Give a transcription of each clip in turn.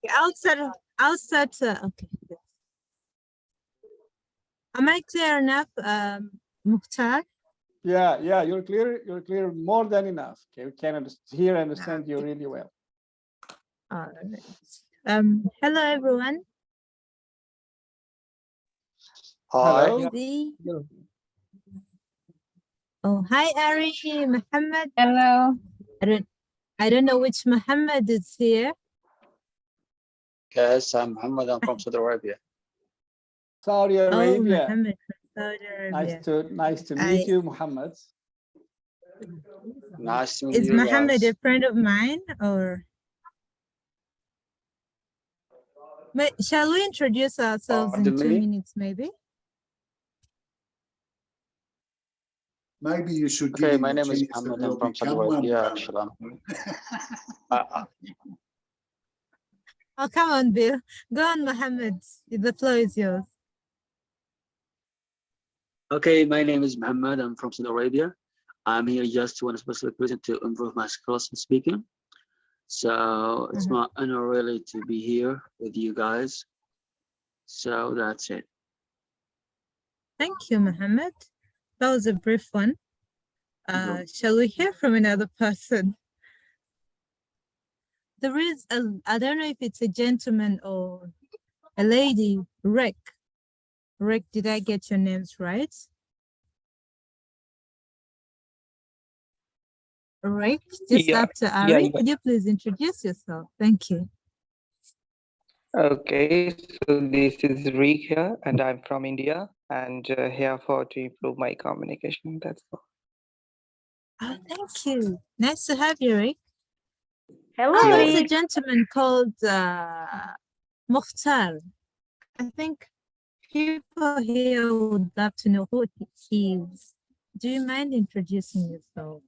I'll start. Okay. Am I clear enough, Mokhtar? Yeah, you're clear. You're clear more than enough. Okay, we can hear and understand you really well. All right. Hello, everyone. Hi. Hello. Oh, hi, Ari, Muhammad. Hello. I don't know which Muhammad is here. Yes, I'm Muhammad. I'm from Saudi Arabia. Saudi Arabia. Oh, Muhammad from Saudi Arabia. Nice to meet you, Muhammad. Nice to meet Is you Muhammad guys. a friend of mine, or? Shall we introduce ourselves in 2 minutes, maybe? Maybe you should give Okay, my name is Muhammad. I'm from Saudi Arabia. Oh, come on, Bill. Go on, Muhammad. The floor is yours. Okay, my name is Muhammad. I'm from Saudi Arabia. I'm here just one specific reason to improve my skills in speaking. So it's my honor really to be here with you guys. So that's it. Thank you, Muhammad. That was a brief one. Shall we hear from another person? There is I don't know if it's a gentleman or a lady, Rick. Rick, did I get your names right? Rick, just after Ari, could you please introduce yourself? Thank you. Okay, so this is Rick here, and I'm from India, and here to improve my communication. That's all. Oh, thank you. Nice to have you, Rick. Hello. There's a gentleman called Mokhtar. I think people here would love to know who he is. Do you mind introducing yourself?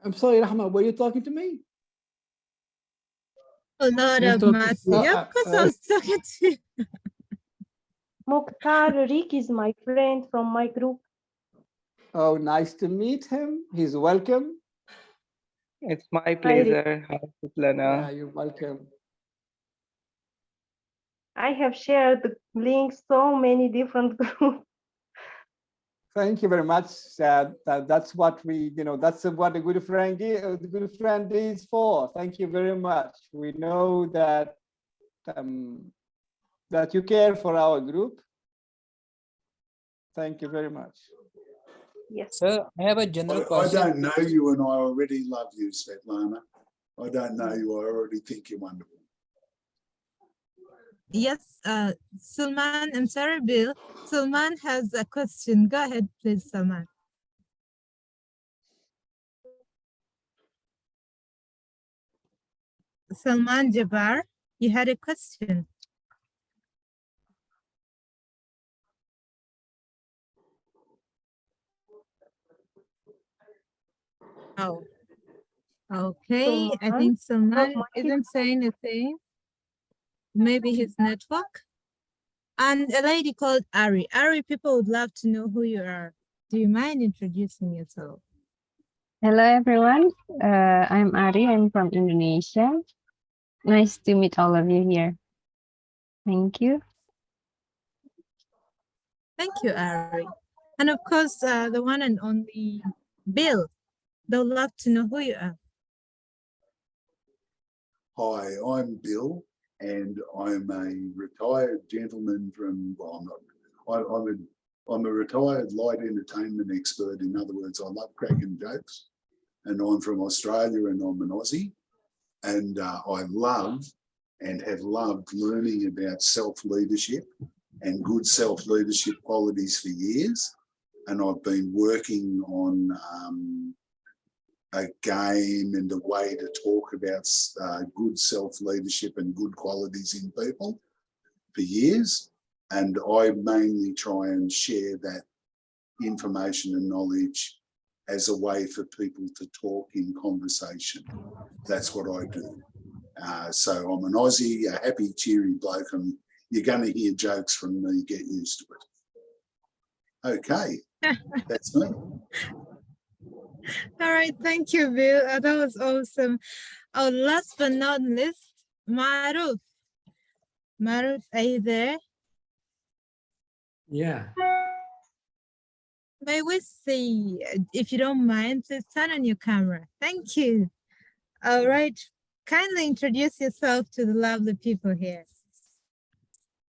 I'm sorry, Rahma, were you talking to me? Oh, Lord of mercy. Of course I was talking to you. Mokhtar, Rick is my friend from my group. Oh, nice to meet him. He's welcome. It's my pleasure. Hi, yeah, you're welcome. I have shared the links so many different groups. Thank you very much. That's what we, that's what a good friend is for. Thank you very much. We know that that you care for our group. Thank you very much. Yes. Sir, I have a general question. I don't know you, and I already love you, Svetlana. I don't know you. I already think you're wonderful. Yes, Salman, I'm sorry, Bill. Salman has a question. Go ahead, please, Salman. Salman Jabbar, you had a question. Oh, okay. I think Salman isn't saying a thing. Maybe his network. And a lady called Ari. Ari, people would love to know who you are. Do you mind introducing yourself? Hello, everyone. I'm Ari. I'm from Indonesia. Nice to meet all of you here. Thank you. Thank you, Ari. And of course, the one and only Bill. They'll love to know who you are. Hi, I'm Bill, and I'm a retired gentleman from, well, I'm a retired light entertainment expert. In other words, I love cracking jokes, and I'm from Australia, and I'm an Aussie, and I love and have loved learning about self-leadership and good self-leadership qualities for years, and I've been working on a game and a way to talk about good self-leadership and good qualities in people for years. And I mainly try and share that information and knowledge as a way for people to talk in conversation. That's what I do. So I'm an Aussie, a happy, cheery bloke, and you're going to hear jokes from me. Get used to it. Okay, that's me. All right, thank you, Bill. That was awesome. Oh, last but not least, Maruf. Maruf, are you there? Yeah. May we see, if you don't mind, please turn on your camera. Thank you. All right, kindly introduce yourself to the lovely people here.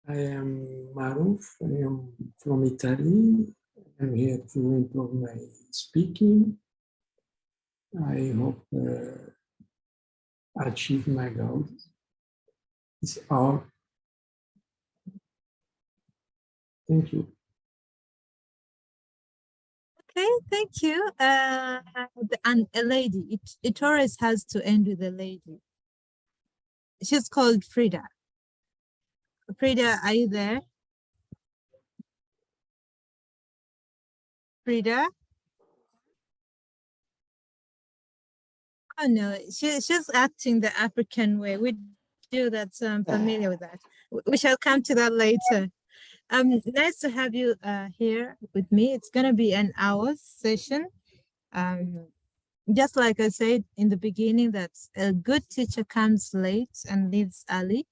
I am Maruf. I am from Italy. I'm here to improve my speaking. I hope achieve my goals. It's all. Thank you. Okay, thank you. And a lady, it always has to end with a lady. She's called Frida. Frida, are you there? Frida? Oh no, she's acting the African way. We do that, so I'm familiar with that. We shall come to that later. Nice to have you here with me. It's gonna be an hour session. Just like I said in the beginning, that a good teacher comes late and leaves early.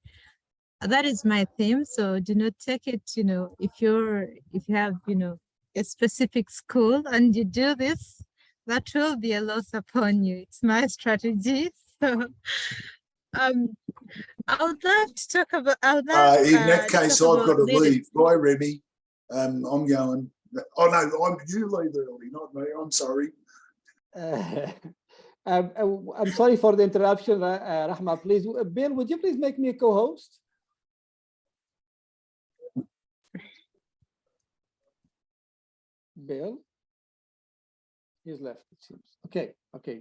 That is my theme. So do not take it, if you have, a specific school and you do this, that will be a loss upon you. It's my strategy. So I would love to talk about. In that case, I've got to leave. Bye, Remy. I'm going. Oh no, you leave early, not me. I'm sorry. I'm sorry for the interruption, Rahma. Please, Bill, would you please make me a co-host? Bill, he's left, it seems. Okay,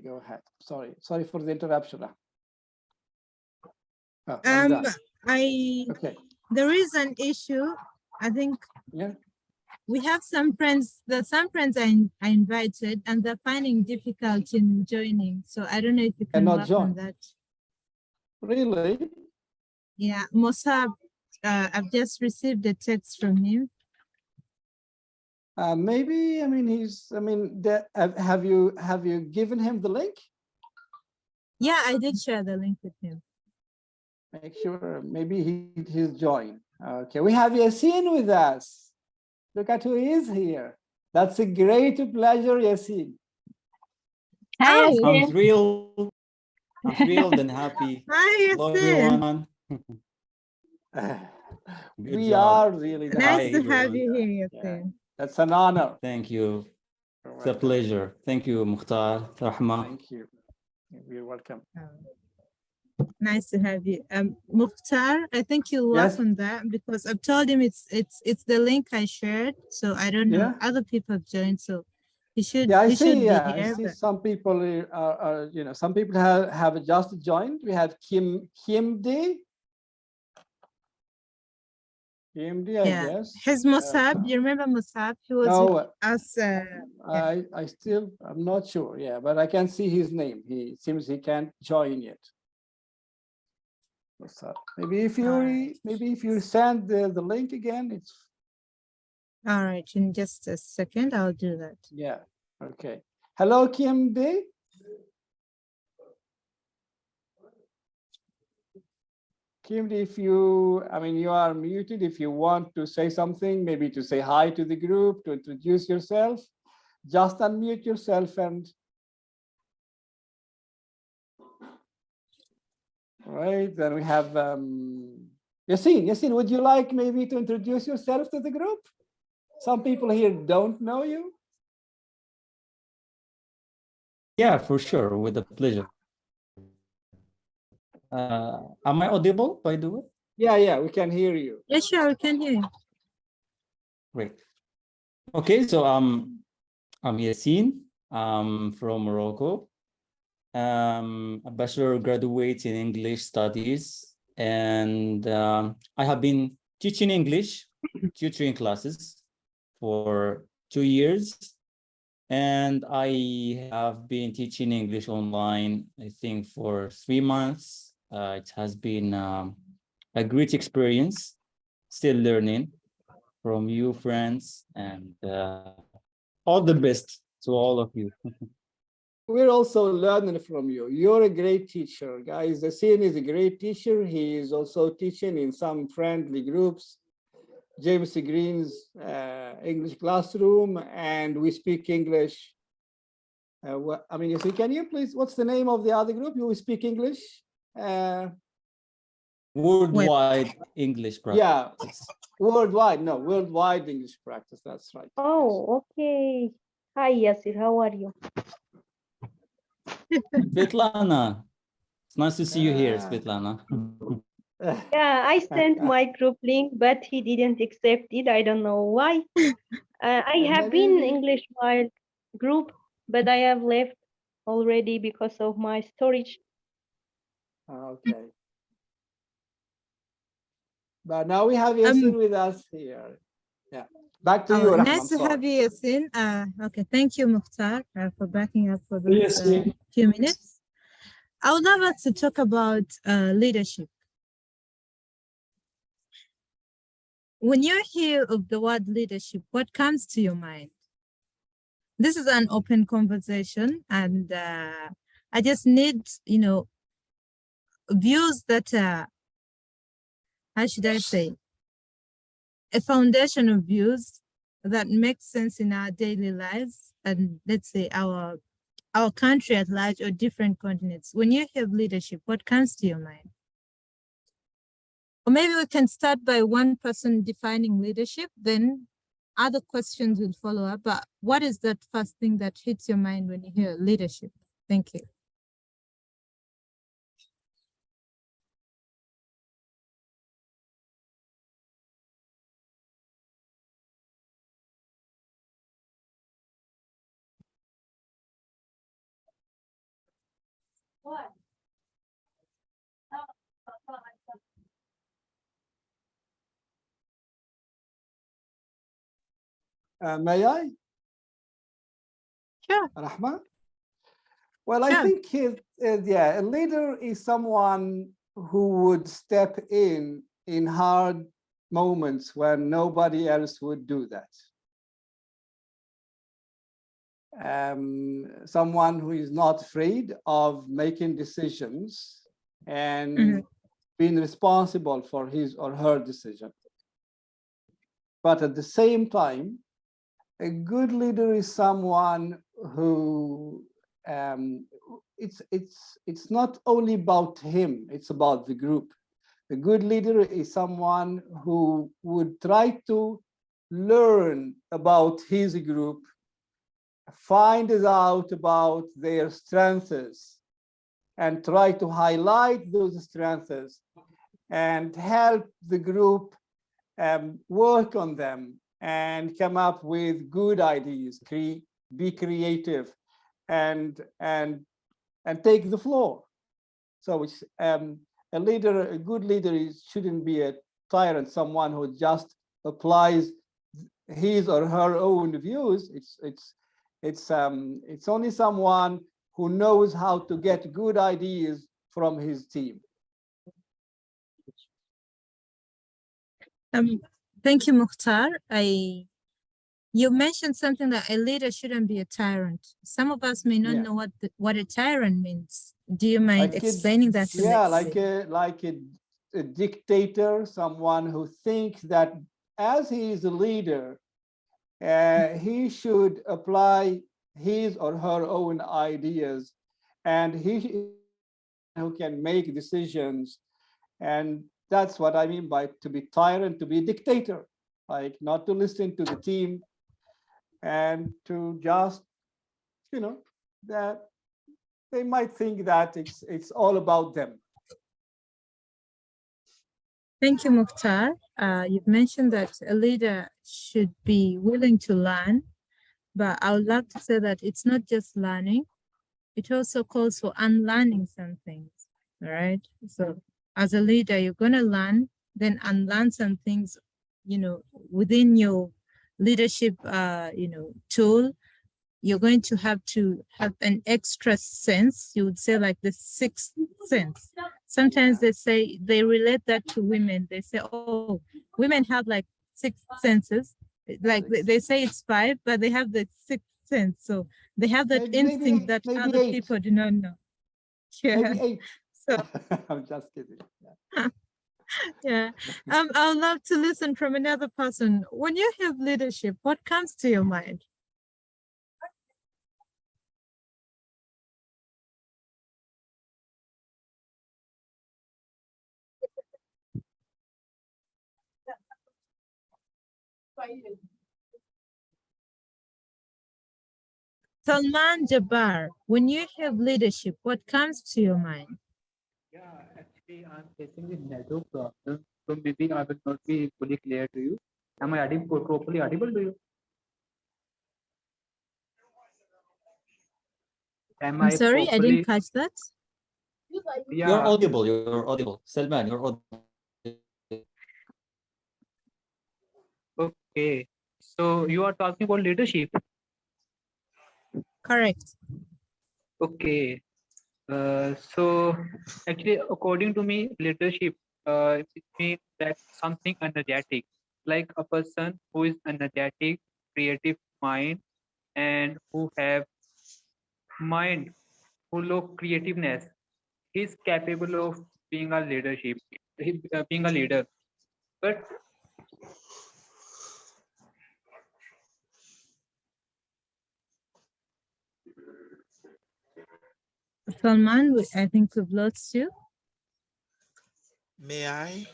go ahead. Sorry for the interruption. Oh, I'm done. Okay. There is an issue. I think. Yeah. We have some friends. Some friends I invited, and they're finding difficulty in joining. So I don't know if you can work on that. Really? Yeah, Mossab. I've just received a text from him. Maybe. I mean, have you given him the link? Yeah, I did share the link with him. Make sure. Maybe he's joined. Okay, we have Yassine with us. Look at who is here. That's a great pleasure, Yassine. Hi, I'm thrilled and happy. Hi, Hello, Yassine. everyone. We are really nice to have you here, Yassine. Yeah, that's an honor. Thank you. It's a pleasure. Thank you, Mokhtar, Rahma. Thank you. You're welcome. Nice to have you. Mokhtar, I think you'll work on that because I've told him it's the link I shared. So I don't know. Other people have joined, so he should. Yeah, I he see. should Yeah, be here, I see. Some people are some people have just joined. We have Kim D. I guess. His Mossab, you remember Mossab? He was with us. I'm not sure. Yeah, but I can see his name. He seems he can't join yet. Maybe if you send the link again, it's all right. In just a second, I'll do that. Yeah. Okay. Hello, Kim D. Kim, if you are muted. If you want to say something, maybe to say hi to the group, to introduce yourself, just unmute yourself and. Right, then we have Yassine, would you like maybe to introduce yourself to the group? Some people here don't know you. Yeah, for sure, with a pleasure. Am I audible, by the way? Yeah, we can hear you. Yeah, sure, we can hear you. Great. Okay, so I'm Yassine. I'm from Morocco. A bachelor graduate in English studies, and I have been teaching English, tutoring classes for 2 years, and I have been teaching English online, I think, for 3 months. It has been a great experience, still learning from you, friends, and all the best to all of you. we're also learning from you. You're a great teacher, guys. Yasin is a great teacher. He is also teaching in some friendly groups. James Green's English classroom, and we speak English. I mean, Yasin, can you please, what's the name of the other group? You speak English? Worldwide English practice. Yeah, worldwide English practice. That's right. Oh, okay. Hi, Yasir. How are you? Svetlana, it's nice to see you here, Ah. Svetlana. Yeah, I sent my group link, but he didn't accept it. I don't know why. I have been Maybe- English while group, but I have left already because of my storage. Okay. But now we have Yasin with us here. Yeah. Back to you, Rahma. Nice to have you, Yasin. Okay, thank you, Mokhtar, for backing up for Yes, this few minutes. I would love us to talk about leadership. When you hear of the word leadership, what comes to your mind? This is an open conversation, and I just need, views that how should I say, a foundation of views that make sense in our daily lives, and let's say our country at large or different continents. When you have leadership, what comes to your mind? Or maybe we can start by one person defining leadership, then other questions will follow up. But what is that first thing that hits your mind when you hear leadership? Thank you. May I? Sure. Rahma? Well, I Sure. think a leader is someone who would step in hard moments when nobody else would do that. Someone who is not afraid of making decisions and being responsible for his or her decision. But at the same time, a good leader is someone who it's not only about him, it's about the group. A good leader is someone who would try to learn about his group, find out about their strengths, and try to highlight those strengths and help the group work on them and come up with good ideas, be creative, and take the floor. So it's a good leader shouldn't be a tyrant, someone who just applies his or her own views. It's only someone who knows how to get good ideas from his team. Thank you, Mokhtar. You mentioned something that a leader shouldn't be a tyrant. Some of us may not know what a tyrant means. Do you mind explaining that to me? Yeah, like a dictator, someone who thinks that as he is a leader, he should apply his or her own ideas, and who can make decisions. And that's what I mean by to be tyrant, to be a dictator, like not to listen to the team and to just, that they might think that it's all about them. Thank you, Mokhtar. You've mentioned that a leader should be willing to learn, but I would love to say that it's not just learning. It also calls for unlearning some things, all right? So as a leader, you're going to learn, then unlearn some things, within your leadership, tool. You're going to have an extra sense. You would say like the sixth sense. Sometimes they relate that to women. They say, oh, women have like 6 senses. Like they say it's 5, but they have the 6th sense. So They have that Maybe instinct that maybe other 8. people do not know. Yeah. Maybe 8. So I'm just kidding. Yeah. yeah. I would love to listen from another person. When you have leadership, what comes to your mind? Salman Jabbar, when you have leadership, what comes to your mind? Yeah, actually, I'm facing the network problem, so maybe I will not be fully clear to you. Am I audible, properly audible to you? Am I'm I sorry, I didn't properly? catch that. You're Yeah, audible. You're audible. Salman, you're audible. okay. So you are talking about leadership. Correct. Okay. So actually, according to me, leadership it means that something energetic, like a person who is energetic, creative mind, and who have mind full of creativeness. He's capable of being a leadership, being a leader. But Salman, I think we've lost you. May I?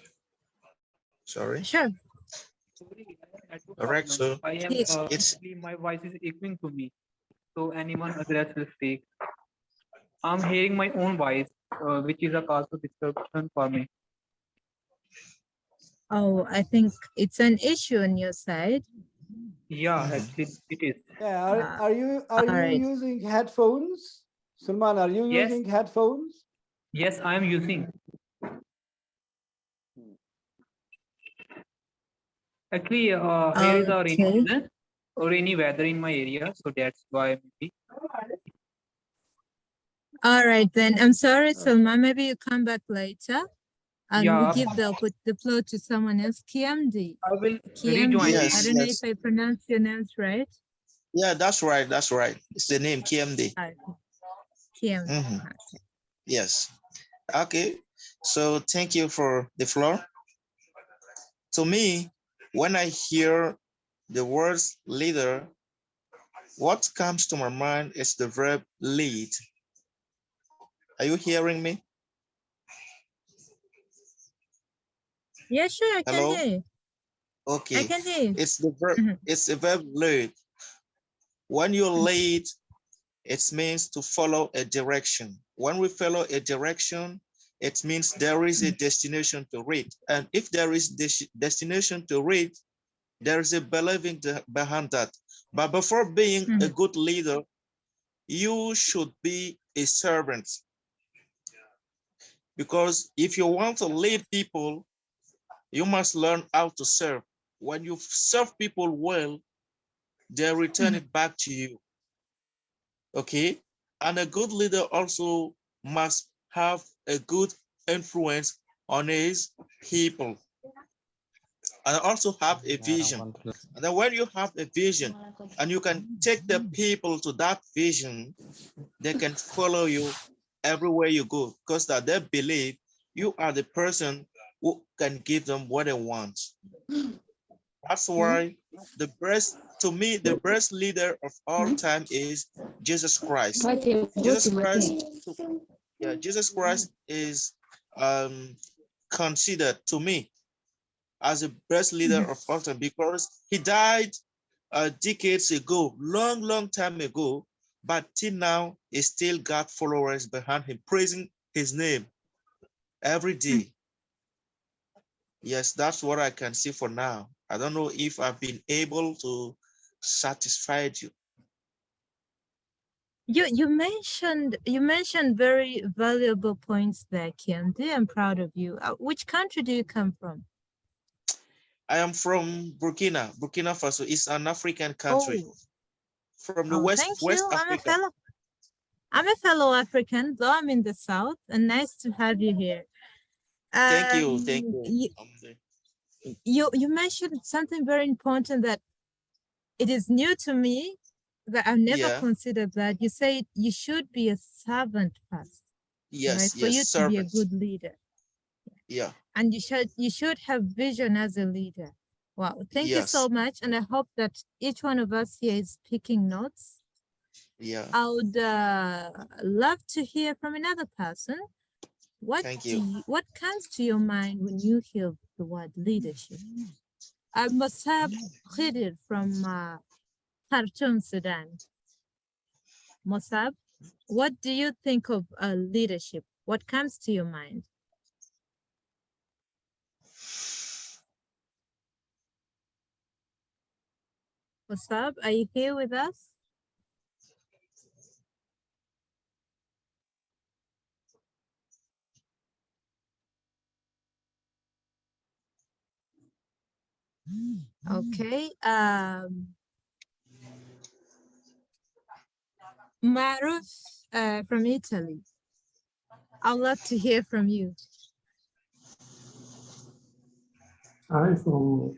Sorry. Sure. sorry, I have network All right. problem. So I am Yes. it's actually my voice is echoing to me. So anyone else will speak. I'm hearing my own voice, which is a cause of disruption for me. Oh, I think it's an issue on your side. Yeah, actually it is. Yeah. Uh, Are you all right. using headphones? Salman, are you Yes. using headphones? Yes, I am using. Actually, here is a rainy Okay. season or rainy weather in my area, so that's why maybe. All right, then. I'm sorry, Salman. Maybe you come back later and Yeah. we give the floor to someone else. KMD. I will KMD. rejoin you. I Yes, don't know if yes. I pronounced your names right. Yeah, that's right. That's right. It's the name KMD. Okay. KMD. Mhm. Okay. Yes. Okay. So thank you for the floor. To me, when I hear the words leader, what comes to my mind is the verb lead. Are you hearing me? Yeah, sure. I can Hello? hear you. Okay. I can hear you. It's the verb. Mhm. It's the verb lead. When you lead, it means to follow a direction. When we follow a direction, it means there is a destination to reach. And if there is destination to reach, there is a believing behind that. But before being a good leader, you should be a servant. Because if you want to lead people, you must learn how to serve. When you serve people well, they return it back to you. Okay? And a good leader also must have a good influence on his people and also have a vision. And then when you have a vision and you can take the people to that vision, they can follow you everywhere you go because that they believe you are the person who can give them what they want. That's why the best, to me, the best leader of all time is Jesus Christ. Jesus Christ, yeah, Jesus Christ is considered to me as the best leader of all time because he died decades ago, long time ago, but till now, he still got followers behind him, praising his name every day. Yes, that's what I can see for now. I don't know if I've been able to satisfy you. You mentioned very valuable points there, KMD. I'm proud of you. Which country do you come from? I am from Burkina Faso. It's an African country. Oh. From the West you. Africa. I'm a fellow African, though I'm in the South, and nice to have you here. Thank you. You mentioned something very important that it is new to me, that I've never Yeah. considered that. You say you should be a servant first, Yes, right? For yes, you to be a servant. good leader. Yeah. And you should have vision as a leader. Wow, thank you so Yes. much. And I hope that each one of us here is taking notes. Yeah. I would love to hear from another person. Thank you. What comes to your mind when you hear the word leadership? I must have Khidir from Khartoum, Sudan. Mossab, what do you think of leadership? What comes to your mind? Mossab, are you here with us? Okay. Maruf from Italy. I'd love to hear from you. I for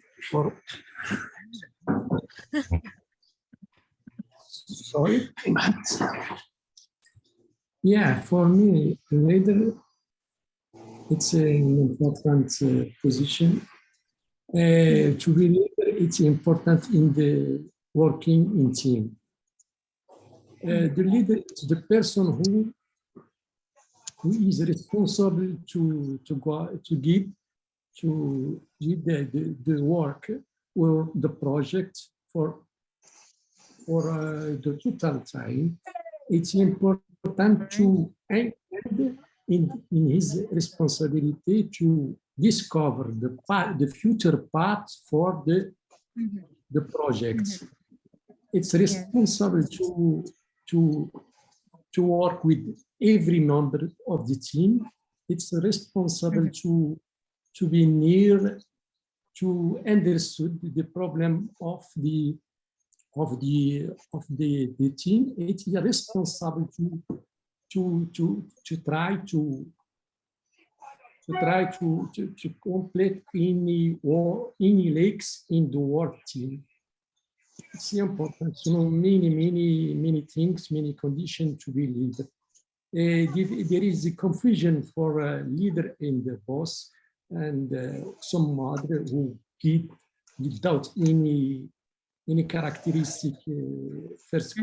sorry, but yeah, for me, leader, it's an important position. To be leader, it's important in the working in team. The leader is the person who is responsible to give the work or the project for the total time. It's important to end in his responsibility to discover the future path for the project. It's responsible to work with every member of the team. It's responsible to be near, to understand the problem of the team. It's responsible to try to complete any leaks in the work team. It's important to know many things, many conditions to be leader. There is a confusion for a leader and the boss, and some other who give without any characteristic first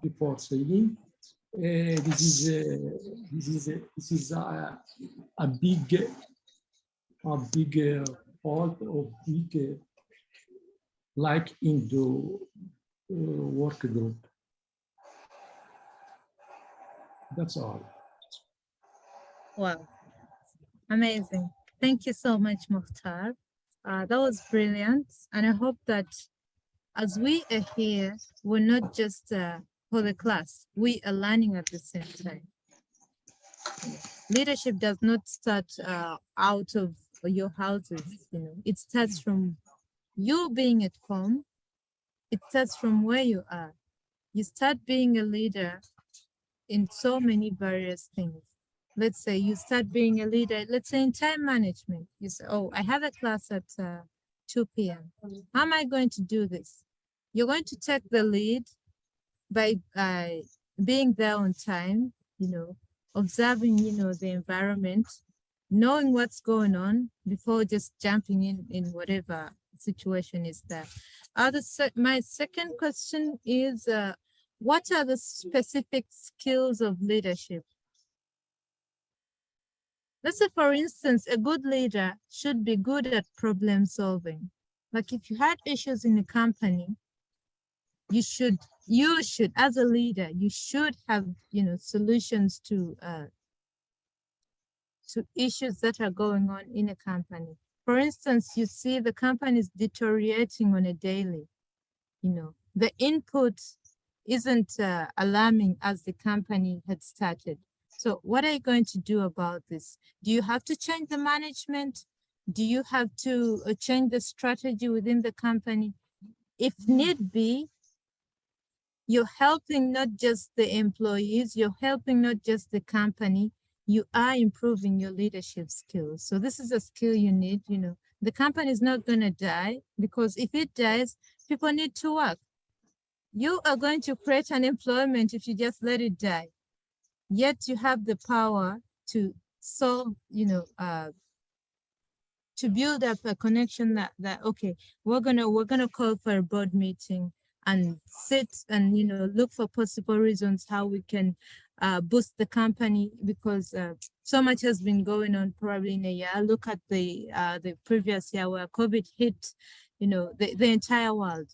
before saying. This is a big fault or big like in the work group. That's all. Wow, amazing. Thank you so much, Mokhtar. That was brilliant. And I hope that as we are here, we're not just for the class, we are learning at the same time. Leadership does not start out of your houses, it starts from you being at home. It starts from where you are. You start being a leader in so many various things. Let's say you start being a leader, let's say in time management. You say, oh, I have a class at 2 p.m. How am I going to do this? You're going to take the lead by being there on time, observing, the environment, knowing what's going on before just jumping in whatever situation is there. My second question is, what are the specific skills of leadership? Let's say, for instance, a good leader should be good at problem solving. Like if you had issues in a company, you should, as a leader, you should have, solutions to issues that are going on in a company. For instance, you see the company is deteriorating on a daily, the input isn't alarming as the company had started. So what are you going to do about this? Do you have to change the management? Do you have to change the strategy within the company? If need be, you're helping not just the employees, you're helping not just the company, you are improving your leadership skills. So this is a skill you need, The company is not going to die, because if it dies, people need to work. You are going to create unemployment if you just let it die. Yet you have the power to solve, to build up a connection that okay, we're gonna call for a board meeting and sit and look for possible reasons how we can boost the company, because so much has been going on probably in a year. Look at the previous year where COVID hit, the entire world.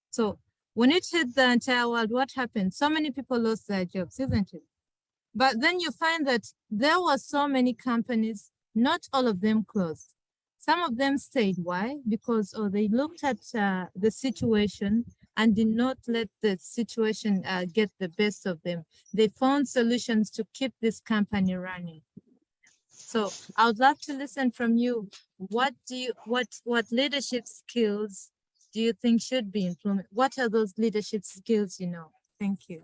So when it hit the entire world, what happened? So many people lost their jobs, isn't it? But then you find that there were so many companies, not all of them closed. Some of them stayed. Why? Because they looked at the situation and did not let the situation get the best of them. They found solutions to keep this company running. So I would love to listen from you. What leadership skills do you think should be implemented? What are those leadership skills? Thank you.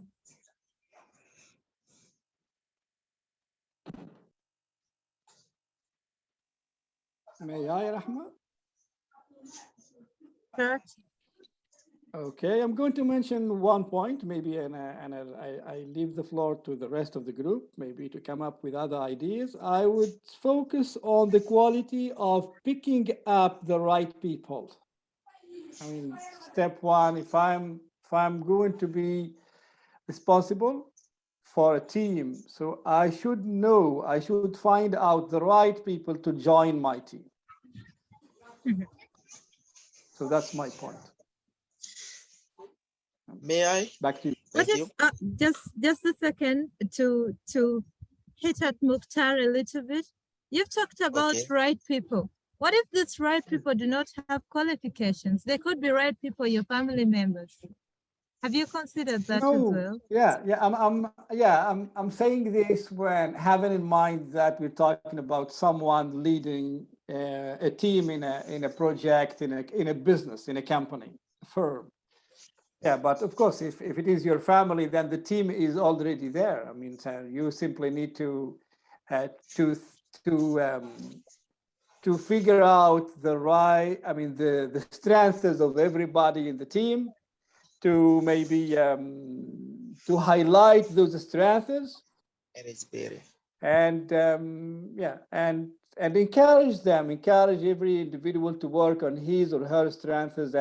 May I, Rahma? Sure. Okay, I'm going to mention one point, maybe, and I leave the floor to the rest of the group, maybe to come up with other ideas. I would focus on the quality of picking up the right people. I mean, step one, if I'm going to be responsible for a team, so I should find out the right people to join my team. So that's my point. May I? Back to you. What Thank if, you. just a second to hit at Mokhtar a little bit? You've talked about Okay. right people. What if these right people do not have qualifications? They could be right people, your family members. Have you considered that as well? I'm saying this when having in mind that we're talking about someone leading a team in a project, in a business, in a company, a firm. Yeah, but of course, if it is your family, then the team is already there. I mean, so you simply need to figure out the strengths of everybody in the team, to maybe to highlight those strengths, And it's better. and and encourage every individual to work on his or her strengths,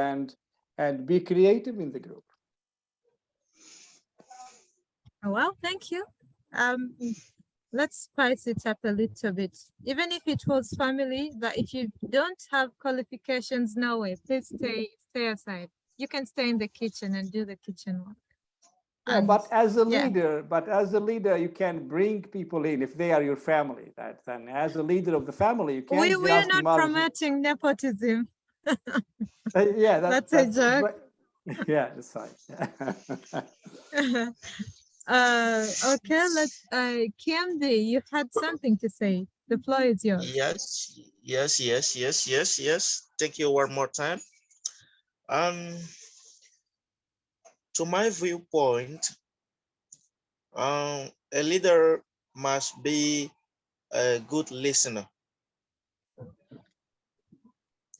and be creative in the group. Well, thank you. Let's spice it up a little bit. Even if it was family, that if you don't have qualifications, no way, please stay aside. You can stay in the kitchen and do the kitchen work. Yeah, but as a leader, you can bring people in if they are your family. Then as a leader of the family, you can't We're not promoting nepotism. Yeah, that's a joke. Yeah, that's fine. Okay, let's KMD, you had something to say. The floor is yours. Yes. Thank you one more time. To my viewpoint, a leader must be a good listener.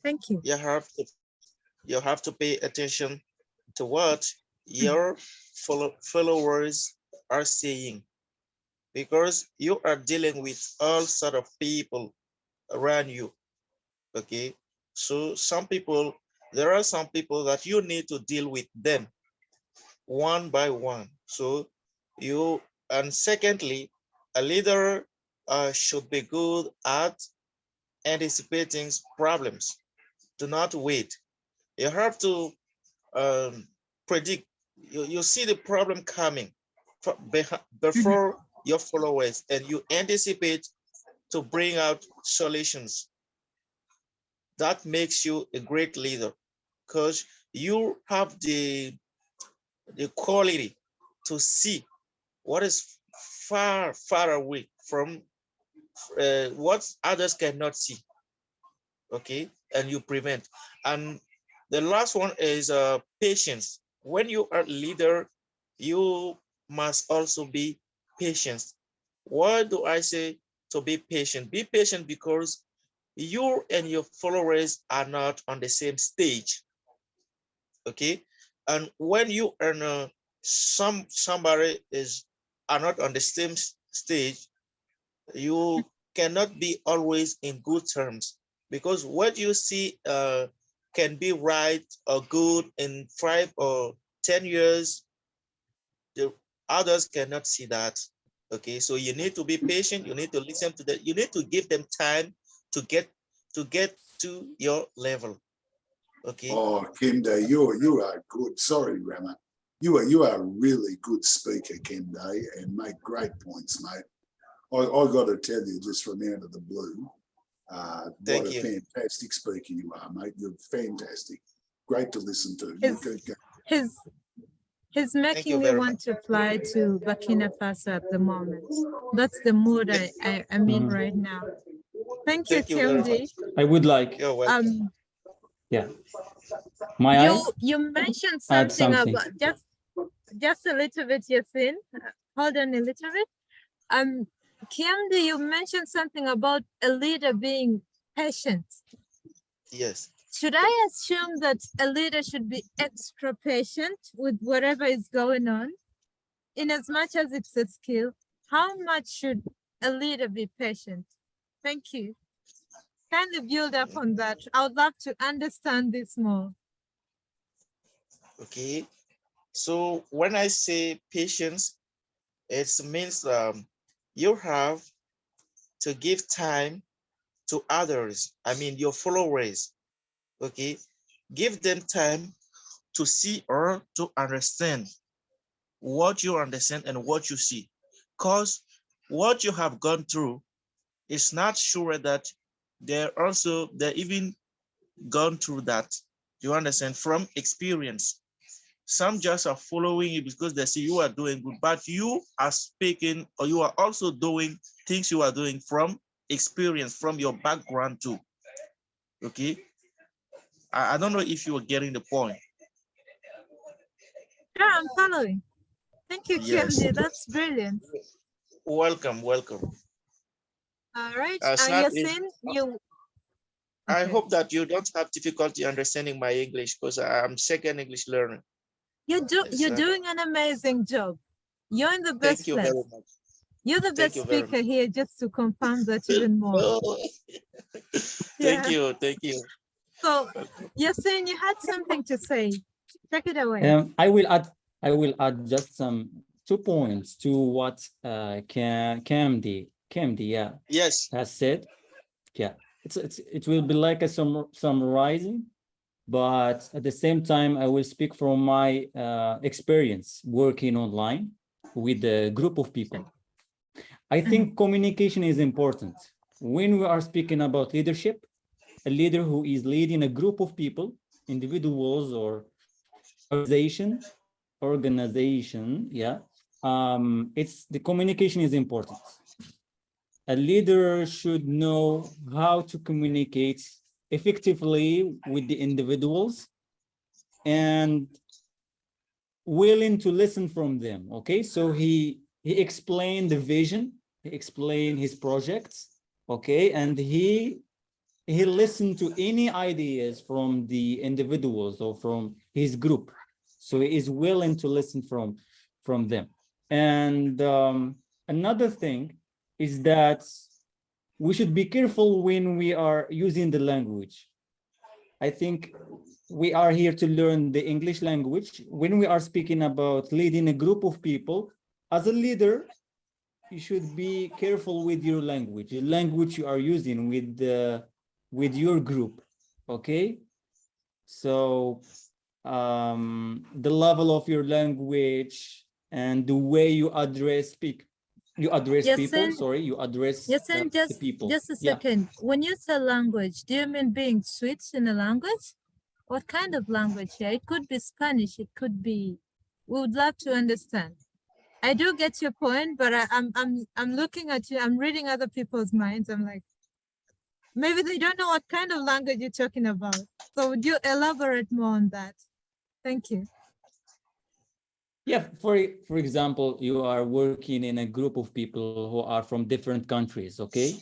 Thank you. You have to pay attention to what your followers are saying, because you are dealing with all sort of people around you. Okay, so there are some people that you need to deal with them one by one. So and secondly, a leader should be good at anticipating problems. Do not wait. You have to predict. You see the problem coming before your followers, and you anticipate to bring out solutions. That makes you a great leader, because you have the quality to see what is far away from what others cannot see. Okay, and you prevent. And the last one is patience. When you are a leader, you must also be patient. Why do I say to be patient? Be patient because you and your followers are not on the same stage. Okay, And when you earn somebody are not on the same stage, you cannot be always in good terms, because what you see can be right or good in 5 or 10 years, the others cannot see that. Okay, so you need to be patient, you need to listen to them, you need to give them time to get to your level. Okay. Oh, Kende, you are good. Sorry, Rahma. You are a really good speaker, Kende, and make great points, mate. I got to tell you, just from out of the blue, what a fantastic speaker you are, mate. You're fantastic. Great to listen to. He's making me want to fly to Burkina Faso at the moment. That's the mood I'm in right now. Thank you, Kimdi. I would like. Yeah. You mentioned something about just a little bit, Yasin. Hold on a little bit. Kimdi, you mentioned something about a leader being patient. Yes. Should I assume that a leader should be extra patient with whatever is going on? In as much as it's a skill, how much should a leader be patient? Thank you. Kindly build up on that. I would love to understand this more. Okay. So when I say patience, it means you have to give time to others. I mean, your followers. Okay. Give them time to see or to understand what you understand and what you see. Because what you have gone through is not sure that they're even gone through that. You understand? From experience. Some just are following you because they see you are doing good, but you are speaking, or you are also doing things you are doing from experience, from your background too. Okay. I don't know if you are getting the point. Yeah, I'm following. Thank you, Yes. Kimdi. That's brilliant. Welcome. All right. Yasin, I hope that you don't have difficulty understanding my English, because I'm second English learner. You're doing an amazing job. You're in the best Thank you place. very much. You're the best speaker here, just to confirm that even more. Oh. Thank you. So, Yasin, you had something to say. Take it away. I will add just some 2 points to what Camdy has said. Yeah, it will be like a summarizing, but at the same time I will speak from my experience working online with a group of people. I think communication is important when we are speaking about leadership. A leader who is leading a group of people, individuals or organization, yeah, it's the communication is important. A leader should know how to communicate effectively with the individuals and willing to listen from them. Okay, so he explained the vision, he explained his projects, okay, and he listened to any ideas from the individuals or from his group. So he is willing to listen from them. And another thing is that we should be careful when we are using the language. I think we are here to learn the English language. When we are speaking about leading a group of people, as a leader, you should be careful with your language, the language you are using with your group. Okay, so the level of your language and the way you address people. Sorry, you address the people. Just a second. When you say language, do you mean being switched in a language? What kind of language here? It could be Spanish, it could be. We would love to understand. I do get your point, but I'm looking at you. I'm reading other people's minds. I'm like, maybe they don't know what kind of language you're talking about. So would you elaborate more on that? Thank you. Yeah, for example, you are working in a group of people who are from different countries, okay?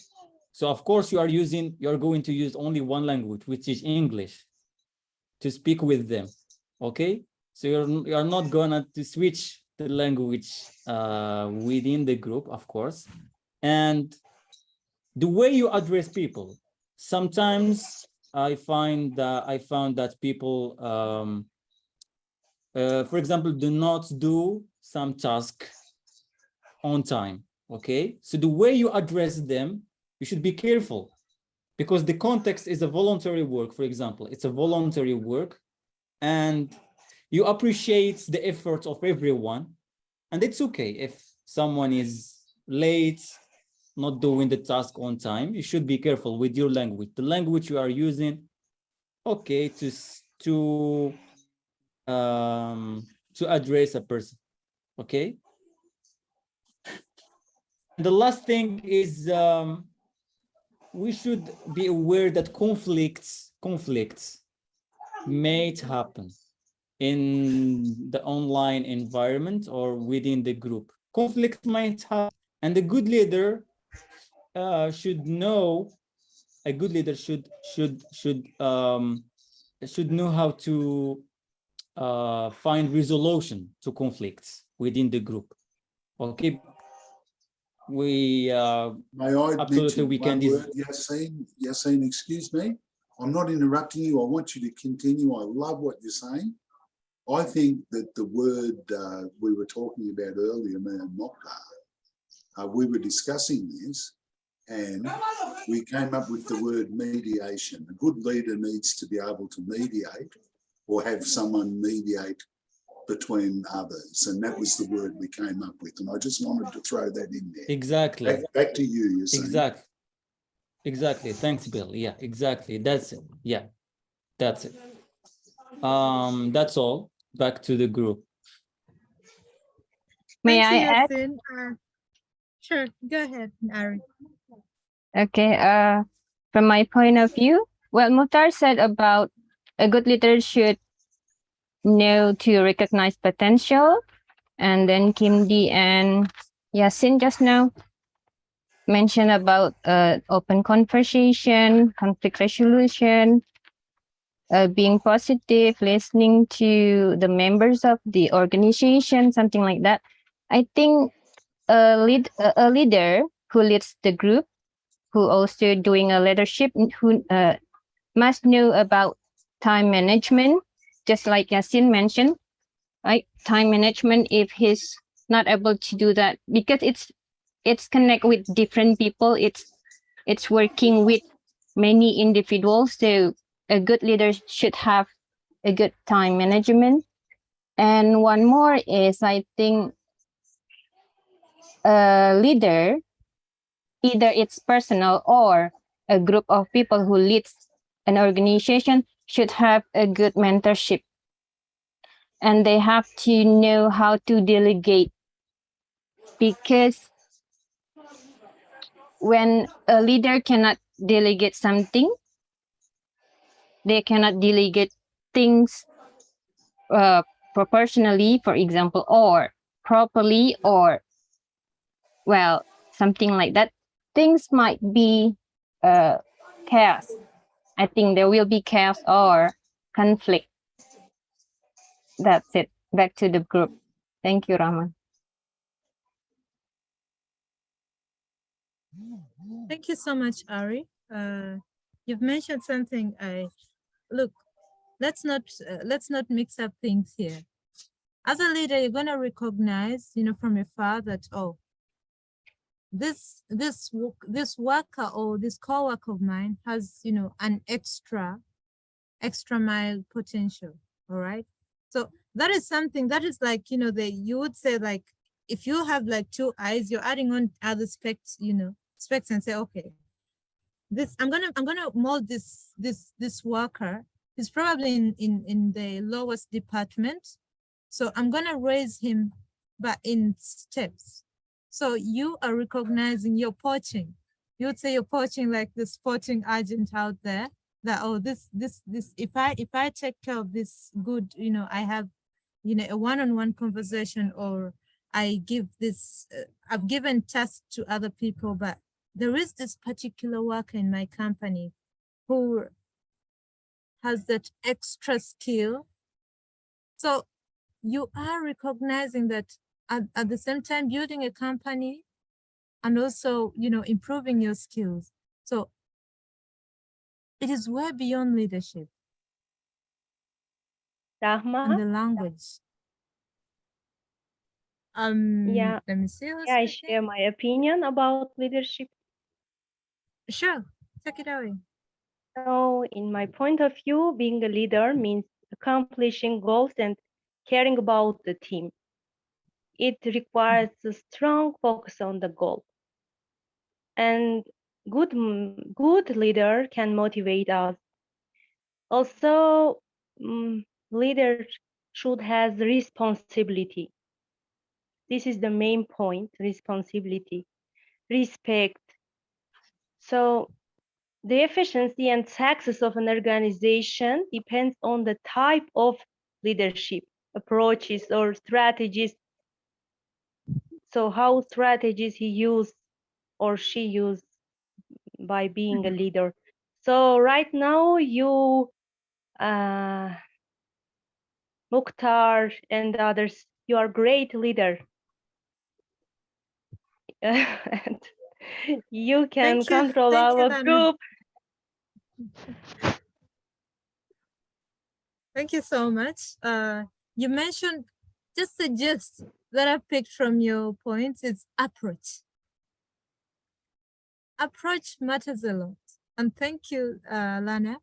So of course you're going to use only one language, which is English, to speak with them, okay? So you're not gonna to switch the language within the group, of course. And the way you address people, sometimes I found that people, for example, do not do some task on time. Okay, so the way you address them, you should be careful, because the context is a voluntary work. For example, it's a voluntary work, and you appreciate the effort of everyone, and it's okay if someone is late, not doing the task on time. You should be careful with your language, the language you are using, okay, to address a person. Okay, the last thing is we should be aware that conflicts may happen in the online environment or within the group. Conflict might happen, and a good leader should know. A good leader should know how to find resolution to conflicts within the group. Okay, we May I absolutely mention we can. one word, Yassine? Yassine, excuse me. I'm not interrupting you. I want you to continue. I love what you're saying. I think that the word we were talking about earlier, me and Mokhtar, we were discussing this, and we came up with the word mediation. A good leader needs to be able to mediate, or have someone mediate between others, and that was the word we came up with. And I just wanted to throw that in there. Exactly. Back to you, Yassine. Exactly. Thanks, Bill. Yeah, exactly. That's it. Yeah, that's it. That's all. Back to the group. May Thank you, I add? Yasin. Sure, go ahead, Ari. Okay, from my point of view, well, Muhtar said about a good leader should know to recognize potential, and then Kimdi and Yasin just now mentioned about open conversation, conflict resolution, being positive, listening to the members of the organization, something like that. I think a leader who leads the group, who also doing a leadership, who must know about time management, just like Yasin mentioned, right? Time management, if he's not able to do that, because it's connect with different people, it's working with many individuals. So a good leader should have a good time management. And one more is, I think a leader, either it's personal or a group of people who leads an organization, should have a good mentorship. And they have to know how to delegate, because when a leader cannot delegate something, they cannot delegate things proportionally, for example, or properly, or well, something like that, things might be chaos. I think there will be chaos or conflict. That's it. Back to the group. Thank you, Rahman. Thank you so much, Ari. You've mentioned something. Look, let's not mix up things here. As a leader, you're gonna recognize, from afar that, oh, this worker or this co-worker of mine has, an extra mile potential. All right. So that is something that is like, you would say, like, if you have like two eyes, you're adding on other specs, specs, and say, okay, I'm gonna mold this worker. He's probably in the lowest department, so I'm gonna raise him, but in steps. So you are recognizing you're poaching. You would say you're poaching, like this poaching agent out there, that, oh, this if I take care of this good, I have, a one-on-one conversation, or I give this, I've given tasks to other people, but there is this particular worker in my company who has that extra skill. So you are recognizing that at the same time building a company and also, you know, improving your skills. So it is way beyond leadership Rahma? and the language. Yeah, let me see. I share my opinion about leadership. Sure, take it away. So, in my point of view, being a leader means accomplishing goals and caring about the team. It requires a strong focus on the goal. And good leader can motivate us. Also, leader should have responsibility. This is the main point, responsibility, respect. So the efficiency and success of an organization depends on the type of leadership, approaches or strategies. So how strategies he used or she used by being a leader. So right now you, Mokhtar and others, you are great leader. And you can control our group. Thank you so much. You mentioned just the gist that I picked from your points. It's approach. Approach matters a lot. And thank you, Lana.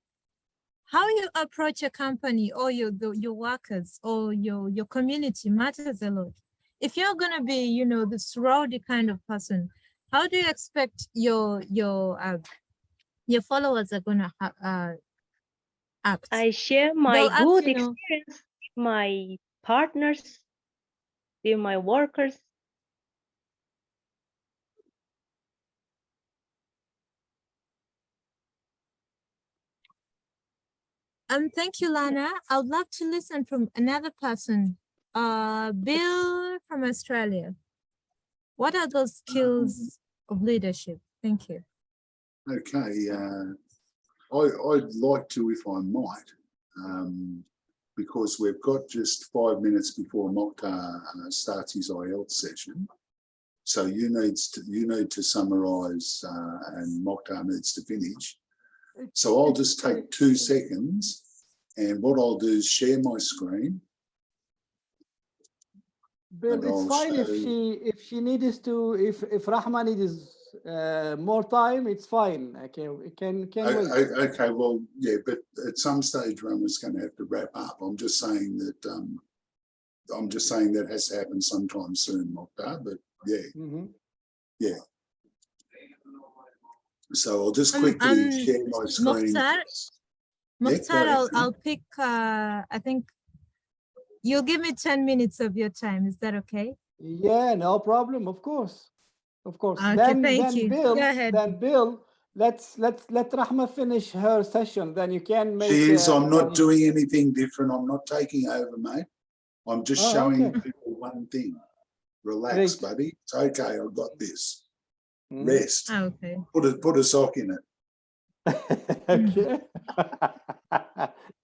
How you approach a company or your workers or your community matters a lot. If you're gonna be, you know, this rowdy kind of person, how do you expect your followers are gonna act? I share my good experience with my partners, with my workers. Thank you, Lana. I would love to listen from another person. Bill from Australia. What are those skills of leadership? Thank you. Okay, I'd like to, if I might, because we've got just 5 minutes before Mokhtar starts his IELTS session. So you need to summarise and Mokhtar needs to finish. So I'll just take 2 seconds, and what I'll do is share my screen. Bill, it's fine if she needs to, if Rahma needs more time, it's fine. Okay, can wait. Okay, well, yeah, but at some stage, Rahma's going to have to wrap up. I'm just saying that has to happen sometime soon, Mokhtar. But yeah, yeah. So I'll just quickly share my screen. Mokhtar, I'll pick. I think you'll give me 10 minutes of your time. Is that okay? Yeah, no problem. Of course, of course. Okay, thank you. Bill, Go ahead. Then Bill, let Rahma finish her session. Then you can make. She is. I'm not doing anything different. I'm not taking over, mate. I'm just showing people one thing. Relax, buddy. It's okay. I've got this. Rest. Okay. Put a sock in it. Okay.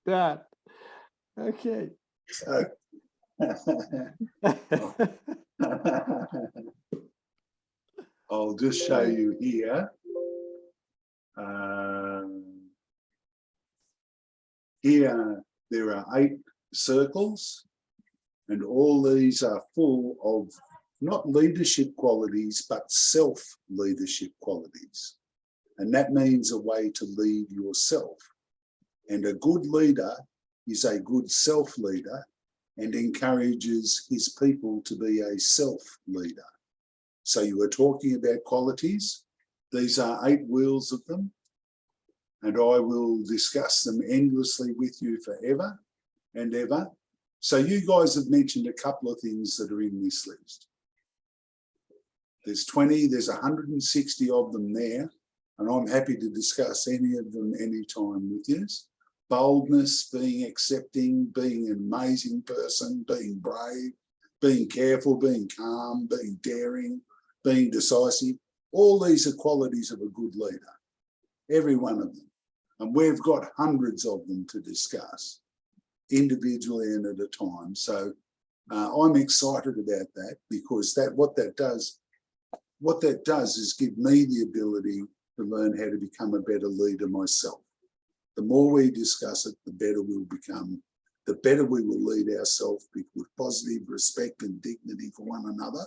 That. Okay. So, I'll just show you here. Here there are 8 circles, and all these are full of not leadership qualities, but self-leadership qualities. And that means a way to lead yourself. And a good leader is a good self-leader and encourages his people to be a self-leader. So you were talking about qualities. These are 8 wheels of them, and I will discuss them endlessly with you forever and ever. So you guys have mentioned a couple of things that are in this list. There's 20, there's 160 of them there, and I'm happy to discuss any of them anytime with you. Boldness, being accepting, being an amazing person, being brave, being careful, being calm, being daring, being decisive. All these are qualities of a good leader, every one of them. And we've got hundreds of them to discuss, individually and at a time. So I'm excited about that because what that does is give me the ability to learn how to become a better leader myself. The more we discuss it, the better we'll become, the better we will lead ourselves with positive respect and dignity for one another,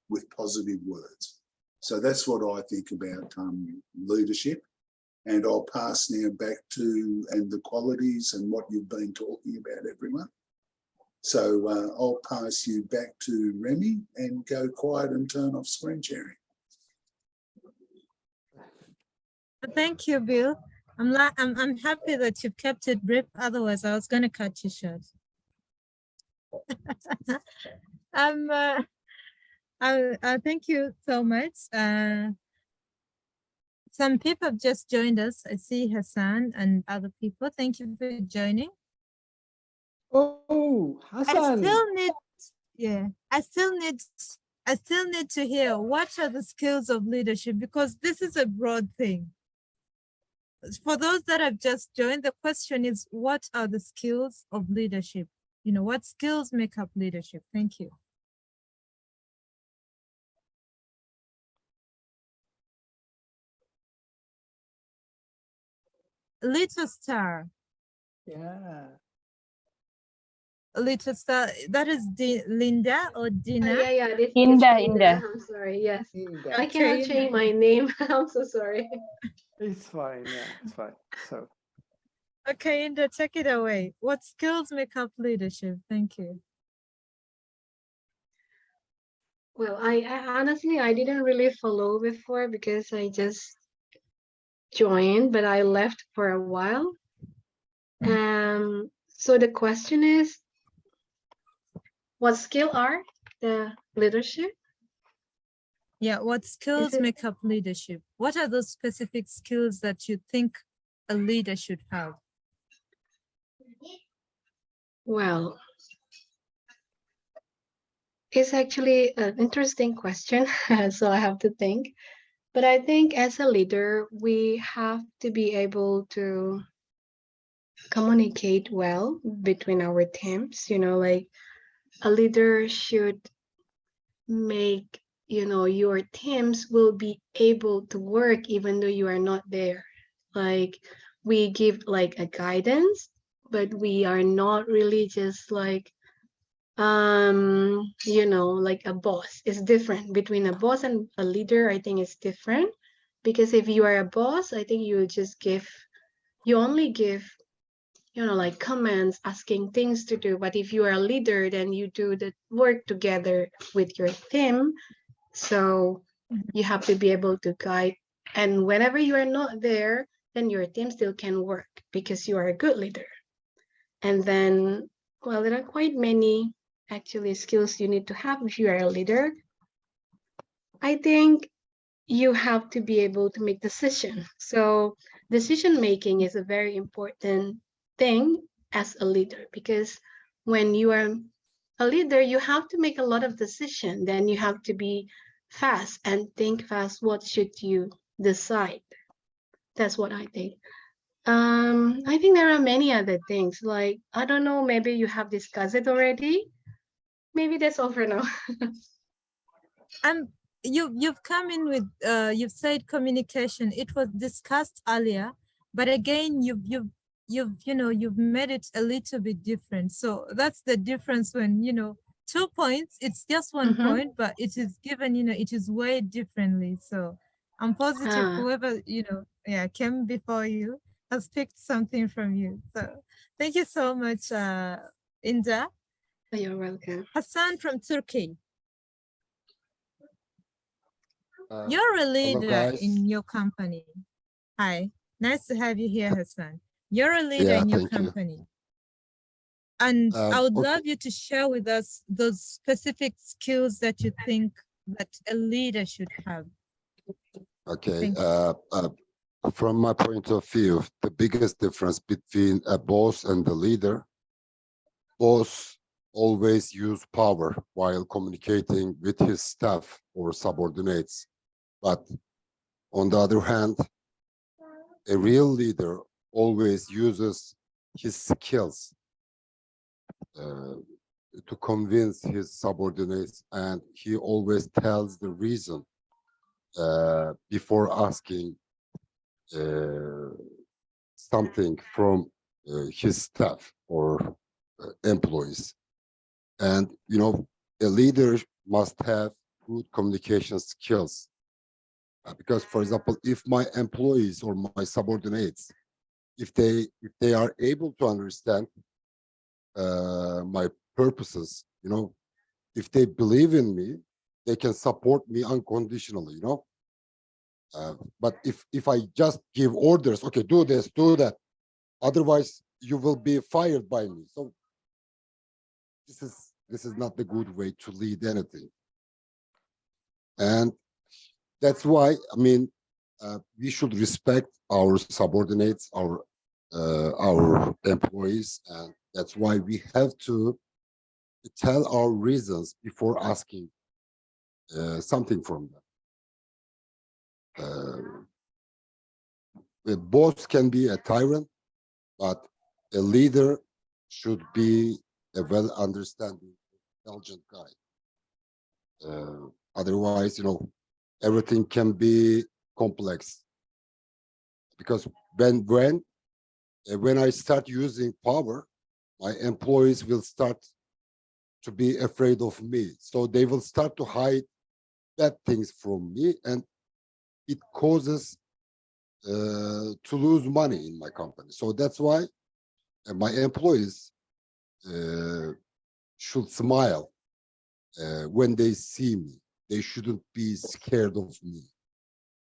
with positive words. So that's what I think about leadership. And I'll pass now back to, and the qualities and what you've been talking about, everyone. So I'll pass you back to Remy and go quiet and turn off screen sharing. Thank you, Bill. I'm happy that you've kept it brief. Otherwise, I was going to cut you short. Thank you so much. Some people have just joined us. I see Hassan and other people. Thank you for joining. Oh, Hassan. I still need to hear what are the skills of leadership, because this is a broad thing. For those that have just joined, the question is, what are the skills of leadership? You know, what skills make up leadership? Thank you. Little Star. Yeah. Little Star, that is Linda or Dina? Yeah, this is Inda. I'm sorry, yes. Inda. I cannot change my name. I'm so sorry. It's fine, yeah, it's fine. So, Okay, Inda, take it away. What skills make up leadership? Thank you. Well, I honestly, I didn't really follow before because I just joined, but I left for a while. So the question is, what skill are the leadership? Yeah, what skills make up leadership? What are those specific skills that you think a leader should have? Well, it's actually an interesting question, so I have to think. But I think as a leader, we have to be able to communicate well between our teams. You know, like a leader should make, you know, your teams will be able to work even though you are not there. Like we give like a guidance, but we are not really just like you know, like a boss. It's different between a boss and a leader. I think it's different because if you are a boss, I think you only give, you know, like commands, asking things to do. But if you are a leader, then you do the work together with your team. So you have to be able to guide. And whenever you are not there, then your team still can work because you are a good leader. And then, well, there are quite many actually skills you need to have if you are a leader. I think you have to be able to make decisions. So decision making is a very important thing as a leader, because when you are a leader, you have to make a lot of decisions. Then you have to be fast and think fast. What should you decide? That's what I think. I think there are many other things, like, I don't know, maybe you have discussed it already. Maybe that's all for now. You've come in with you've said communication. It was discussed earlier, but again you've made it a little bit different. So that's the difference when 2 points. It's just 1 point, but it is given. It is weighed differently. So I'm positive whoever came before you has picked something from you. So thank you so much, Inda. You're welcome. Hassan from Turkey. You're a leader in your company. Hi, nice to have you here, Hassan. You're a leader in your company. And I would love you to share with us those specific skills that you think that a leader should have. Okay. From my point of view, the biggest difference between a boss and a leader, boss always use power while communicating with his staff or subordinates. But on the other hand, a real leader always uses his skills. to convince his subordinates, and he always tells the reason before asking something from his staff or employees. And you know, a leader must have good communication skills. Because, for example, if my employees or my subordinates, if they are able to understand my purposes, you know, if they believe in me, they can support me unconditionally, you know. But if I just give orders, okay, do this, do that, otherwise you will be fired by me. So this is not the good way to lead anything. And that's why, I mean, we should respect our subordinates, our employees, and that's why we have to tell our reasons before asking something from them. A boss can be a tyrant, but a leader should be a well-understanding, intelligent guy. Otherwise, you know, everything can be complex. Because when I start using power, my employees will start to be afraid of me. So they will start to hide bad things from me, and it causes to lose money in my company. So that's why my employees should smile when they see me. They shouldn't be scared of me.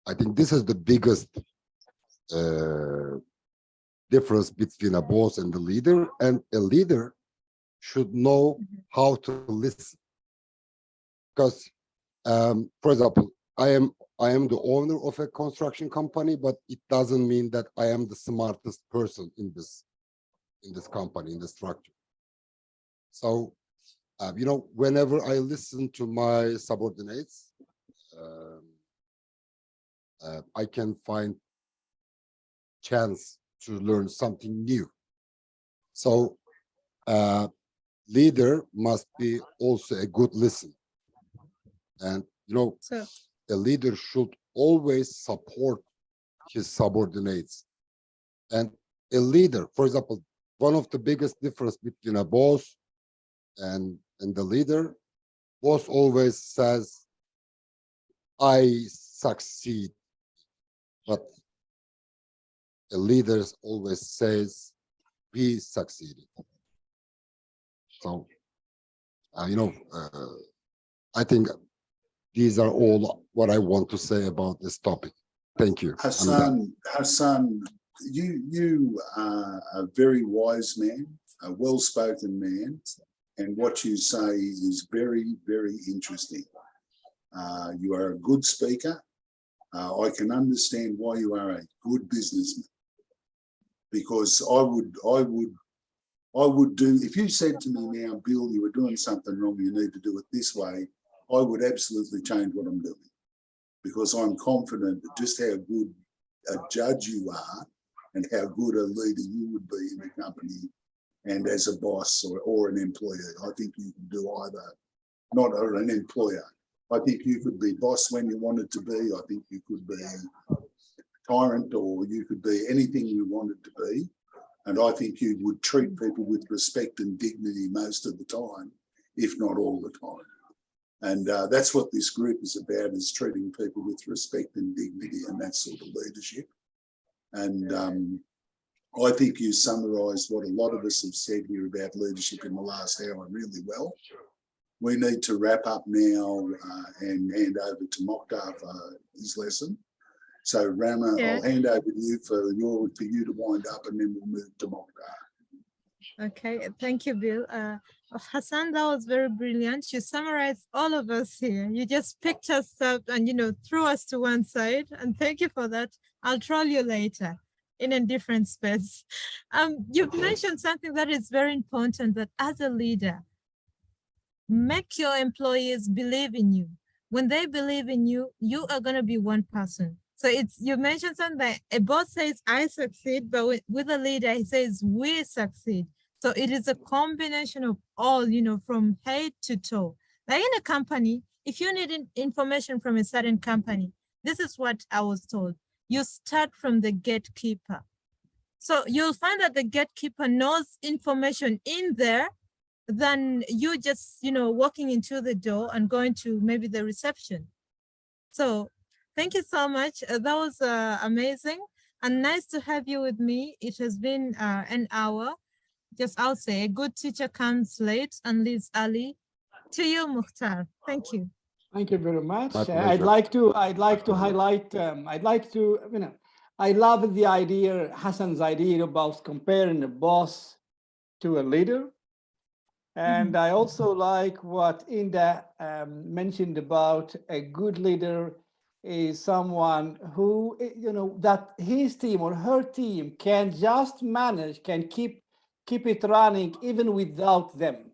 I think this is the biggest difference between a boss and a leader. And a leader should know how to listen. Because, for example, I am the owner of a construction company, but it doesn't mean that I am the smartest person in this company, in the structure. So, you know, whenever I listen to my subordinates, I can find chance to learn something new. So, leader must be also a good listener. And, you know, a leader should always support his subordinates. And a leader, for example, one of the biggest difference between a boss and the leader, boss always says, I succeed. But a leader always says, we succeeded. So, you know, I think these are all what I want to say about this topic. Thank you. Hassan, you are a very wise man, a well-spoken man, and what you say is very, very interesting. You are a good speaker. I can understand why you are a good businessman, because I would do, if you said to me now, Bill, you were doing something wrong, you need to do it this way, I would absolutely change what I'm doing, because I'm confident that just how good a judge you are and how good a leader you would be in the company and as a boss or an employee. I think you could do either, not an employer. I think you could be boss when you wanted to be. I think you could be tyrant, or you could be anything you wanted to be. And I think you would treat people with respect and dignity most of the time, if not all the time. And that's what this group is about, is treating people with respect and dignity and that sort of leadership. And I think you summarised what a lot of us have said here about leadership in the last hour really well. We need to wrap up now and hand over to Mokhtar for his lesson. So Rahma, I'll hand over to you for you to wind up, and then we'll move to Mokhtar. Okay, thank you, Bill. Hassan, that was very brilliant. You summarized all of us here. You just picked us up and, you know, threw us to one side. And thank you for that. I'll troll you later in a different space. You've mentioned something that is very important, that as a leader, make your employees believe in you. When they believe in you, you are going to be one person. So you mentioned something that a boss says, I succeed, but with a leader, he says, we succeed. So it is a combination of all, from head to toe. Like in a company, if you need information from a certain company, this is what I was told. You start from the gatekeeper. So you'll find that the gatekeeper knows information in there than you just, walking into the door and going to maybe the reception. So thank you so much. That was amazing and nice to have you with me. It has been an hour. Just I'll say a good teacher comes late and leaves early. To you, Mukhtar. Thank you. Thank you very much. My I'd pleasure. like to highlight, I love the idea, Hassan's idea about comparing a boss to a leader. And I also like what Inda mentioned about a good leader is someone who, that his team or her team can just manage, can keep it running even without them,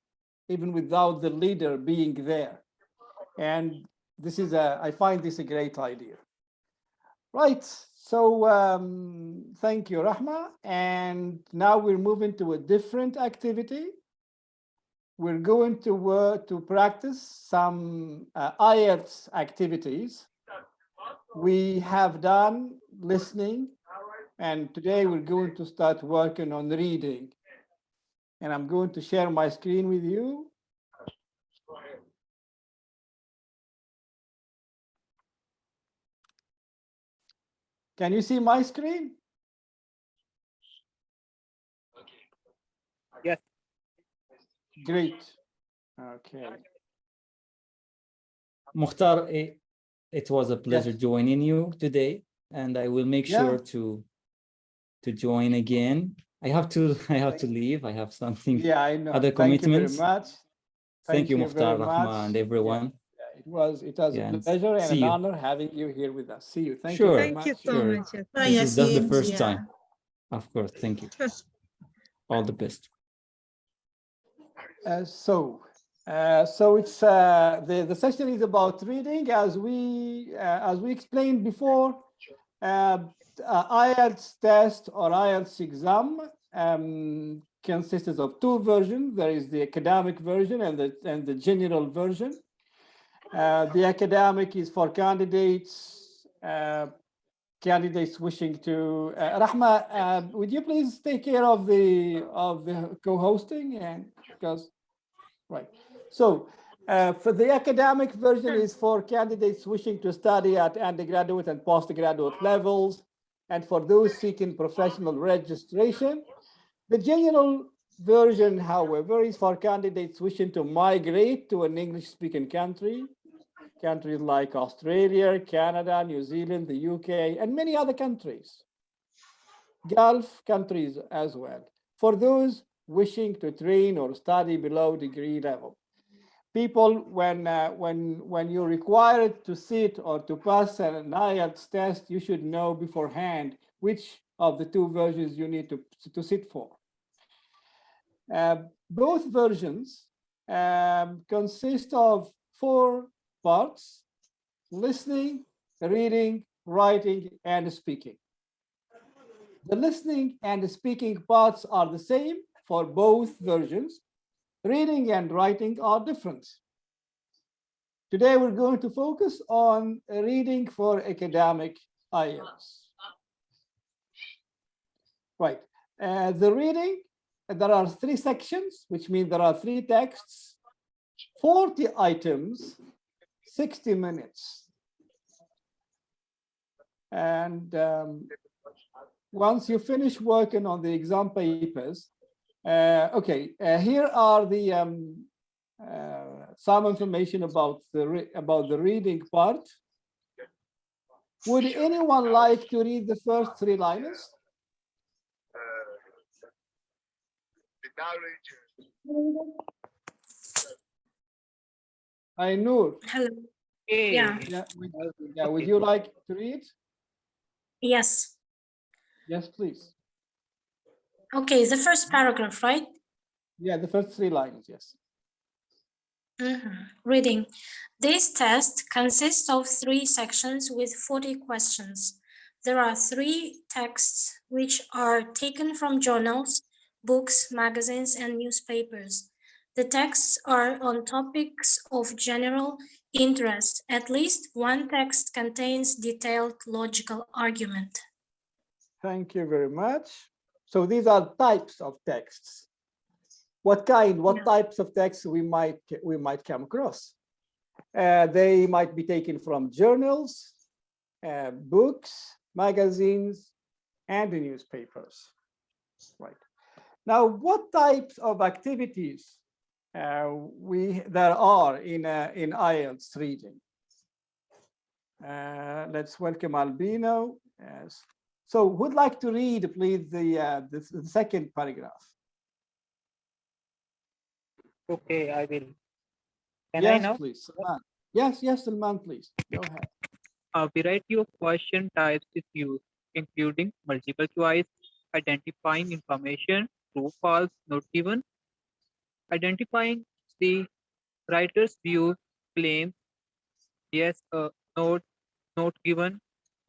even without the leader being there. And this is I find this a great idea. Right, so thank you, Rahma. And now we're moving to a different activity. We're going to practice some IELTS activities. We have done listening, and today we're going to start working on reading. And I'm going to share my screen with you. Can you see my screen? Yes. Great. Okay. Mukhtar, it was a pleasure joining you today, and I will make sure to join again. I have to leave. I have something. Yeah, I know. Other commitments. Thank you very much. Thank you, Mukhtar, very Rahma, much. and everyone. It was a pleasure and see an you. honor having you here with us. See you. Thank you Sure, very much. Thank you so much. This is just the first time. Of course, thank you. All the best. So it's the session is about reading, as we explained before. IELTS test or IELTS exam consists of two versions. There is the academic version and the general version. The academic is for candidates wishing to. Rahma, would you please take care of the co-hosting, and because right. So for the academic version is for candidates wishing to study at undergraduate and postgraduate levels, and for those seeking professional registration. The general version, however, is for candidates wishing to migrate to an English-speaking country, countries like Australia, Canada, New Zealand, the UK, and many other countries, Gulf countries as well, for those wishing to train or study below degree level. People, when you're required to sit or to pass an IELTS test, you should know beforehand which of the two versions you need to sit for. Both versions consist of 4 parts: listening, reading, writing, and speaking. The listening and the speaking parts are the same for both versions. Reading and writing are different. Today, we're going to focus on reading for academic IELTS. Right. The reading, there are 3 sections, which means there are 3 texts, 40 items, 60 minutes. And once you finish working on the exam papers, here are the some information about the reading part. Would anyone like to read the first 3 lines? Ainur. Hello. Yeah. Would you like to read? Yes. Yes, please. Okay, the first paragraph, right? Yeah, the first 3 lines, yes. Reading. This test consists of 3 sections with 40 questions. There are 3 texts which are taken from journals, books, magazines, and newspapers. The texts are on topics of general interest. At least one text contains detailed logical argument. Thank you very much. So these are types of texts. What types of texts we might come across? They might be taken from journals, books, magazines, and the newspapers. Right. Now, what types of activities there are in IELTS reading? Let's welcome Albino. Yes. So, who'd like to read, please, the second paragraph? Okay, I will. Can Yes, I now? please, Salman. Yes, Salman, please. Go ahead. A variety of question types is used, including multiple choice, identifying information, true, false, not given, identifying the writer's view, claims, yes, no, not given,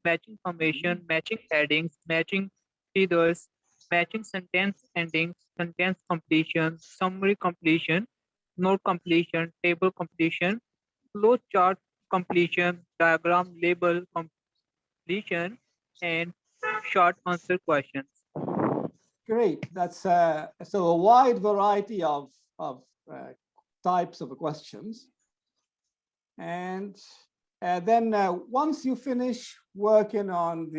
matching information, matching headings, matching headers, matching sentence endings, sentence completion, summary completion, note completion, table completion, flow chart completion, diagram label completion, and short answer questions. Great. That's so a wide variety of types of questions. And then once you finish working on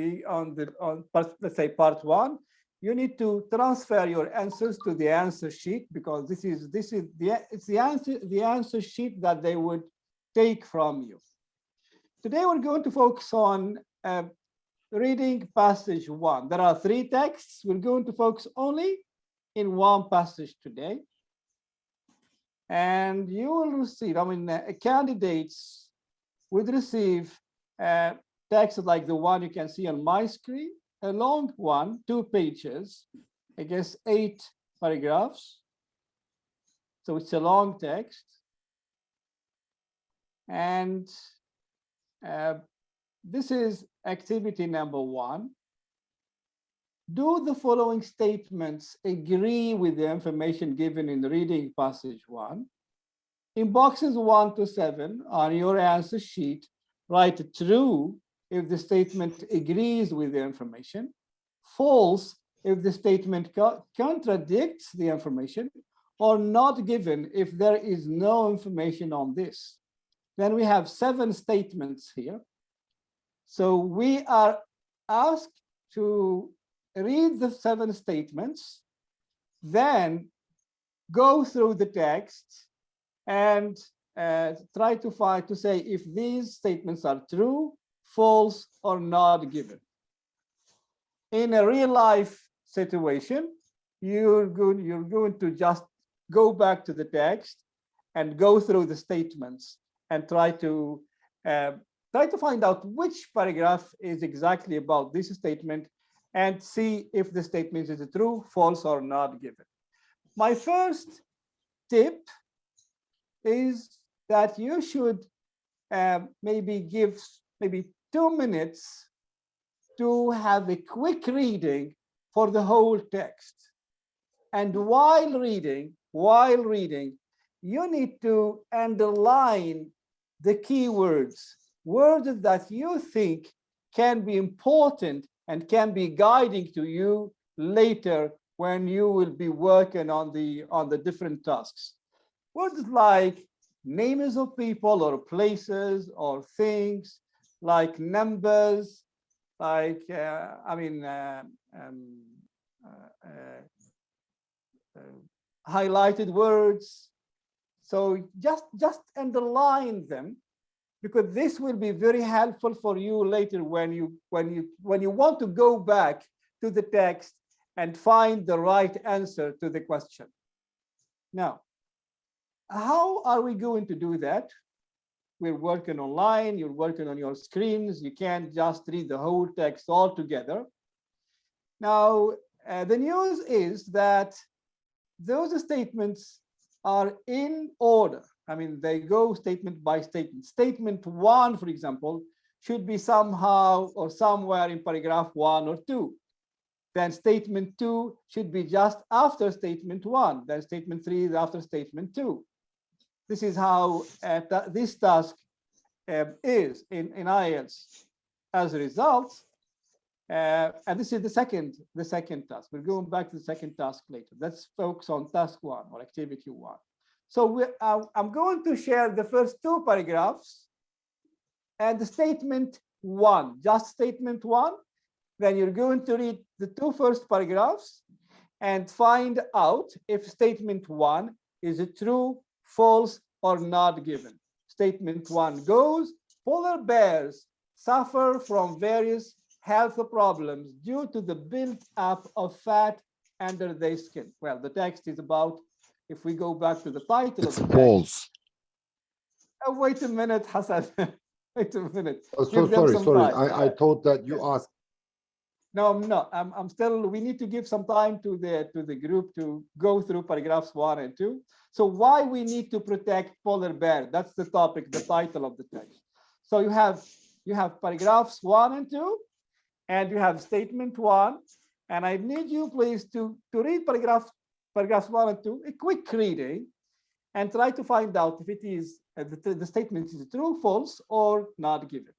let's say part one, you need to transfer your answers to the answer sheet, because it's the answer sheet that they would take from you. Today we're going to focus on reading passage one. There are 3 texts. We're going to focus only in one passage today. And you will receive, candidates would receive text like the one you can see on my screen, a long one, 2 pages, I guess 8 paragraphs. So it's a long text. And this is activity number 1. Do the following statements agree with the information given in reading passage 1? In boxes 1 to 7 on your answer sheet, write true if the statement agrees with the information, false if the statement contradicts the information, or not given if there is no information on this. Then we have 7 statements here. So we are asked to read the 7 statements, then go through the text and try to say if these statements are true, false, or not given. In a real life situation, you're going to just go back to the text and go through the statements and try to find out which paragraph is exactly about this statement and see if the statement is true, false, or not given. My first tip is that you should maybe give 2 minutes to have a quick reading for the whole text. And while reading, you need to underline the keywords, words that you think can be important and can be guiding to you later when you will be working on the different tasks. Words like names of people or places or things, like numbers, like highlighted words. So just underline them, because this will be very helpful for you later when you want to go back to the text and find the right answer to the question. Now, how are we going to do that? We're working online, you're working on your screens, you can't just read the whole text all together. Now, the news is that those statements are in order. I mean, they go statement by statement. Statement 1, for example, should be somehow or somewhere in paragraph 1 or 2. then statement 2 should be just after statement 1. Then statement 3 is after statement 2. This is how this task is in IELTS. As a result, and this is the second task. We're going back to the second task later. Let's focus on task 1 or activity 1. So I'm going to share the first 2 paragraphs and the statement 1, just statement 1. Then you're going to read the 2 first paragraphs and find out if statement 1 is a true, false, or not given. Statement 1 goes, polar bears suffer from various health problems due to the build-up of fat under their skin. Well, the text is about, if we go back to the title of the text. False. Oh, wait a minute, Hassan. Wait a minute. So sorry. I thought that you asked. No, I'm still, we need to give some time to the group to go through paragraphs 1 and 2. So why we need to protect polar bear? That's the topic, the title of the text. So you have paragraphs 1 and 2, and you have statement 1. And I need you please to read paragraphs 1 and 2, a quick reading, and try to find out if it is the statement is true, false, or not given.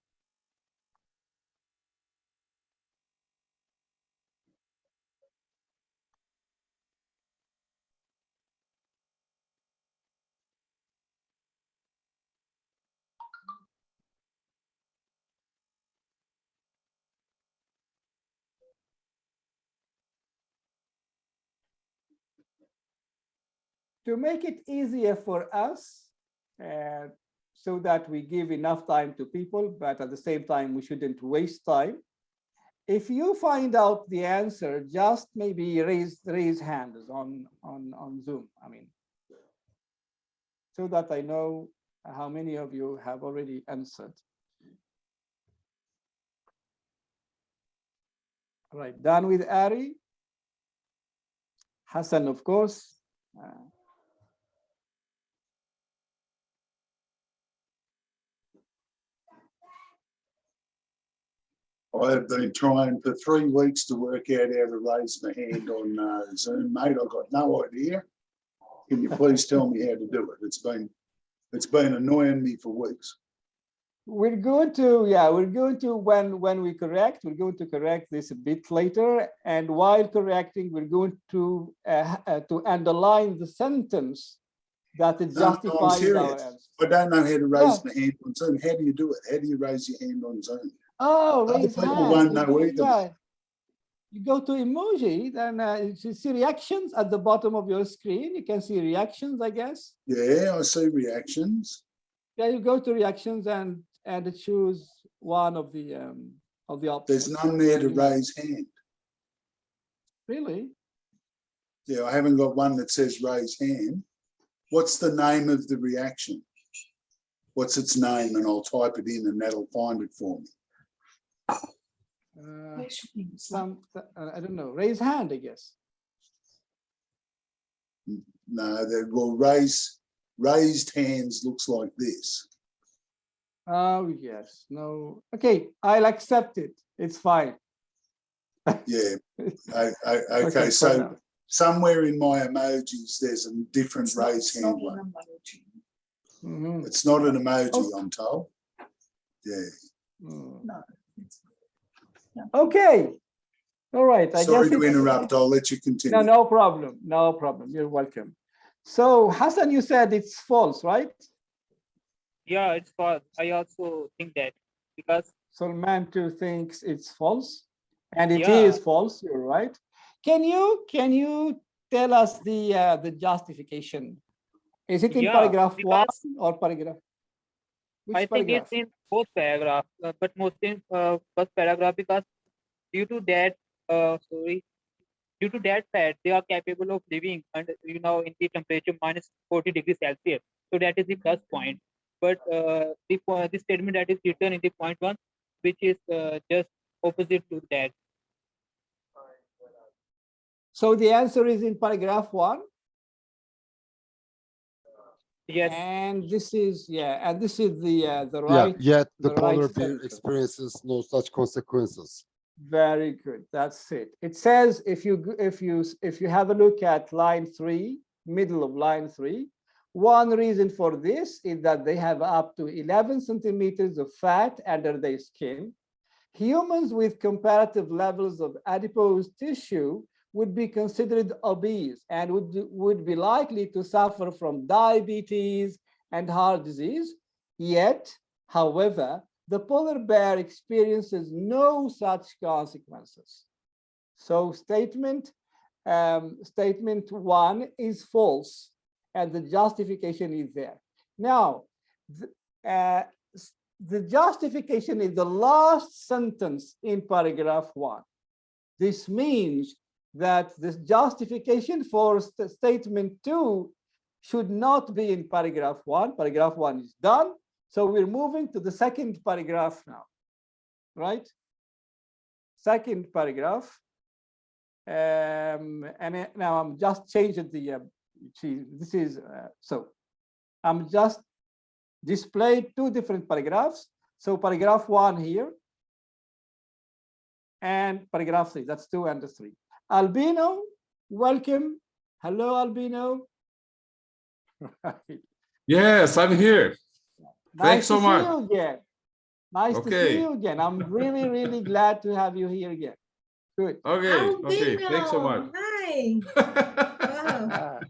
To make it easier for us, so that we give enough time to people, but at the same time, we shouldn't waste time. If you find out the answer, just maybe raise hands on Zoom. I mean, so that I know how many of you have already answered. All right, done with Ari. Hassan, of course. I have been trying for 3 weeks to work out how to raise my hand on Zoom, mate. I've got no idea. Can you please tell me how to do it? It's been annoying me for weeks. We're going to, when we correct, we're going to correct this a bit later. And while correcting, we're going to underline the sentence that it justifies our answer. I don't know how to raise my hand on Zoom. How do you do it? How do you raise your hand on Zoom? Oh, raise people hand. won't know either. Yeah. You go to emoji, then you see reactions at the bottom of your screen. You can see reactions, I guess. Yeah, I see reactions. Yeah, you go to reactions and choose one of the options. There's none there to raise hand. Really? Yeah, I haven't got one that says raise hand. What's the name of the reaction? What's its name? And I'll type it in and that'll find it for me. I don't know. Raise hand, I guess. No, well, raised hands looks like this. Oh yes, no. Okay, I'll accept it. It's fine. Yeah. Okay, so somewhere in my emojis, there's a different raised hand one. It's not an emoji, I'm told. Yeah. No. Okay. All right. Sorry to interrupt. I'll let you continue. No problem. No problem. You're welcome. So Hassan, you said it's false, right? Yeah, it's false. I also think that because Salman too thinks it's false, and it is false. You're right. Can you tell us the justification? Is it in paragraph 1 or paragraph? Which I think paragraph? it's in both paragraphs, but mostly in first paragraph, because due to that fact, they are capable of living and in the temperature minus 40 degrees Celsius. So that is the plus point. But the statement that is written in the point 1, which is just opposite to that. So the answer is in paragraph 1. Yes. And this is the right. Yet the polar right bear sentence. experiences no such consequences. Very good. That's it. It says if you have a look at line 3, middle of line 3, one reason for this is that they have up to 11 centimeters of fat under their skin. Humans with comparative levels of adipose tissue would be considered obese and would be likely to suffer from diabetes and heart disease. Yet, however, the polar bear experiences no such consequences. So statement 1 is false, and the justification is there. Now, the justification is the last sentence in paragraph 1. This means that this justification for statement 2 should not be in paragraph 1. Paragraph 1 is done. So we're moving to the second paragraph now, right? Second paragraph. And now I'm just changing the, this is, so I'm just displayed 2 different paragraphs. So paragraph 1 here and paragraph 3, that's 2 and 3. Albino, welcome. Hello, Albino. Yes, I'm here. Thanks so much. Nice to see you again. Nice to see you again. I'm really, really glad to have you here again. Good. Okay, okay. Thanks so much. Hi. Wow.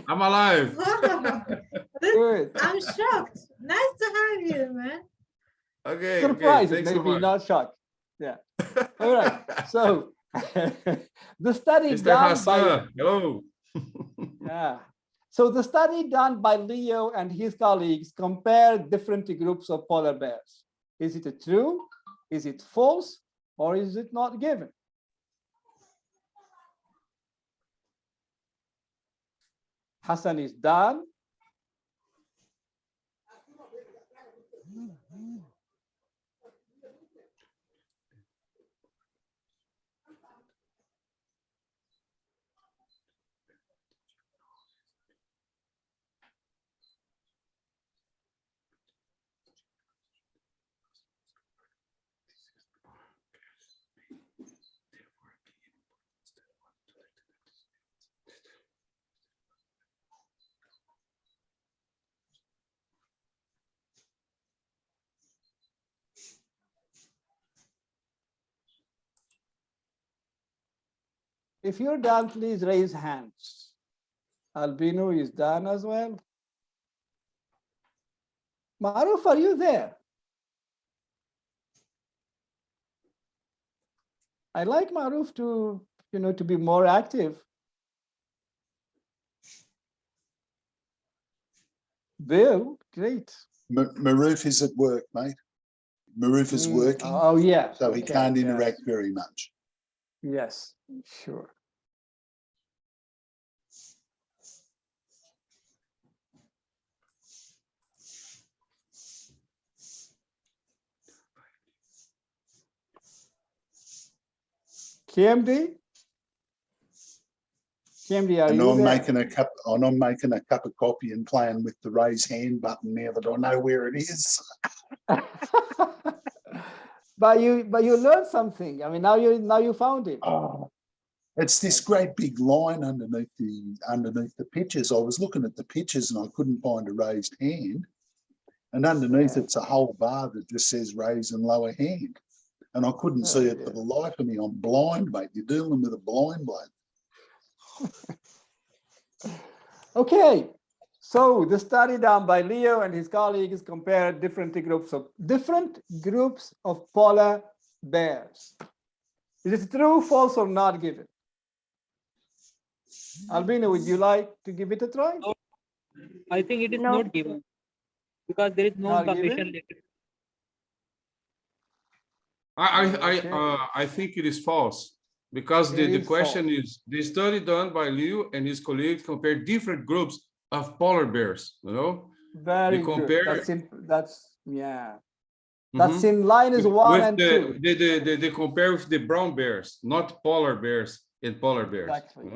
I'm alive. Wow. Good. I'm shocked. Nice to have you, man. Okay. Surprised, Okay, thanks maybe so much. not shocked. Yeah. All right. So the study Mr. done Hassan, hello. yeah. So the study done by Leo and his colleagues compared different groups of polar bears. Is it true? Is it false? Or is it not given? Hassan is done. If you're done, please raise hands. Albino is done as well. Maruf, are you there? I like Maruf to, to be more active. Bill, great. Maruf is at work, mate. Maruf is working. Oh, yeah. So he can't interact very much. Yes, sure. KMD? KMD, are And you I'm there? making a cup of coffee and playing with the raise hand button now that I know where it is. But you learned something. I mean, now you found it. Oh, it's this great big line underneath the pictures. I was looking at the pictures and I couldn't find a raised hand. And underneath it's a whole bar that just says raise and lower hand. And I couldn't see it for the life of me. I'm blind, mate. You're dealing with a blind bloke. Okay, so the study done by Leo and his colleagues compared different groups of polar bears. Is it true, false, or not given? Albino, would you like to give it a try? No, I think it is not given because there is no Not information given? related. I think it is false because the question is the study done by Liu and his colleagues compared different groups of polar bears. Very they good. That's yeah. Mhm. That's in lines 1 and 2. They compare with the brown bears, not polar bears and polar bears. Exactly.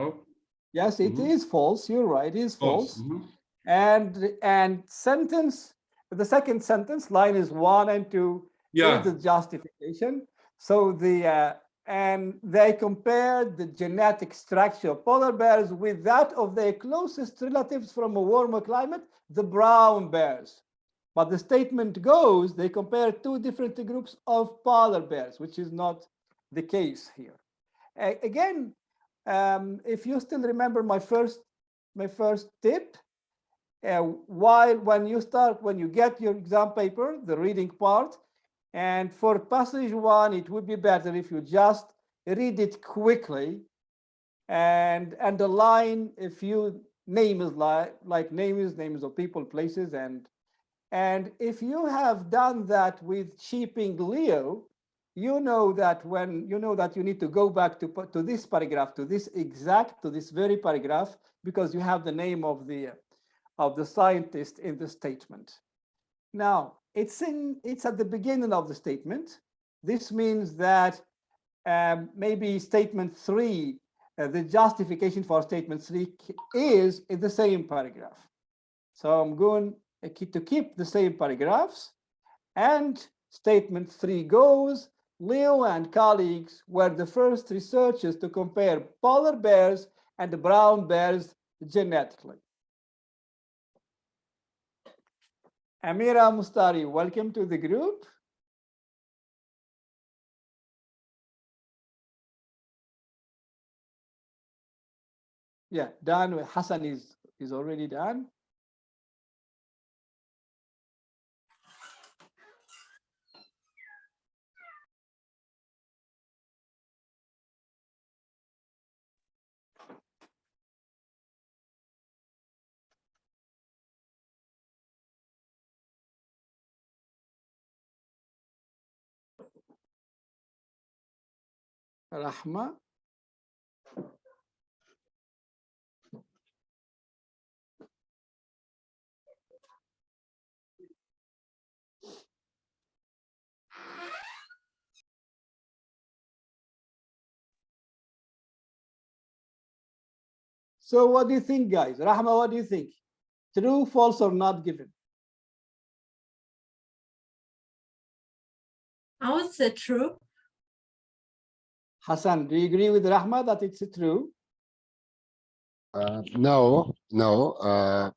Yes, it is false. You're right. It is false. Mhm. And the second sentence, line is 1 and 2, Yeah. is the justification. So and they compared the genetic structure of polar bears with that of their closest relatives from a warmer climate, the brown bears. But the statement goes, they compare two different groups of polar bears, which is not the case here. Again, if you still remember my first tip, when you get your exam paper, the reading part, and for passage one, it would be better if you just read it quickly and underline a few names like names of people, places, and if you have done that with Cheaping Leo, you know that you need to go back to this paragraph, to this very paragraph, because you have the name of the scientist in the statement. Now, it's at the beginning of the statement. This means that maybe statement 3, the justification for statement 3 is in the same paragraph. So I'm going to keep the same paragraphs, and statement 3 goes, Leo and colleagues were the first researchers to compare polar bears and brown bears genetically. Amira Mustari, welcome to the group. Yeah, done. Hassan is already done. Rahma. So what do you think, guys? Rahma, what do you think? True, false, or not given? I would say true. Hassan, do you agree with Rahma that it's true? No.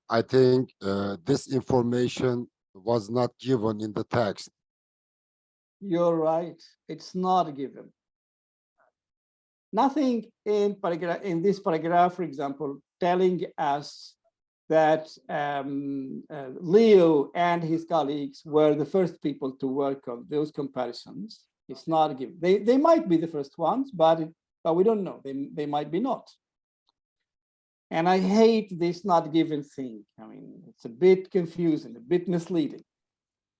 I think this information was not given in the text. You're right. It's not given. Nothing in this paragraph, for example, telling us that Leo and his colleagues were the first people to work on those comparisons. It's not given. They might be the first ones, but we don't know. They might be not. And I hate this not given thing. I mean, it's a bit confusing, a bit misleading.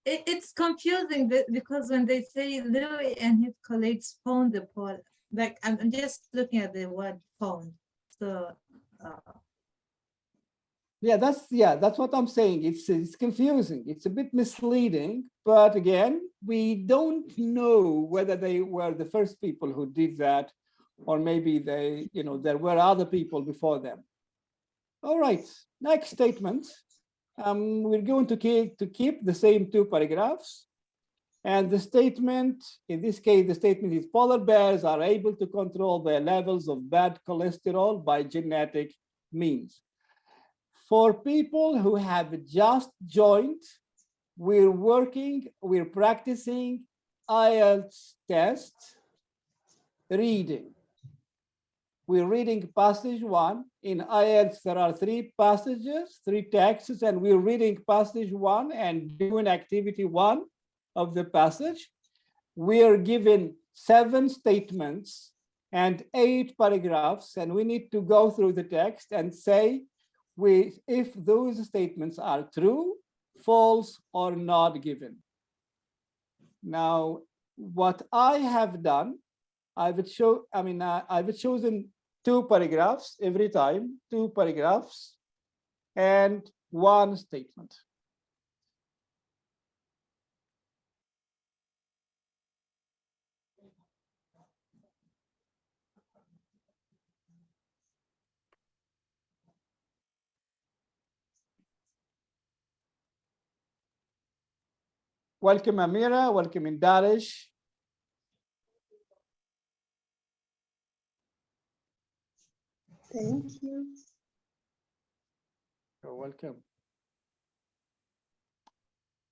It's confusing because when they say Louis and his colleagues found the poll, like I'm just looking at the word found. So that's what I'm saying. It's confusing. It's a bit misleading. But again, we don't know whether they were the first people who did that, or maybe there were other people before them. All right, next statement. We're going to keep the same two paragraphs. And the statement, in this case, the statement is polar bears are able to control their levels of bad cholesterol by genetic means. For people who have just joined, we're practicing IELTS test reading. We're reading passage 1. In IELTS, there are 3 passages, 3 texts, and we're reading passage 1 and doing activity 1 of the passage. We are given 7 statements and 8 paragraphs, and we need to go through the text and say if those statements are true, false, or not given. Now, what I have done, I've chosen 2 paragraphs every time, 2 paragraphs and 1 statement. Welcome, Amira. Welcome, Indarish. Thank you. You're welcome.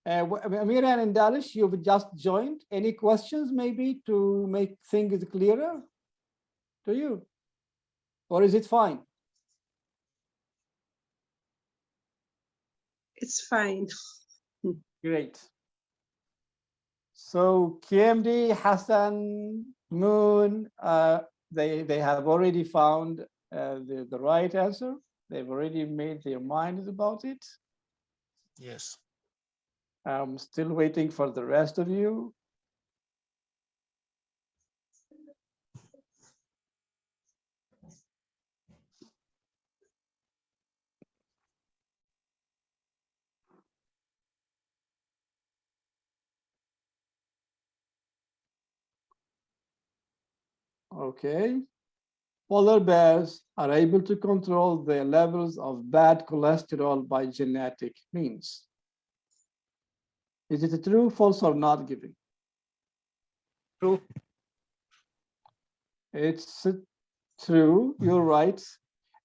Amira and Dalish, you've just joined. Any questions maybe to make things clearer to you? Or is it fine? It's fine. Great. So KMD, Hassan, Moon, they have already found the right answer. They've already made their minds about it. Yes. I'm still waiting for the rest of you. Okay. Polar bears are able to control their levels of bad cholesterol by genetic means. Is it true, false, or not giving? True. It's true, you're right.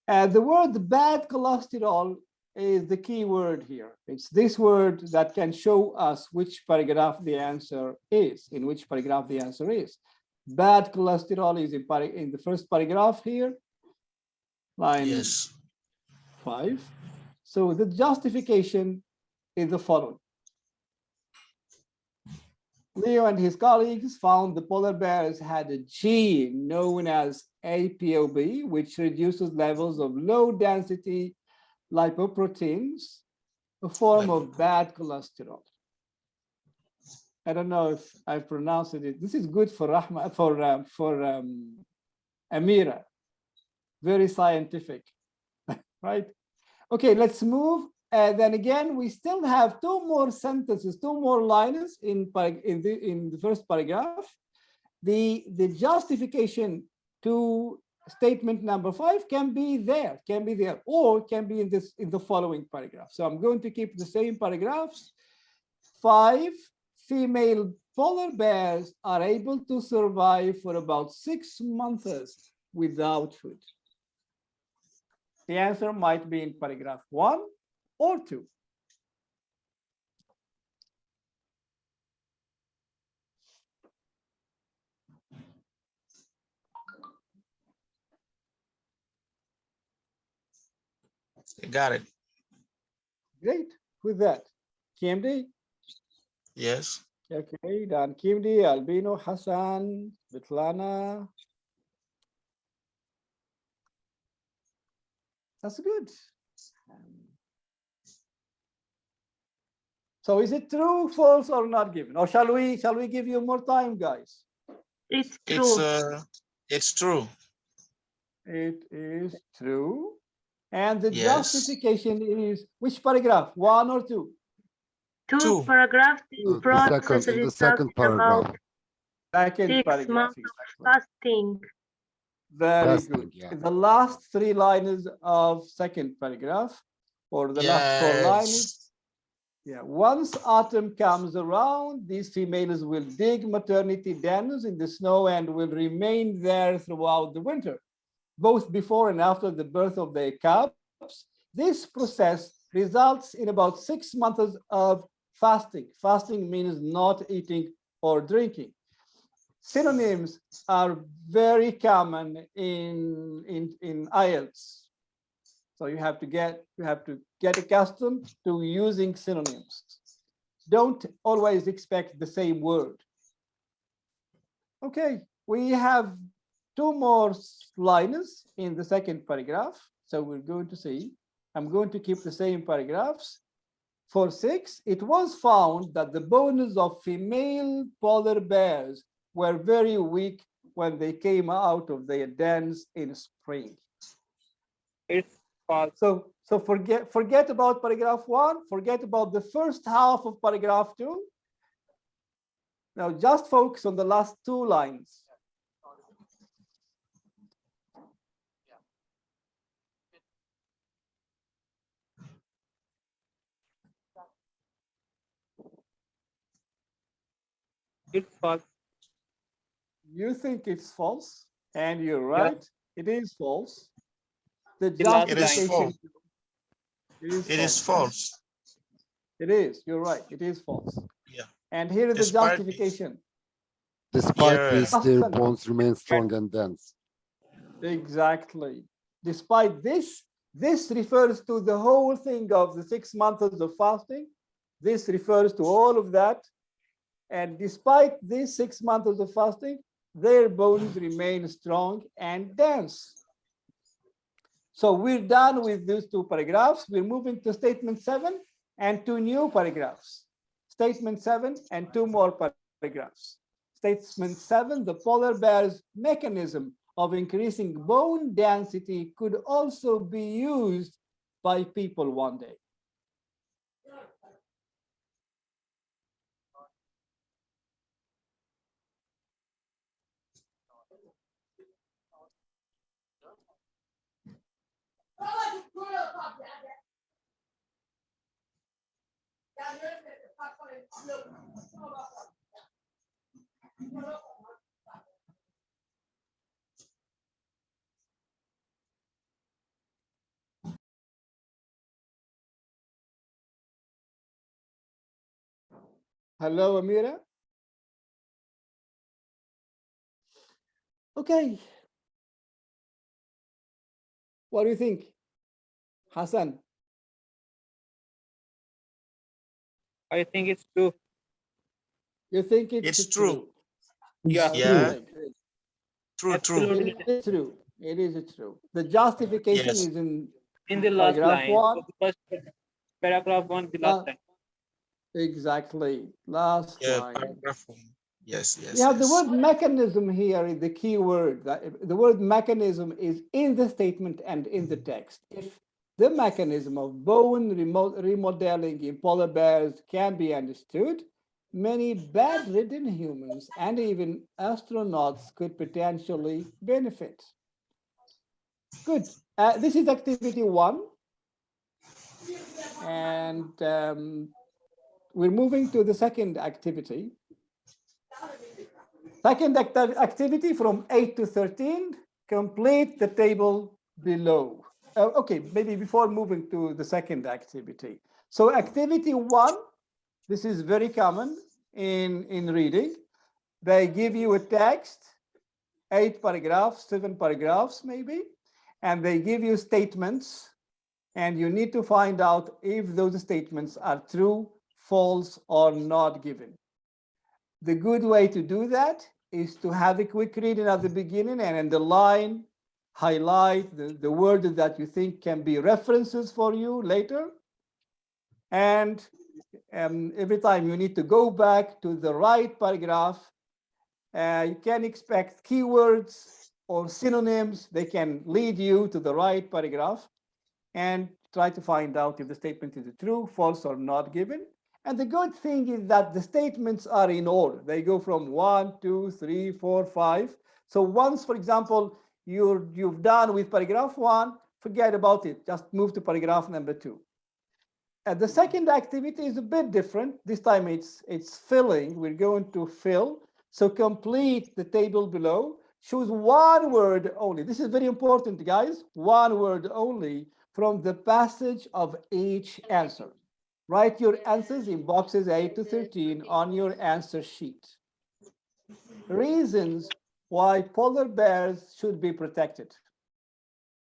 The word bad cholesterol is the key word here. It's this word that can show us which paragraph the answer is, in which paragraph the answer is. Bad cholesterol is in the first paragraph here, line 5. So the justification is the following. Leo and his colleagues found the polar bears had a gene known as APOB, which reduces levels of low-density lipoproteins, a form of bad cholesterol. I don't know if I pronounced it. This is good for Rahma, for Amira. Very scientific, right? Okay, let's move. Then again, we still have 2 more sentences, 2 more lines in the first paragraph. The justification to statement number 5 can be there, or can be in the following paragraph. So I'm going to keep the same paragraphs. 5 female polar bears are able to survive for about 6 months without food. The answer might be in paragraph 1 or 2. Got it. Great. With that, KMD? Yes. Okay, Dan KMD, Albino, Hassan, Svetlana. That's good. So is it true, false, or not given? Or shall we give you more time, guys? It's true. It's true. It is true. And the Yes. justification is which paragraph? 1 or 2? 2 paragraphs. The Process second paragraph. about Second 6 paragraph. months Exactly. of fasting. Very Fasting, good. yeah. The last 3 lines of second paragraph, or the last 4 lines. Yeah. Once autumn comes around, these females will dig maternity dens in the snow and will remain there throughout the winter, both before and after the birth of their cubs. This process results in about 6 months of fasting. Fasting means not eating or drinking. Synonyms are very common in IELTS. So you have to get accustomed to using synonyms. Don't always expect the same word. Okay, we have 2 more lines in the second paragraph. So we're going to see, I'm going to keep the same paragraphs. For 6, it was found that the bones of female polar bears were very weak when they came out of their dens in spring. It's false. So forget about paragraph 1, forget about the first half of paragraph 2. Now just focus on the last 2 lines. It's false. You think it's false, and you're right. It is false. the The last It is justification. false. It is false. It is. You're right. It is false. Yeah. And here is the Despite justification. Despite Yeah. this, their bones remain strong and dense. Exactly. Despite this, this refers to the whole thing of the 6 months of fasting. This refers to all of that. And despite these 6 months of fasting, their bones remain strong and dense. So we're done with these 2 paragraphs. We're moving to statement 7 and 2 new paragraphs. Statement 7 and 2 more paragraphs. Statement 7, the polar bear's mechanism of increasing bone density could also be used by people one day. Hello, Amira. Okay. What do you think, Hassan? I think it's true. You think it's true? Yeah. Yeah. True. Absolutely. It is true. It is true. The justification Yes. is in In the last paragraph line, 1. of the first paragraph 1, the last line. Exactly. Last Yeah. line. Paragraph 1. Yes. Yes. Yeah, the yes. word mechanism here is the key word. The word mechanism is in the statement and in the text. If the mechanism of bone remodeling in polar bears can be understood, many bedridden humans and even astronauts could potentially benefit. Good. This is activity 1. And we're moving to the second activity. Second activity from 8 to 13, complete the table below. Okay, maybe before moving to the second activity. So activity 1, this is very common in reading. They give you a text, 8 paragraphs, 7 paragraphs maybe, and they give you statements, and you need to find out if those statements are true, false, or not given. The good way to do that is to have a quick reading at the beginning and underline, highlight the words that you think can be references for you later. And every time you need to go back to the right paragraph, you can expect keywords or synonyms. They can lead you to the right paragraph and try to find out if the statement is true, false, or not given. And the good thing is that the statements are in order. They go from 1, 2, 3, 4, 5. So once, for example, you've done with paragraph 1, forget about it. Just move to paragraph number 2. And the second activity is a bit different. This time it's filling. We're going to fill. So complete the table below. Choose one word only. This is very important, guys. One word only from the passage of each answer. Write your answers in boxes 8 to 13 on your answer sheet. Reasons why polar bears should be protected.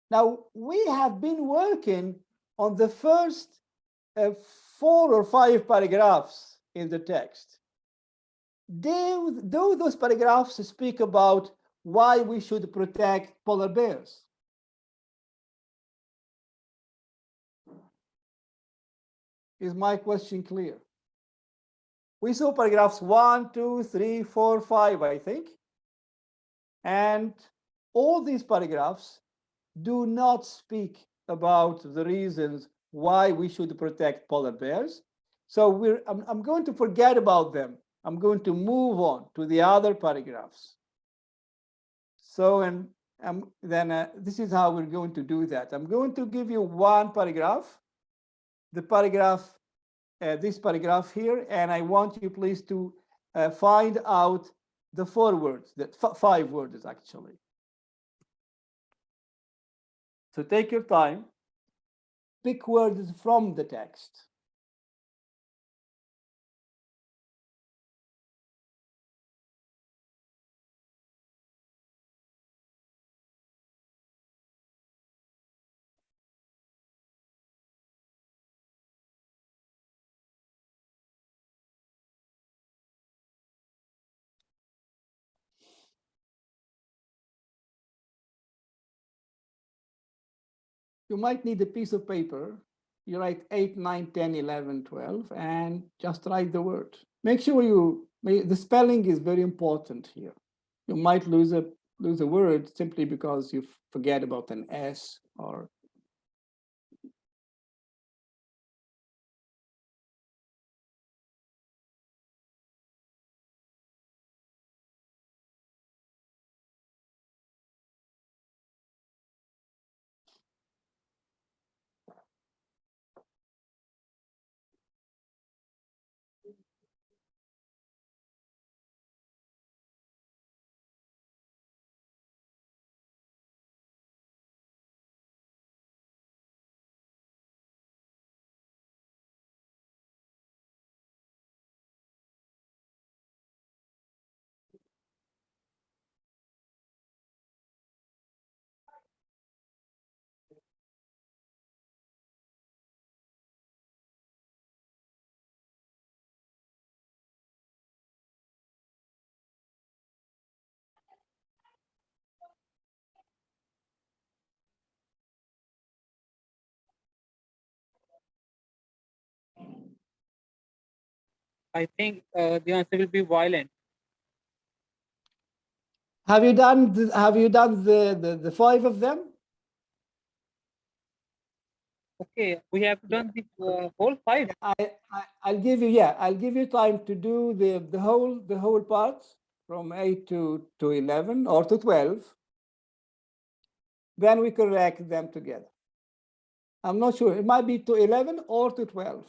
Now, we have been working on the first 4 or 5 paragraphs in the text. Do those paragraphs speak about why we should protect polar bears? Is my question clear? We saw paragraphs 1, 2, 3, 4, 5, I think. And all these paragraphs do not speak about the reasons why we should protect polar bears. So I'm going to forget about them. I'm going to move on to the other paragraphs. So then this is how we're going to do that. I'm going to give you one paragraph, the paragraph, this paragraph here, and I want you please to find out the 4 words, the 5 words actually. So take your time, pick words from the text. You might need a piece of paper. You write 8, 9, 10, 11, 12, and just write the word. Make sure the spelling is very important here. You might lose a word simply because you forget about an S or. I think the answer will be violent. Have you done the 5 of them? Okay, we have done the whole 5. I'll give you time to do the whole part from 8 to 11 or to 12. Then we correct them together. I'm not sure. It might be to 11 or to 12.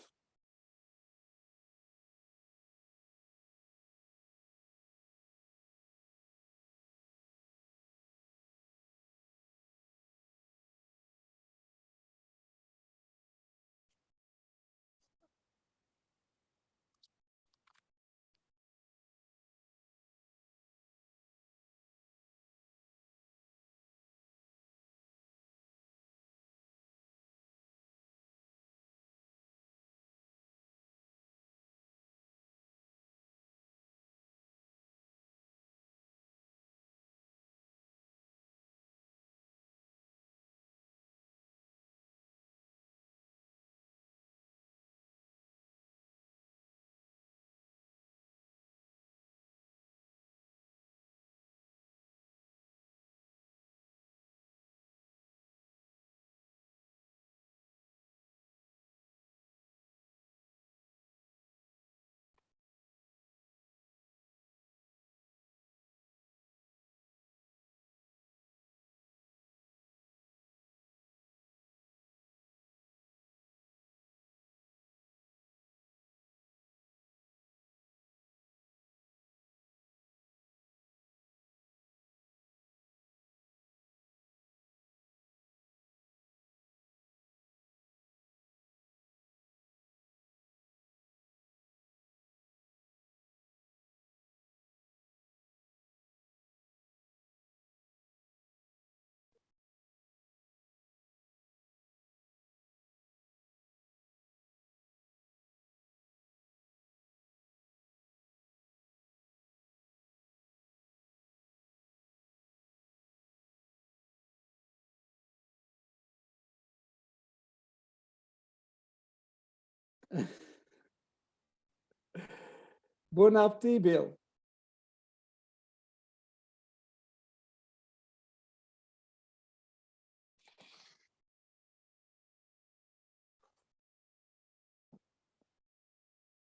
Bon appetit, Bill.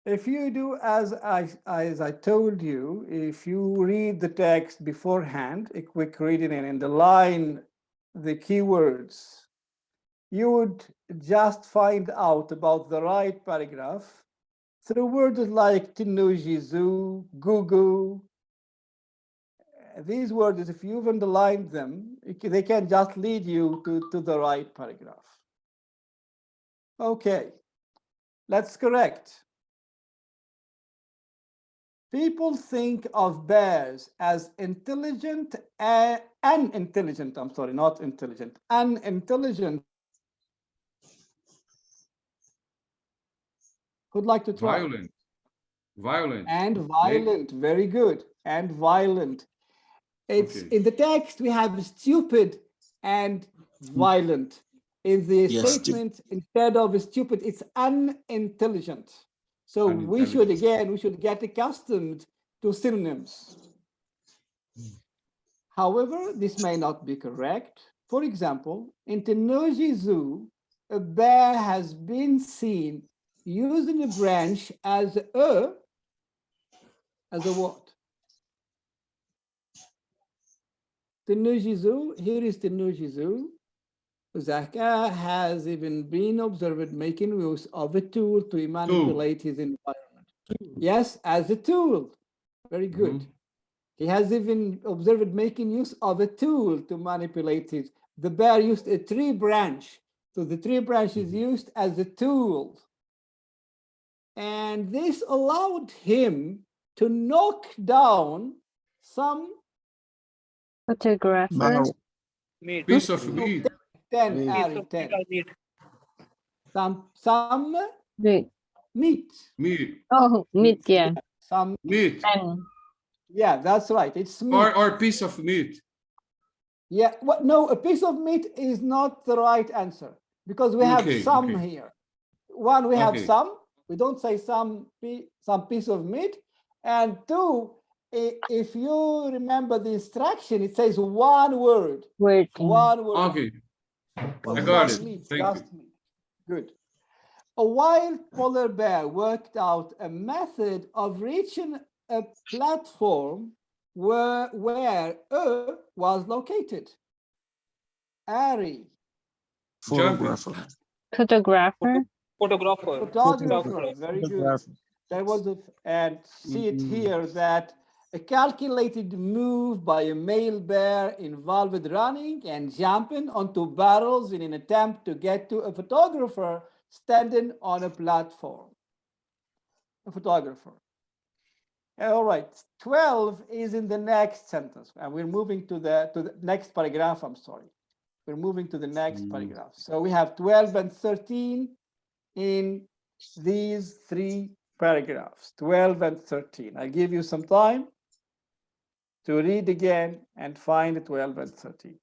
If you do as I told you, if you read the text beforehand, a quick reading and underline the keywords, you would just find out about the right paragraph through words like Tinojizu, Gugu. These words, if you've underlined them, They can just lead you to the right paragraph. Okay, let's correct. People think of bears as unintelligent, I'm sorry, not intelligent, unintelligent. Who'd like to try? Violent. Violent. And violent, very good. And violent. It's in the text, we have stupid and violent. In the statement, instead of stupid, it's unintelligent. So we should get accustomed to synonyms. However, this may not be correct. For example, in Tenoji Zoo, a bear has been seen using a branch as a what? Tenoji Zoo, here is Tenoji Zoo. Zaka has even been observed making use of a tool to manipulate his environment. Yes, as a tool. Very good. He has even observed making use of a tool to manipulate it. The bear used a tree branch. So the tree branch is used as a tool. And this allowed him to knock down some photographer. Piece of meat. 10, Ari, 10. Some Meat. meat. Meat. Oh, meat, yeah. Some meat. Yeah, that's right. It's meat. Or piece of meat. Yeah, well, no, a piece of meat is not the right answer because we have some here. One, we have some. We don't say some piece of meat. And two, if you remember the instruction, it says one word. One word. Okay. I got it. Thank you. Meat. Good. A wild polar bear worked out a method of reaching a platform where was located. Ari. Photographer. Photographer. Very good. There was and see it here that a calculated move by a male bear involved running and jumping onto barrels in an attempt to get to a photographer standing on a platform. A photographer. All right, 12 is in the next sentence, and we're moving to the next paragraph. I'm sorry. We're moving to the next paragraph. So we have 12 and 13 in these three paragraphs, 12 and 13. I'll give you some time to read again and find 12 and 13.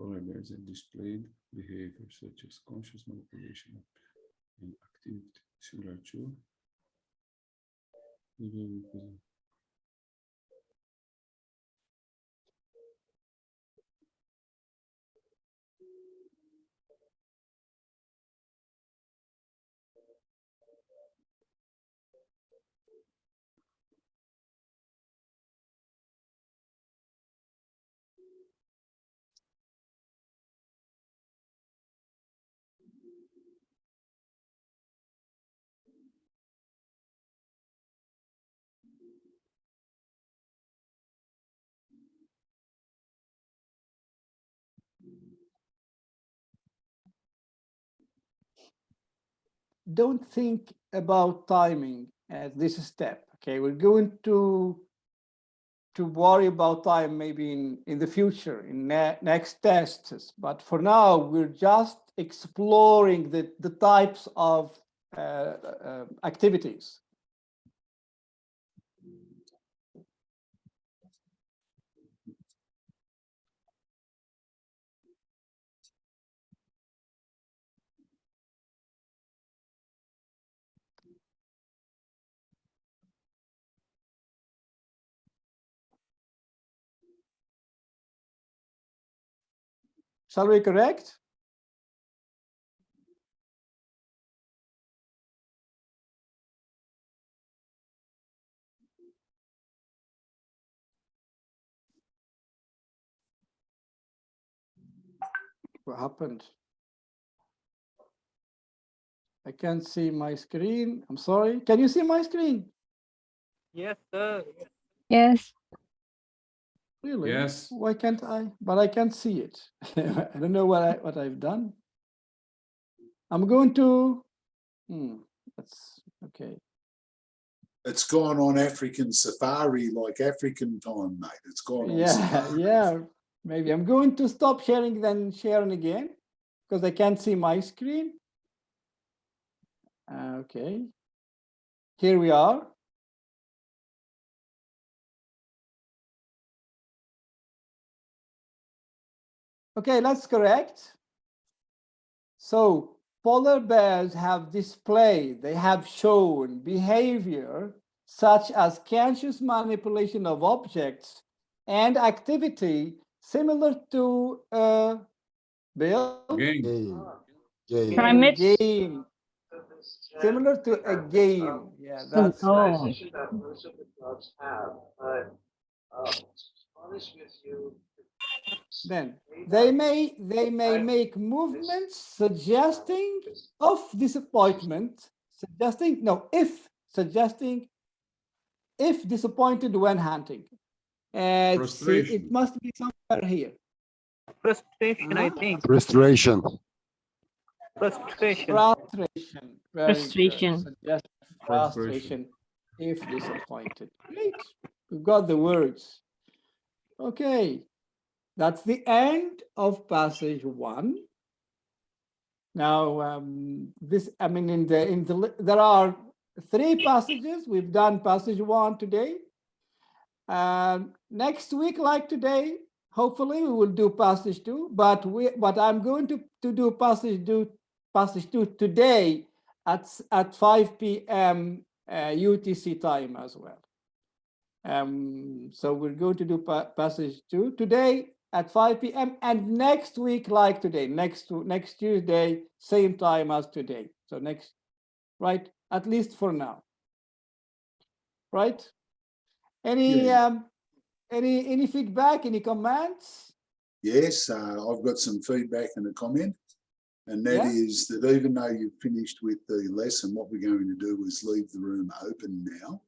polar bears that displayed behavior such as conscious manipulation and activity similar to Don't think about timing at this step. Okay, we're going to worry about time maybe in the future, in next tests. But for now, we're just exploring the types of activities. Shall we correct? What happened? I can't see my screen. I'm sorry. Can you see my screen? Yes, sir. Yes. Really? Yes. Why can't I? But I can't see it. I don't know what I've done. I'm going to. That's okay. It's gone on African safari, like African time, mate. It's gone on Yeah, safari. yeah. Maybe I'm going to stop sharing, then sharing again, because I can't see my screen. Okay. Here we are. Okay, let's correct. So polar bears have displayed, they have shown behavior such as conscious manipulation of objects and activity similar to Bill? Game. Primates. Game. Similar to a game. Yeah, that's right. Then they may make movements suggesting of disappointment, suggesting if disappointed when hunting. See, it must be somewhere here. Frustration, I think. Frustration. Frustration. Frustration. Very Frustration. good. Suggest frustration if disappointed. Great. We've got the words. Okay. That's the end of passage 1. Now, there are 3 passages. We've done passage 1 today. Next week, like today, hopefully we will do passage 2. But I'm going to do passage 2 today at 5 p.m. UTC time as well. So we're going to do passage 2 today at 5 p.m. and next week, like today, next Tuesday, same time as today. So right? At least for now, right? Any feedback? Any comments? Yes, I've got some feedback and a comment, and that is that even though you've finished with the lesson, what we're going to do is leave the room open now,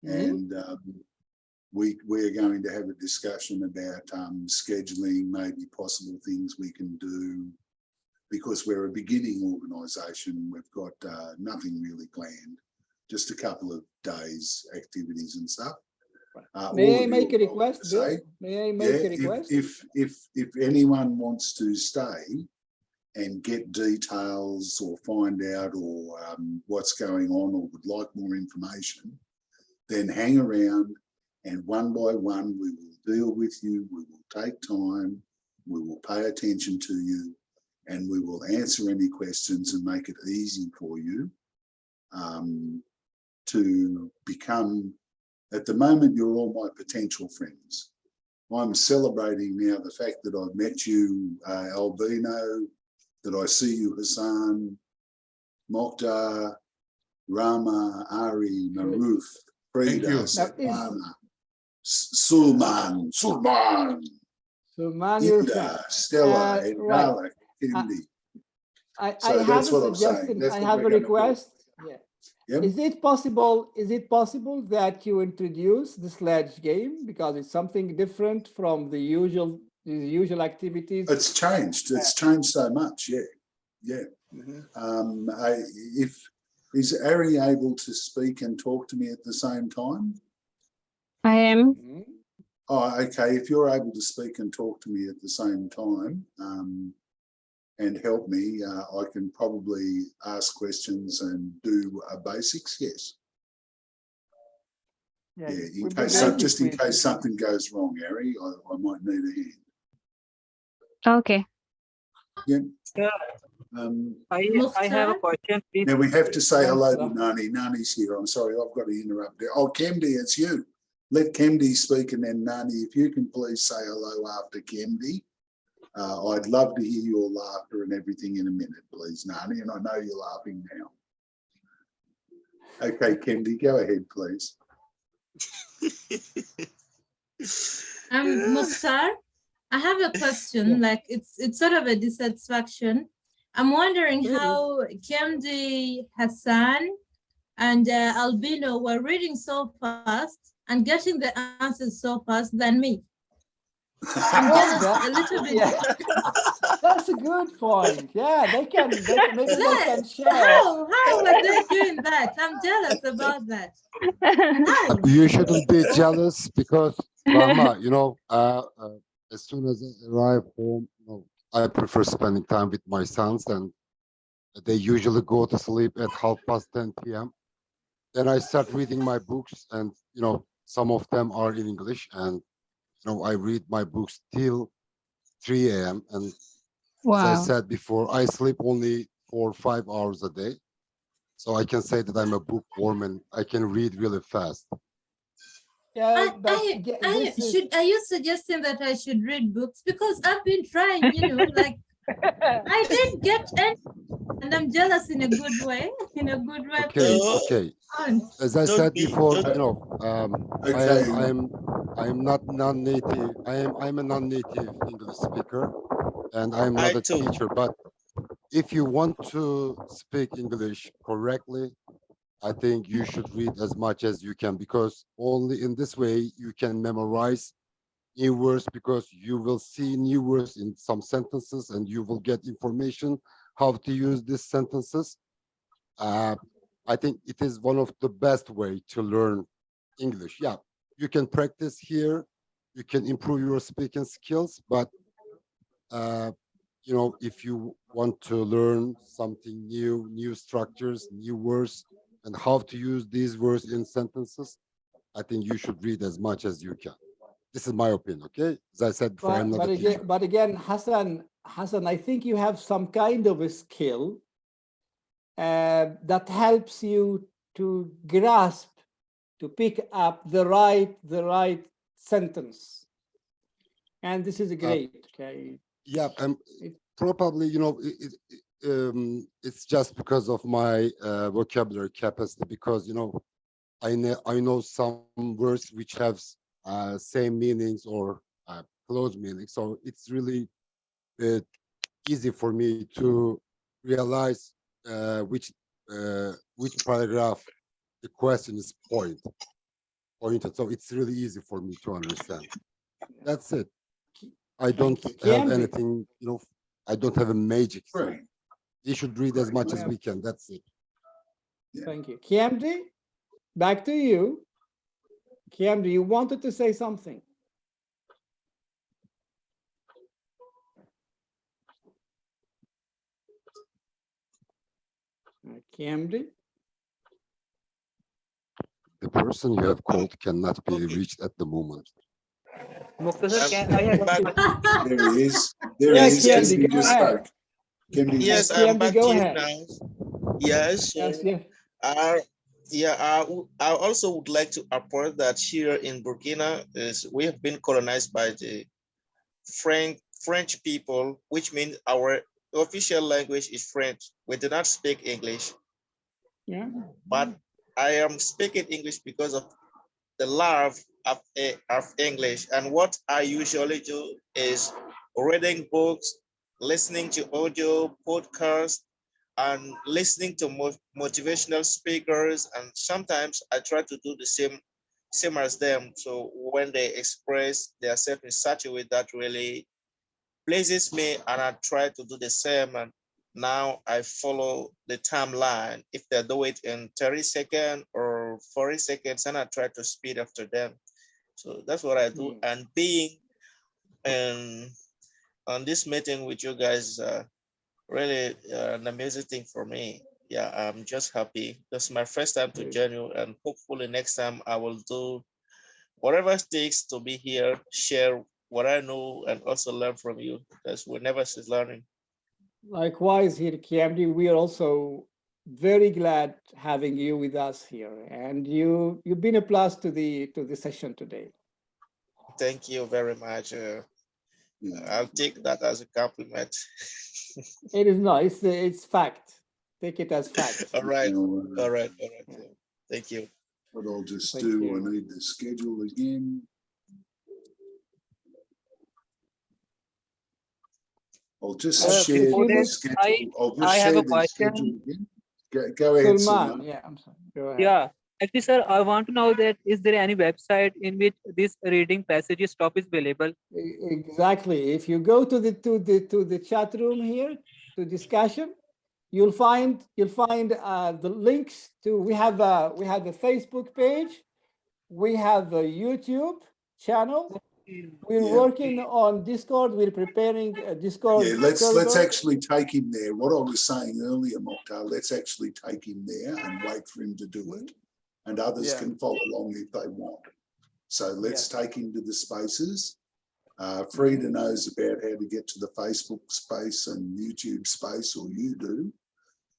and we're going to have a discussion about scheduling, maybe possible things we can do, because we're a beginning organisation. We've got nothing really planned, just a couple of days activities and stuff. May I make a request, Bill? May I make a request? If anyone wants to stay and get details or find out or what's going on or would like more information, then hang around and one by one we will deal with you. We will take time we will pay attention to you, and we will answer any questions and make it easy for you to become, at the moment, you're all my potential friends. I'm celebrating now the fact that I've met you, Albino, that I see you, Hassan, Mokhtar, Rahma, Ari, Maruf, Frida, Sulman, Inda, Stella, and Dalek, Hindi. I So have that's a what I'm saying. suggestion. That's I what have we're a gonna do. request. Yeah. Yep. Is it possible that you introduce the Sledge game, because it's something different from the usual activities? It's changed. It's changed so much. Yeah, yeah. Is Ari able to speak and talk to me at the same time? I am. Oh, okay. If you're able to speak and talk to me at the same time and help me, I can probably ask questions and do basics. Yes. Yeah. In case something goes wrong, Ari, I might need a hand. Okay. Yeah. I have a question, please. Now we have to say hello to Nani. Nani's here. I'm sorry, I've got to interrupt there. Oh, Kemdi, it's you. Let Kemdi speak, and then Nani, if you can please say hello after Kemdi. I'd love to hear your laughter and everything in a minute, please, Nani, and I know you're laughing now. Okay, Kemdi, go ahead, please. Mokhtar, I have a question, like it's sort of a dissatisfaction. I'm wondering how Kemdi, Hassan, and Albino were reading so fast and getting the answers so fast than me. I'm jealous a little bit. Yeah. That's a good point. Yeah, maybe they can share. How are they doing that? I'm jealous about that. How? You shouldn't be jealous because, Rahma, as soon as I arrive home, I prefer spending time with my sons, and they usually go to sleep at 10:30 p.m. Then I start reading my books, and some of them are in English, and I read my books till 3 a.m. And as I said before, I sleep only 4 or 5 hours a day, so I can say that I'm a bookworm and I can read really fast. Yeah, are you suggesting that I should read books? Because I've been trying, like I didn't get any, and I'm jealous in a good way. In a good way. Okay. As I said before, I'm not non-native. I'm a non-native English speaker, and I'm not a teacher. But if you want to speak English correctly, I think you should read as much as you can, because only in this way you can memorize new words, because you will see new words in some sentences and you will get information how to use these sentences. I think it is one of the best way to learn English. Yeah, you can practice here, you can improve your speaking skills, but if you want to learn something new structures, new words, and how to use these words in sentences, I think you should read as much as you can. This is my opinion, okay? As I said before, I'm not a teacher. But again, Hassan, I think you have some kind of a skill that helps you to grasp, to pick up the right sentence. And this is great, okay? Yeah, probably, it's just because of my vocabulary capacity, because, I know some words which have same meanings or close meanings. So it's really easy for me to realize which paragraph the question is pointed. So it's really easy for me to understand. That's it. I don't have anything, I don't have a magic. So we should read as much as we can. That's it. Thank you. Kiamdi, back to you. Kiamdi, you wanted to say something. Kiamdi? The person you have called cannot be reached at the moment. Mokhtar sir, I have a question. There he is. There Yeah, he is. Kiamdi, Kemby go just ahead. spoke. Kemby Yes, just I'm spoke. Kiamdi, back go here ahead. now. Yes, Yes, so yeah. I also would like to report that here in Burkina we have been colonized by the French people, which means our official language is French. We do not speak English. Yeah. But I am speaking English because of the love of English. And what I usually do is reading books, listening to audio podcasts, and listening to motivational speakers. And sometimes I try to do the same as them. So when they express themselves in such a way that really pleases me, and I try to do the same. And now I follow the timeline. If they do it in 30 seconds or 40 seconds, and I try to speed after them. So that's what I do. And being on this meeting with you guys, really an amazing thing for me. Yeah, I'm just happy. This is my first time to join you, and hopefully next time I will do whatever it takes to be here, share what I know, and also learn from you, because we never cease learning. Likewise here, Kiamdi, we are also very glad having you with us here, and you've been a plus to the session today. Thank you very much. I'll take that as a compliment. It is not. It's fact. Take it as fact. All right. All right. Thank you. What I'll just Thank do, you. I need the schedule again. I'll just share before the that, schedule. I'll I just have share a the question. schedule again. Go ahead, Salman, Salman. yeah, I'm sorry. Go ahead. Yeah, actually, sir, I want to know that is there any website in which this reading passages stop is available? Exactly. If you go to the chat room here to discussion, you'll find the links to. We have a Facebook page. We have a YouTube channel. We're Yeah. working on Discord. We're preparing a Discord Yeah, let's server. actually take him there. What I was saying earlier, Mokhtar, let's actually take him there and wait for him to do it. And others Yeah. can follow along if they want. So let's take him to the spaces. Frida knows about how to get to the Facebook space and YouTube space, or you do.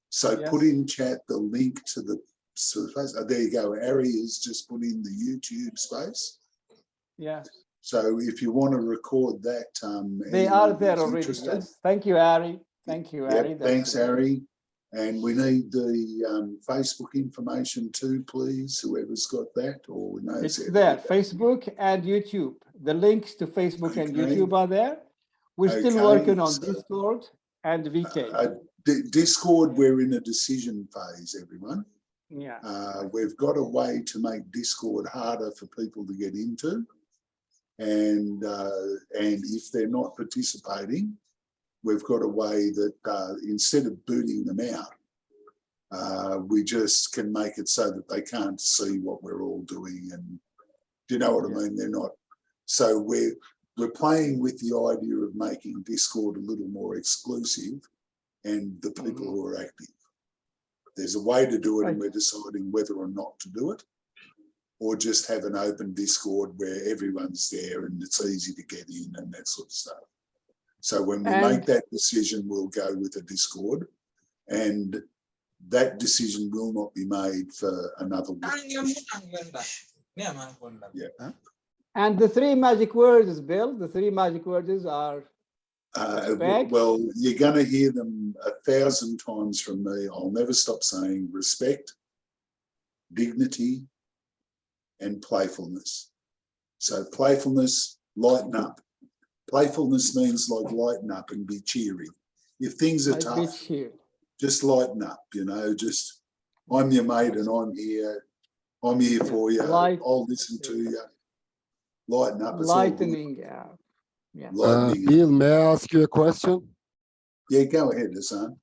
So put in chat the link to the space. There you go. Ari has just put in the YouTube space. Yes. So if you want to record that, They are anyone there who's already. interested, Yes. Thank you, Ari. Thank you, Ari. yep, thanks, Ari. And we need the Facebook information too, please. Whoever's got that or knows It's how to there, do that. Facebook and YouTube. The links to Facebook and YouTube are there. We're still Okay, working on so, Discord and VK. Discord, we're in a decision phase, everyone. Yeah. We've got a way to make Discord harder for people to get into. And if they're not participating, we've got a way that instead of booting them out, we just can make it so that they can't see what we're all doing. And do you know what I mean? They're not. So we're playing with the idea of making Discord a little more exclusive and the people who are active. There's a way to do it, and we're deciding whether or not to do it, or just have an open Discord where everyone's there and it's easy to get in and that sort of stuff. So when we make that decision, we'll go with a Discord, and that decision will not be made for another week. Yeah. And the three magic words, Bill, the three magic words are respect. Well, you're going to hear them 1,000 times from me. I'll never stop saying respect, dignity, and playfulness. So playfulness, lighten up. Playfulness means like lighten up and be cheery. If things are tough, just lighten up, you know, just I'm your mate and I'm here for you. I'll listen to you. Lighten up. It's lightening out. Yeah. Bill, may I ask you a question? Yeah, go ahead, Hassan.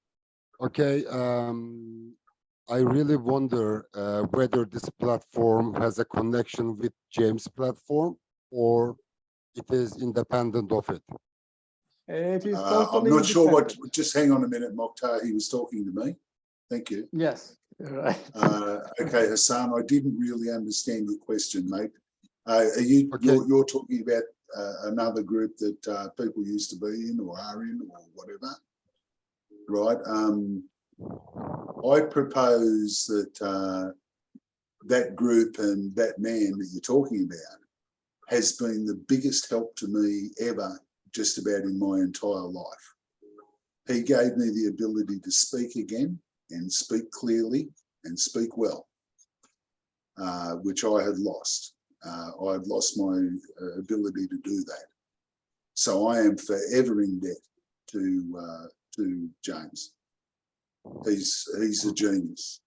Okay. I really wonder whether this platform has a connection with James' platform or it is independent of it. It is I'm not sure what, just hang on a minute, Mokhtar, he was talking to me. Thank you. Yes, right. Okay, Hassan, I didn't really understand your question, mate. Are you, you're talking about another group that people used to be in or are in or whatever, right? I propose that that group and that man that you're talking about has been the biggest help to me ever, just about in my entire life. He gave me the ability to speak again and speak clearly and speak well, which I had lost. I had lost my ability to do that. So I am forever in debt to James. He's a genius.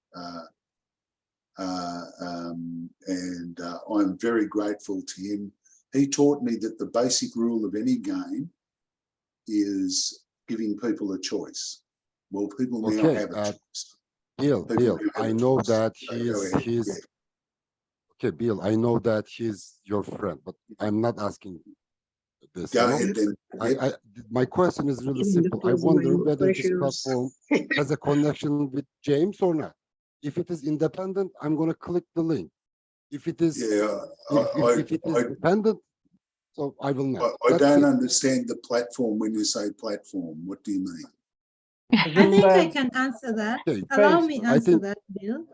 And I'm very grateful to him. He taught me that the basic rule of any game is giving people a choice. Well, people now have a choice. Bill, I know that he's okay, Bill, I know that he's your friend, but I'm not asking this. Go ahead then. My question is really simple. I wonder whether this platform has a connection with James or not. If it is independent, I'm going to click the link. If it is, if it is dependent, so I will not. I don't understand the platform when you say platform. What do you mean? I think I can answer that. Okay, Allow me answer think- that, Bill.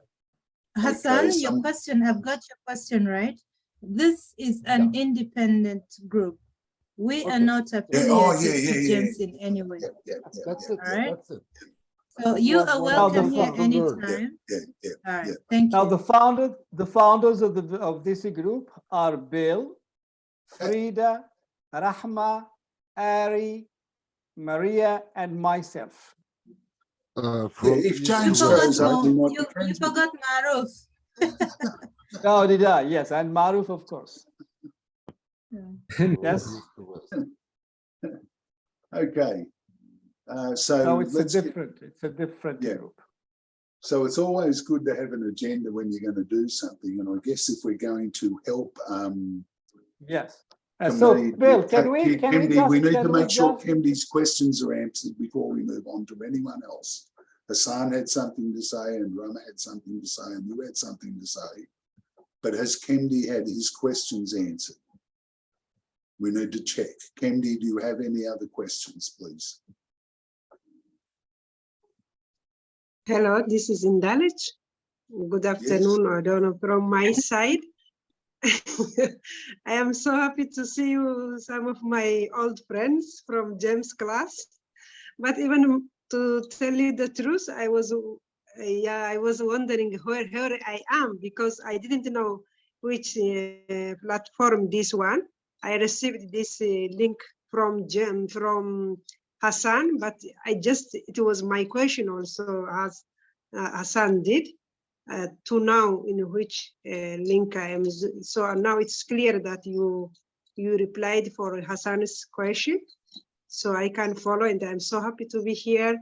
Hassan, your question, I've got your question right. This is an independent group. We are not affiliated to James in any way. That's it. All right. That's it. So you are welcome here anytime. All right. Thank Now you. the founders of this group are Bill, Frida, Rahma, Ari, Maria, and myself. If James You goes up, he might be you forgot Maruf. Oh, did I? Yes, and Maruf, of course. Yes. Okay. So it's a let's get- different group. So it's always good to have an agenda when you're going to do something. And I guess if we're going to help, Yes. So Bill, can we need to make sure Kemdi's questions are answered before we move on to anyone else. Hassan had something to say, and Rahma had something to say, and you had something to say. But has Kemdi had his questions answered? We need to check. Kemdi, do you have any other questions, please? Hello, this is Indalech. Good afternoon, I don't know, from my side. I am so happy to see you, some of my old friends from James' class. But even to tell you the truth, I was wondering where I am, because I didn't know which platform this one. I received this link from Hassan, but it was my question also, as Hassan did. To know in which link I am. So now it's clear that you replied for Hassan's question. So I can follow, and I'm so happy to be here.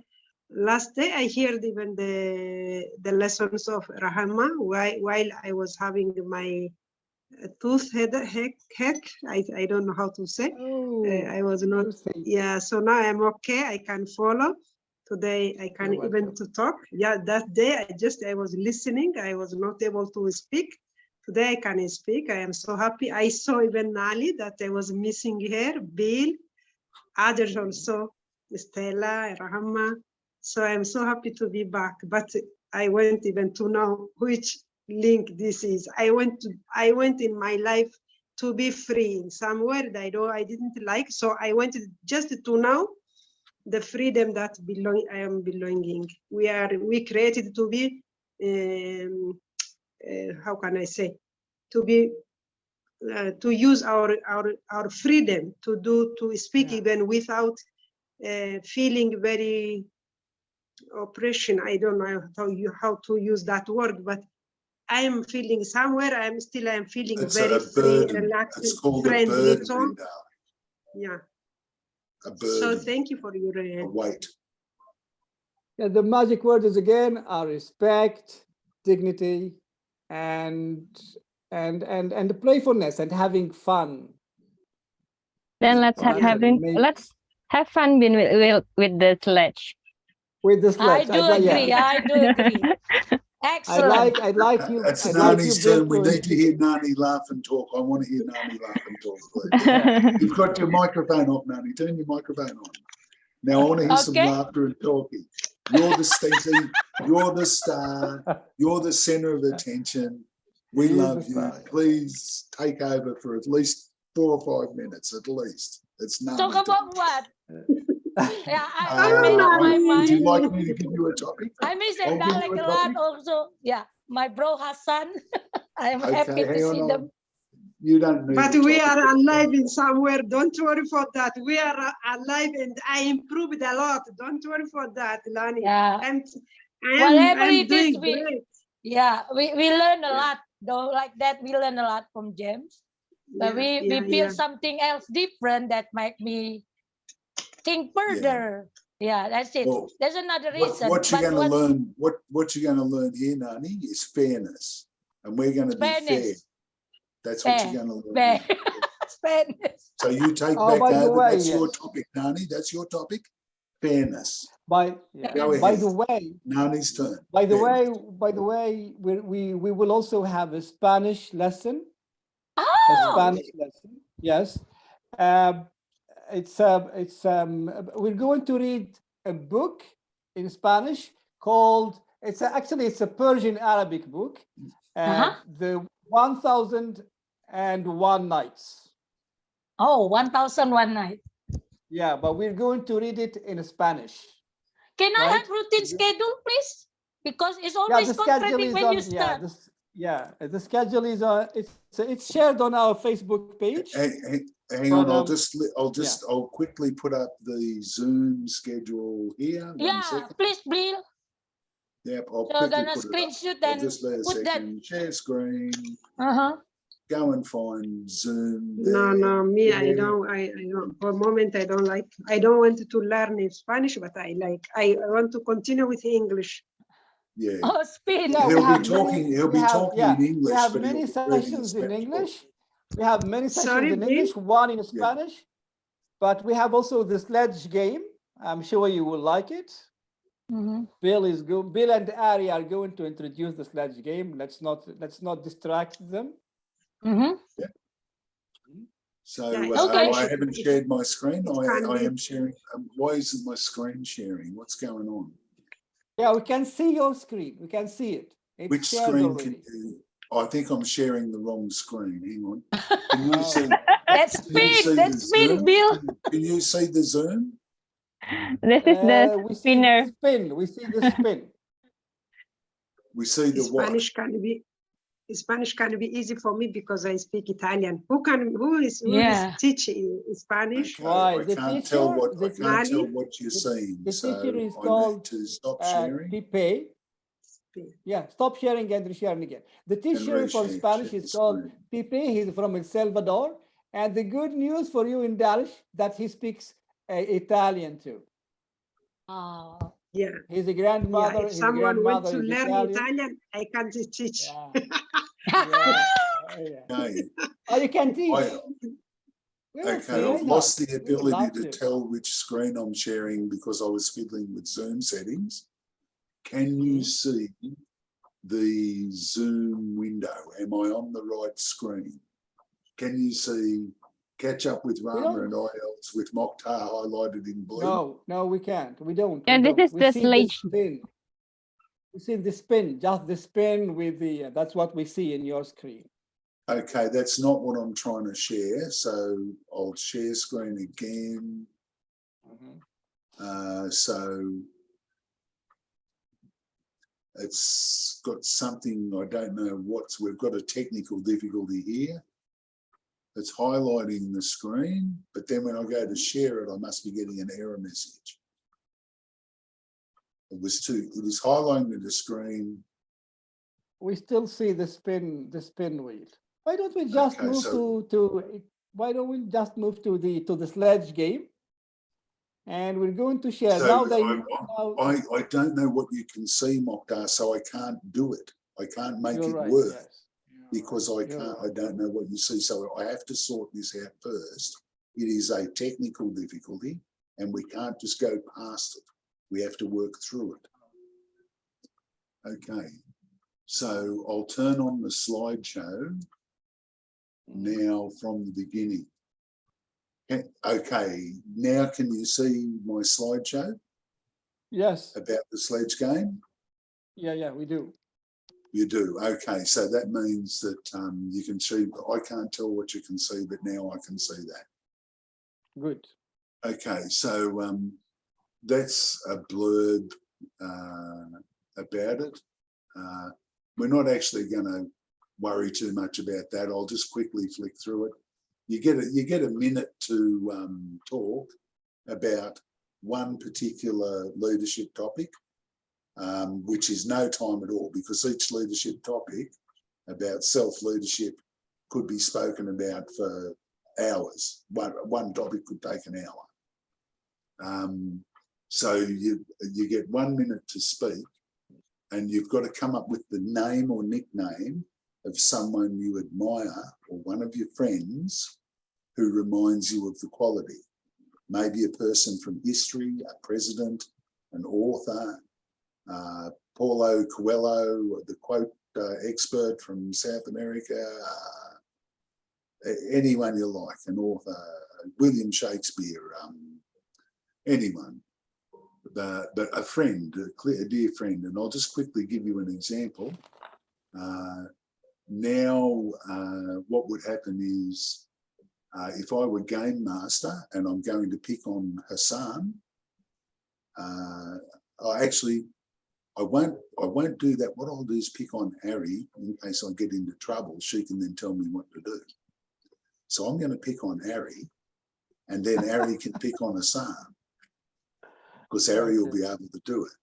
Last day I heard even the lessons of Rahma while I was having my tooth heck. I don't know how to say. I was not, yeah, so now I'm okay, I can follow. Today I can even to talk. Yeah, that day I was listening. I was not able to speak. Today I can speak. I am so happy. I saw even Nali that I was missing here, Bill, others also, Stella, Rahma. So I'm so happy to be back. But I went even to know which link this is. I went in my life to be free in somewhere that I didn't like. So I went just to know the freedom that I am belonging. We created to be, how can I say, to be, to use our freedom to speak even without feeling very oppression. I don't know how to use that word, but I am feeling somewhere. I am feeling very free, relaxed, friendly. So, yeah. So thank you for your wait. Yeah, the magic words again are respect, dignity, and playfulness and having fun. Then let's have fun with the sledge. With the sledge. I do agree. Excellent. I'd like you. It's I'd like you, Nani's Bill, turn. We to need to hear Nani laugh and talk. I want to hear Nani laugh and talk, please. You've got your microphone off, Nani. Turn your microphone on. Now I want to hear some laughter and talking. You're the Stinky. You're the star. You're the center of attention. We love you. Please take over for at least 4 or 5 minutes, at least. It's Nani. Talk about what? Yeah, I Uh, made up my Would you mind. like me to give you a topic? I miss I'll give Dalek you a a lot topic. also. Yeah, my bro Hassan. I'm happy Okay, to hang see on. them. You don't need But a we topic. are alive in somewhere. Don't worry for that. We are alive, and I improved a lot. Don't worry for that, Lani. Yeah. I'm Whatever it is, doing great. we learn a lot. Though like that, we learn a lot from James. But we feel something else different that make me think further. Yeah, that's it. Well, There's another reason. What you're but going to learn, what you're going to learn here, Nani, is fairness, and we're going to be fair. Fairness. That's Fair. what you're going to learn. Fair. Fairness. So you take Oh, back by the over. way, That's your yes. topic, Nani. That's your topic. Fairness. By Go by ahead. the way, Nani's turn. by the Fairness. way, we will also have a Spanish lesson. A Oh, Spanish lesson. Yes. We're going to read a book in Spanish called, actually it's a Persian Arabic book, The 1001 Nights. oh, 1001 Nights. Yeah, but we're going to read it in Spanish. Can I Right? have routine schedule, please? Because it's Yeah, always the schedule contradicting is when on. you start. The schedule is on. It's shared on our Facebook page. Hang on, I'll quickly put up the Zoom schedule here. One second. Please, Bill. Yep, I'll So quickly then a put it up. screenshot I'll and just wait a put that. second. Share screen. Uh-huh. Go and find Zoom. No, me, I there. don't, I don't, for a moment, I don't want to learn in Spanish, but I want to continue with English. Yeah. Oh, spin. Yeah, He'll be talking in English. We have but he'll many be reading a sessions in Spanish book. English. We have many sessions Sorry, in Bill? English, one in Spanish, but we have also the Sledge game. I'm sure you will like it. Bill and Ari are going to introduce the Sledge game. Let's not distract them. So Okay. I haven't shared my screen. I am sharing. Why isn't my screen sharing? What's going on? Yeah, we can see your screen. We can see it. It's Which shared screen already. can you? I think I'm sharing the wrong screen. Hang on. Can you see? That's spin, Bill. Can you see the Zoom? This is the We see spinner. the spin. We see the spin. We see the what? Spanish can be easy for me because I speak Italian. Who is teaching Spanish? Okay, Right. I The can't teacher, tell what Nani? you're saying. The So teacher is I called need to stop sharing. Pipe. Yeah, stop sharing and resharing again. The teacher for reshare, Spanish share is the called screen. Pipe. He's from El Salvador. And the good news for you in Dalish that he speaks Italian too. Oh. Yeah. He's a grandmother. If His someone wants grandmother to is learn Italian. I can teach. No, Oh, you can teach. okay, I've lost the ability to tell which screen I'm sharing because I was fiddling with Zoom settings. Can you see the Zoom window? Am I on the right screen? Can you see Catch Up with Rahma and IELTS with Mokhtar highlighted in blue? No, we can't. We don't. Yeah, we this don't. is the see Sledge. spin. We see the spin, just the spin with the, that's what we see in your screen. Okay, that's not what I'm trying to share. So I'll share screen again. So it's got something, I don't know we've got a technical difficulty here. It's highlighting the screen, but then when I go to share it, I must be getting an error message. It is highlighting the screen. We still see the spin wheel. Why don't we just move why don't we just move to the Sledge game? And we're going to share. So I don't know what you can see, Mokhtar, so I can't do it. I can't make it work because I don't know what you see. So I have to sort this out first. It is a technical difficulty and we can't just go past it. We have to work through it. Okay. So I'll turn on the slideshow now from the beginning. Okay, now can you see my slideshow? Yes. About the Sledge game? Yeah, we do. You do. Okay, so that means that you can see. I can't tell what you can see, but now I can see that. Good. Okay, so that's a blurb about it. We're not actually going to worry too much about that. I'll just quickly flick through it. You get a minute to talk about one particular leadership topic, which is no time at all, because each leadership topic about self-leadership could be spoken about for hours. One topic could take an hour. So you get 1 minute to speak, and you've got to come up with the name or nickname of someone you admire or one of your friends who reminds you of the quality. Maybe a person from history, a president, an author, Paulo Coelho, the quote expert from South America, anyone you like, an author, William Shakespeare, anyone. But a friend, a dear friend, and I'll just quickly give you an example. Now, what would happen is, if I were game master and I'm going to pick on Hassan, I won't do that. What I'll do is pick on Ari in case I get into trouble. She can then tell me what to do. So I'm going to pick on Ari, and then Ari can pick on Hassan, because Ari will be able to do it.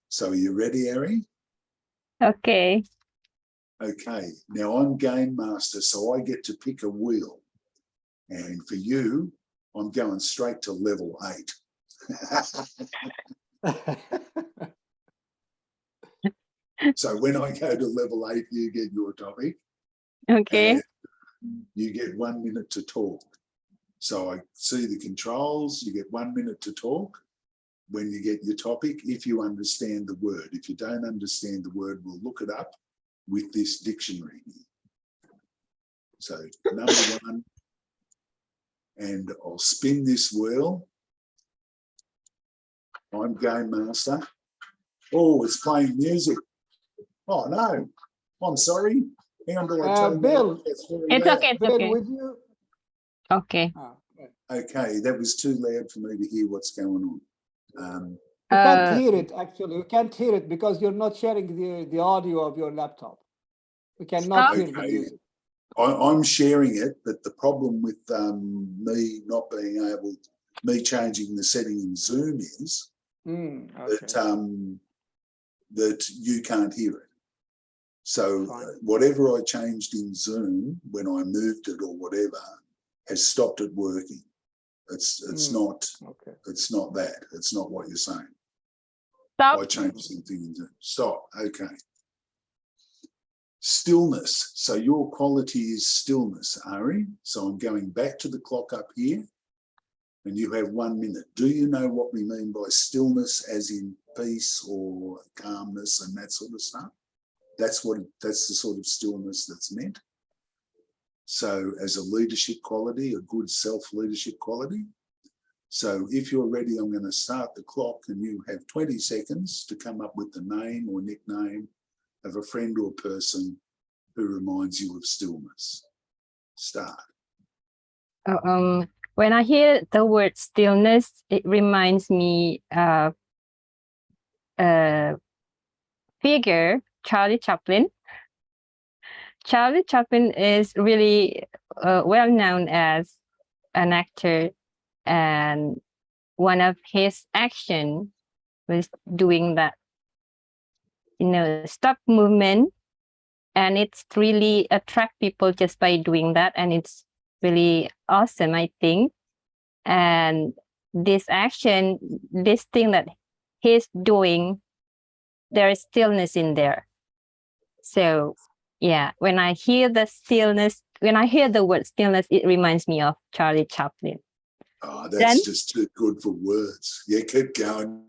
So are you ready, Ari? Okay. Okay. Now I'm game master, so I get to pick a wheel. And for you, I'm going straight to level 8. So when I go to level 8, you get your topic. Okay. You get 1 minute to talk. So I see the controls, you get 1 minute to talk. When you get your topic, if you understand the word. If you don't understand the word, we'll look it up with this dictionary. So number 1, and I'll spin this wheel. I'm game master. Oh, it's playing music. Oh no, I'm sorry. Hang on till I turn Bill, it's okay, it's Bill, okay. would you? Okay. Okay, that was too loud for me to hear what's going on. We can't hear it, actually. We can't hear it because you're not sharing the audio of your laptop. We cannot hear the music. I'm sharing it, but the problem with me not being able, me changing the setting in Zoom is that you can't hear it. So whatever I changed in Zoom when I moved it or whatever has stopped it working. It's not that. It's not what you're saying. Stop. I changed something in Zoom. Stop. Okay. Stillness. So your quality is stillness, Ari. So I'm going back to the clock up here, and you have 1 minute. Do you know what we mean by stillness, as in peace or calmness and that sort of stuff? That's the sort of stillness that's meant. So as a leadership quality, a good self-leadership quality. So if you're ready, I'm going to start the clock, and you have 20 seconds to come up with the name or nickname of a friend or person who reminds you of stillness. Start. When I hear the word stillness, it reminds me of figure, Charlie Chaplin. Charlie Chaplin is really well known as an actor, and one of his action was doing that, stop movement, and it's really attract people just by doing that, and it's really awesome, I think. And this action, this thing that he's doing, there is stillness in there. So yeah, when I hear the stillness, when I hear the word stillness, it reminds me of Charlie Chaplin. Oh, that's just too good for words. Yeah, keep going.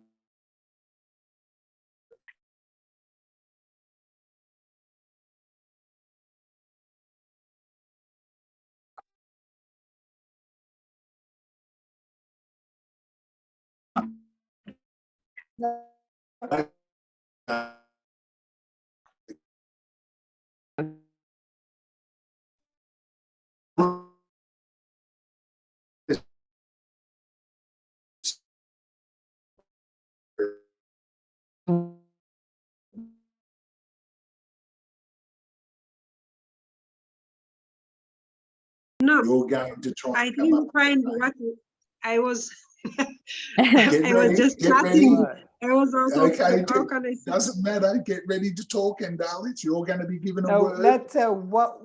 No, You're going to try I and come up didn't find what I was. Get I was ready, just get ready. chatting. I was also. Okay, How can I say? doesn't matter. Get ready to talk, and Dalit, you're going to be given a Now, word.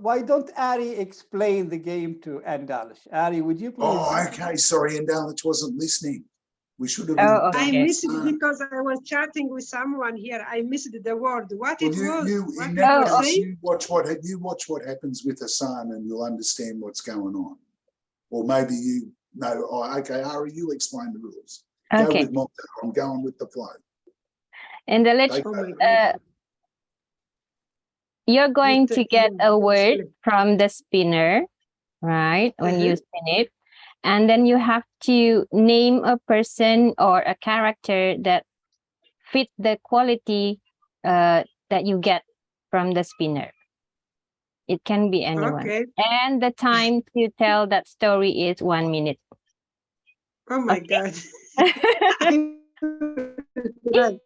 why don't Ari explain the game to Andalish? Ari, would you please? Oh, okay. Sorry, and Dalit wasn't listening. We should have Oh, done I okay. missed it because I was chatting with someone here. I missed the word. What Well, it was? What in it that was case, saying? you watch what happens with Hassan, and you'll understand what's going on. Or maybe you know. Oh, okay, Ari, you explain the rules. Go Okay. with Mokhtar. I'm going with the flow. And the Take you're going to get a word explain. from the spinner, right? When you spin it. And then you have to name a person or a character that fit the quality that you get from the spinner. It can be anyone. Okay. And the time to tell that story is 1 minute. Oh my God. I'm glad.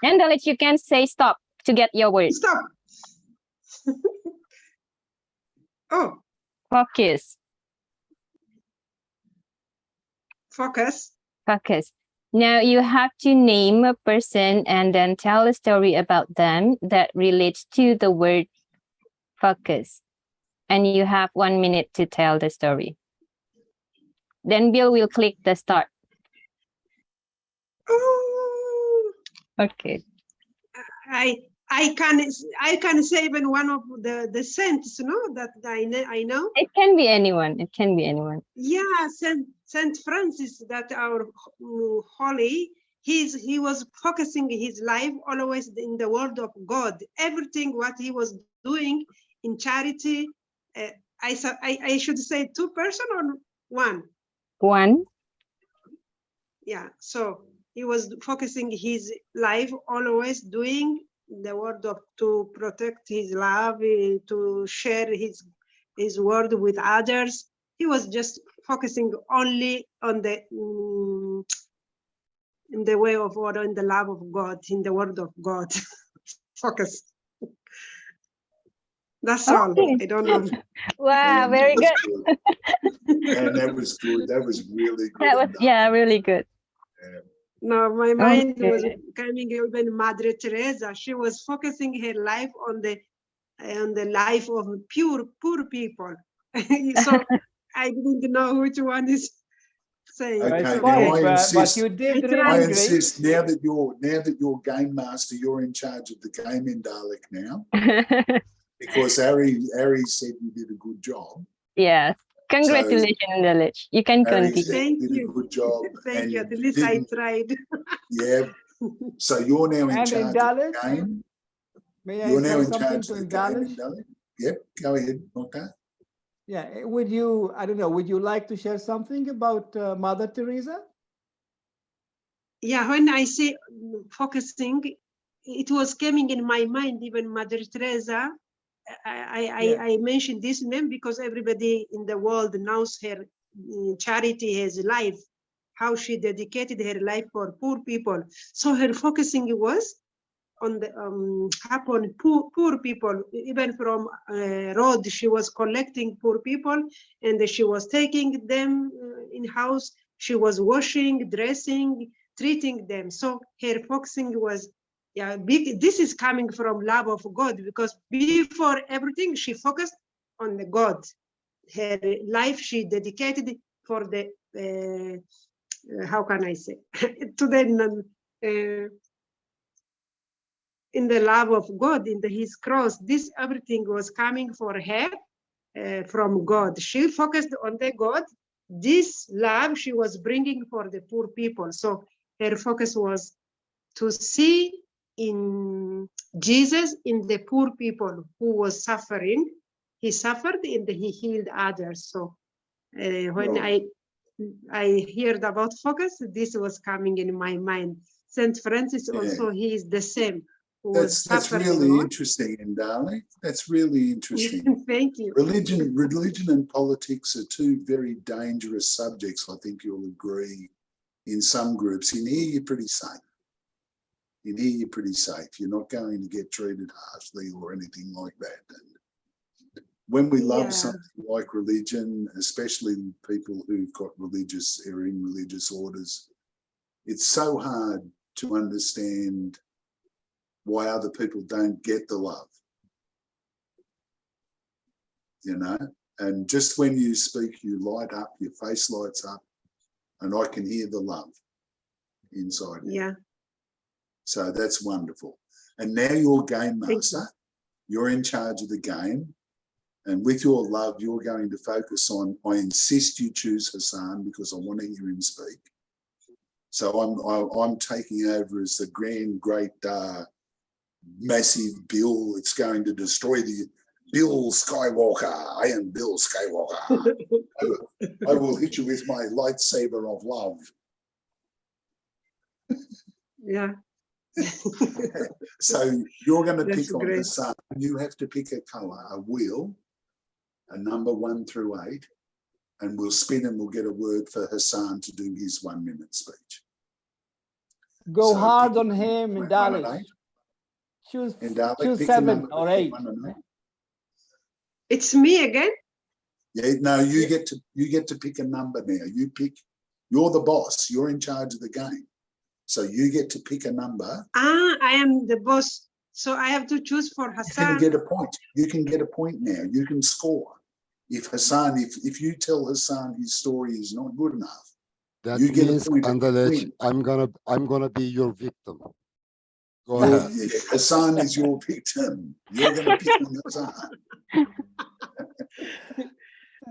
And Dalit, you can say stop to get your word. Stop. Oh. Focus. Focus. Focus. Now you have to name a person and then tell a story about them that relates to the word focus. And you have 1 minute to tell the story. Then Bill will click the start. Oh. Okay. I can say even one of the saints, no, that I know. It can be anyone. It can be anyone. Yeah, Saint Francis, that our holy. He was focusing his life always in the word of God. Everything what he was doing in charity. I should say 2 person or 1. 1. Yeah. So he was focusing his life always doing the word of to protect his love, to share his word with others. He was just focusing only on the in the way of order, in the love of God, in the word of God. Focus. That's all. I don't know. Wow, And very that good. was and that was good. That was really good. That was, yeah, really good. No, my mind was Okay. coming even Madre Teresa. She was focusing her life on the life of poor people. So I didn't know which one is saying. Okay, It's now okay. I insist. you did I really I tried. great. insist now that you're game master, you're in charge of the game in Dalek now. Because Ari said you did a good job. Yes. Congratulations, Dalit. You can Ari continue. said Thank you did a you. good job. Thank and you. At least I didn't- tried. Yeah. So you're now in And charge of Andalish, the game. may I You're now say in something charge to of the game in Andalish? Dalek. Yep, go ahead, okay. Yeah, would you, I don't know, would you like to share something about Mother Teresa? Yeah, when I say focusing, it was coming in my mind, even Mother Teresa. I mentioned this name because everybody in the world knows her charity, his life, how she dedicated her life for poor people. So her focusing was on the upon poor people, even from road. She was collecting poor people and she was taking them in house. She was washing, dressing, treating them. So her focusing was, yeah, big. This is coming from love of God, because before everything she focused on the God. Her life she dedicated for the how can I say to the in the love of God, in his cross. This everything was coming for her from God. She focused on the God. This love she was bringing for the poor people. So her focus was to see in Jesus in the poor people who was suffering. He suffered and he healed others. So when I heard about focus, this was coming in my mind. Saint Francis also, he is the same. That's really interesting, Ndali. That's really interesting. Thank you. Religion and politics are two very dangerous subjects. I think you'll agree. In some groups, in here you're pretty safe. In here you're pretty safe. You're not going to get treated harshly or anything like that. And when we love something like religion, especially people who've got religious or in religious orders, it's so hard to understand why other people don't get the love, you know? And just when you speak, you light up, your face lights up, and I can hear the love inside you. Yeah. So that's wonderful. And now you're game master. You're in charge of the game. And with your love, you're going to focus on, I insist you choose Hassan because I want to hear him speak. So I'm taking over as the grand, great, massive Bill. It's going to destroy the Bill Skywalker. I am Bill Skywalker. I will hit you with my lightsaber of love. Yeah. So you're going to That's pick on great. Hassan. You have to pick a colour, a wheel, a number 1 through 8, and we'll spin and we'll get a word for Hassan to do his 1-minute speech. Go So hard pick on him, 1 Ndali. and 8. Choose, Ndali, choose pick a 7 number or between 8. 1 and 8. It's me again? Yeah, no, you get to pick a number now. You're the boss. You're in charge of the game. So you get to pick a number. I am the boss. So I have to choose for You Hassan. can get a point. You can get a point now. You can score. If Hassan, if you tell Hassan his story is not good enough, That you get means, a point. Andalej, I'm gonna be your victim. Go You're, ahead. yeah, Hassan is your victim. You're going to pick on Hassan.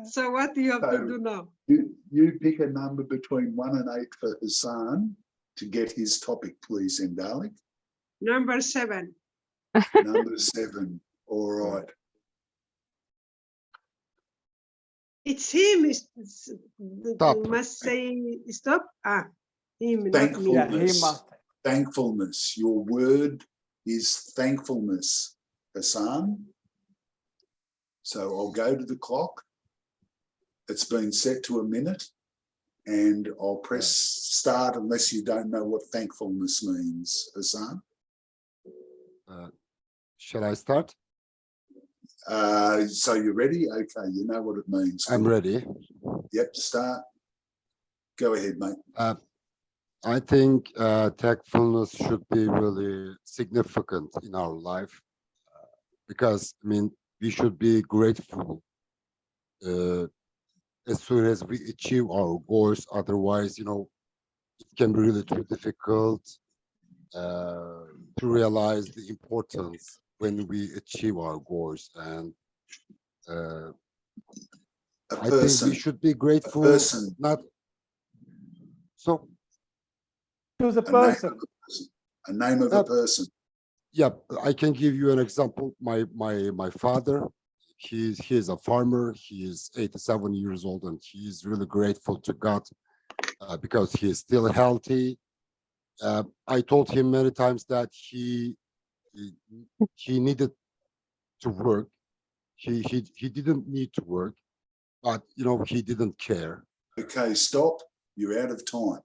So what do you have to do now? You pick a number between 1 and 8 for Hassan to get his topic, please, Ndali. Number 7. Number 7. All right. It's him. Stop. You must say stop. Him, not me. Thankfulness. Thankfulness. Your word is thankfulness, Hassan. So I'll go to the clock. It's been set to a minute, and I'll press start unless you don't know what thankfulness means, Hassan. Shall I start? So you're ready? Okay, you know what it means. I'm ready. Yep, start. Go ahead, mate. I think thankfulness should be really significant in our life because, I mean, we should be grateful as soon as we achieve our goals. Otherwise, you know, it can be really too difficult to realize the importance when we achieve our goals. And I think we should be grateful. Not so. Choose a person. A name of a person. Yeah, I can give you an example. My father, he's a farmer. He is 87 years old, and he is really grateful to God because he is still healthy. I told him many times that he needed to work. He didn't need to work, but you know, he didn't care. Okay, stop. You're out of time.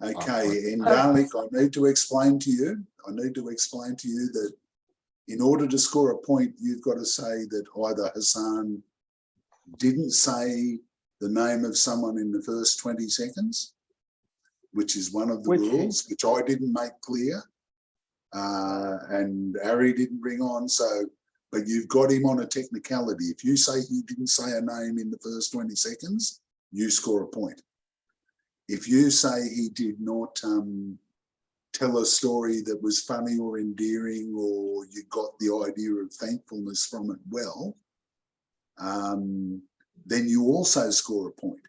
Okay, and Dalek, I need to explain to you that in order to score a point, you've got to say that either Hassan didn't say the name of someone in the first 20 seconds, which is one of the rules, which I didn't make clear, and Ari didn't bring on. So, but you've got him on a technicality. If you say he didn't say a name in the first 20 seconds, you score a point. If you say he did not tell a story that was funny or endearing, or you got the idea of thankfulness from it well, then you also score a point.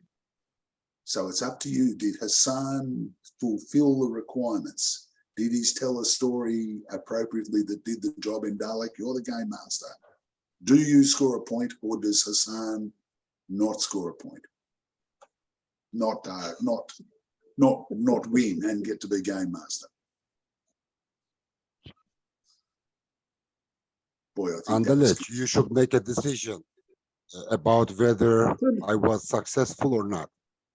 So it's up to you. Did Hassan fulfill the requirements? Did he tell a story appropriately that did the job in Dalek? You're the game master. Do you score a point, or does Hassan not score a point? Not win and get to be game master. Boy, I think Andalej, you should make a decision about whether I was successful or not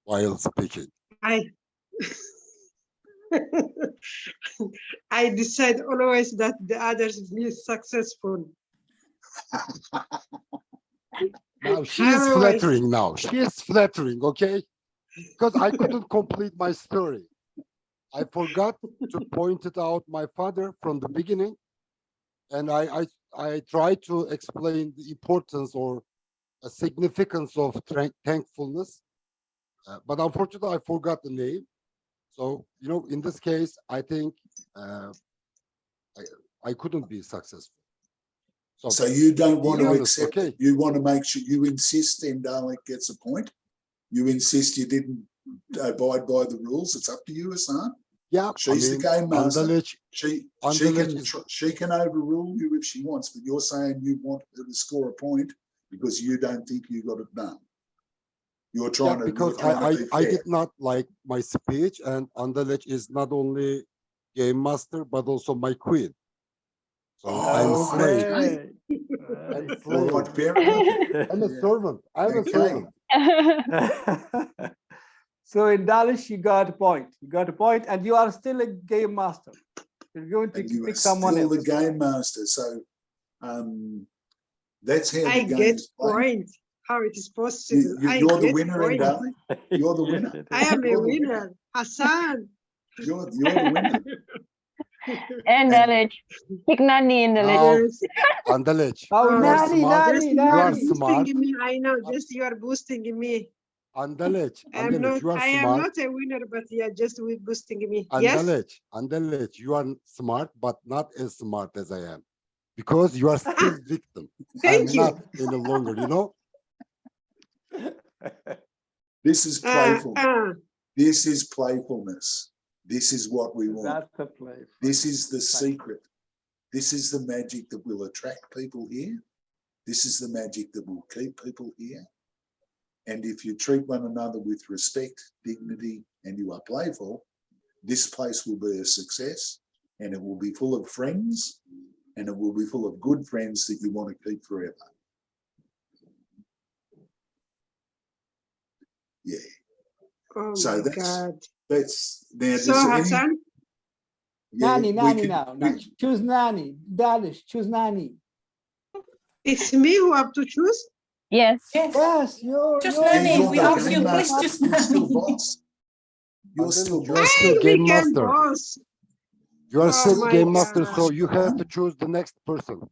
while speaking. I decide always that the others be successful. Now she is flattering now. She is flattering, okay? Because I couldn't complete my story. I forgot to point it out my father from the beginning. And I tried to explain the importance or a significance of thankfulness. But unfortunately, I forgot the name. So, you know, in this case, I think I couldn't be successful. So you don't want to accept okay. it. You want to make sure you insist then Dalek gets a point. You insist you didn't abide by the rules. It's up to you, Hassan. Yeah, she's the game master. Andalej, She can overrule you if she wants, but you're saying you want her to score a point because you don't think you got it done. You're trying to because be fair. I did not like my speech, and Andalej is not only game master but also my queen. So I'm a slave. I'm a slave. I'm a servant. I'm a servant. So in Dalish, you got a point. You got a point, and you are still a game master. You're going to pick someone else. Still the game master. So that's how I the game get is played. point. How it is possible? You're the winner, Darling. You're the winner. I am a winner, Hassan. You're the winner. Andalej, pick Nani in the list. Andalej, oh, Nani, you are smart. Me. I know. Just you are boosting me. Andalej, you are smart. I am not a winner, but you are just boosting me. Andalej, you are smart, but not as smart as I am, because you are still victim. Thank you. Not any longer, you know. This is playful. This is playfulness. This is what we want. This is the secret. This is the magic that will attract people here. This is the magic that will keep people here. And if you treat one another with respect, dignity, and you are playful, this place will be a success, and it will be full of friends, and it will be full of good friends that you want to keep forever. Yeah. Oh so my that's God. That's now. So Hassan? Nani now. Choose Nani. Dalish, choose Nani. It's me who have to choose? Yes. Yes, you're Nani. We ask you, please choose You're still Nani. boss. You're still You are still game master. Boss. You are still my game master, God. so you have to choose the next person.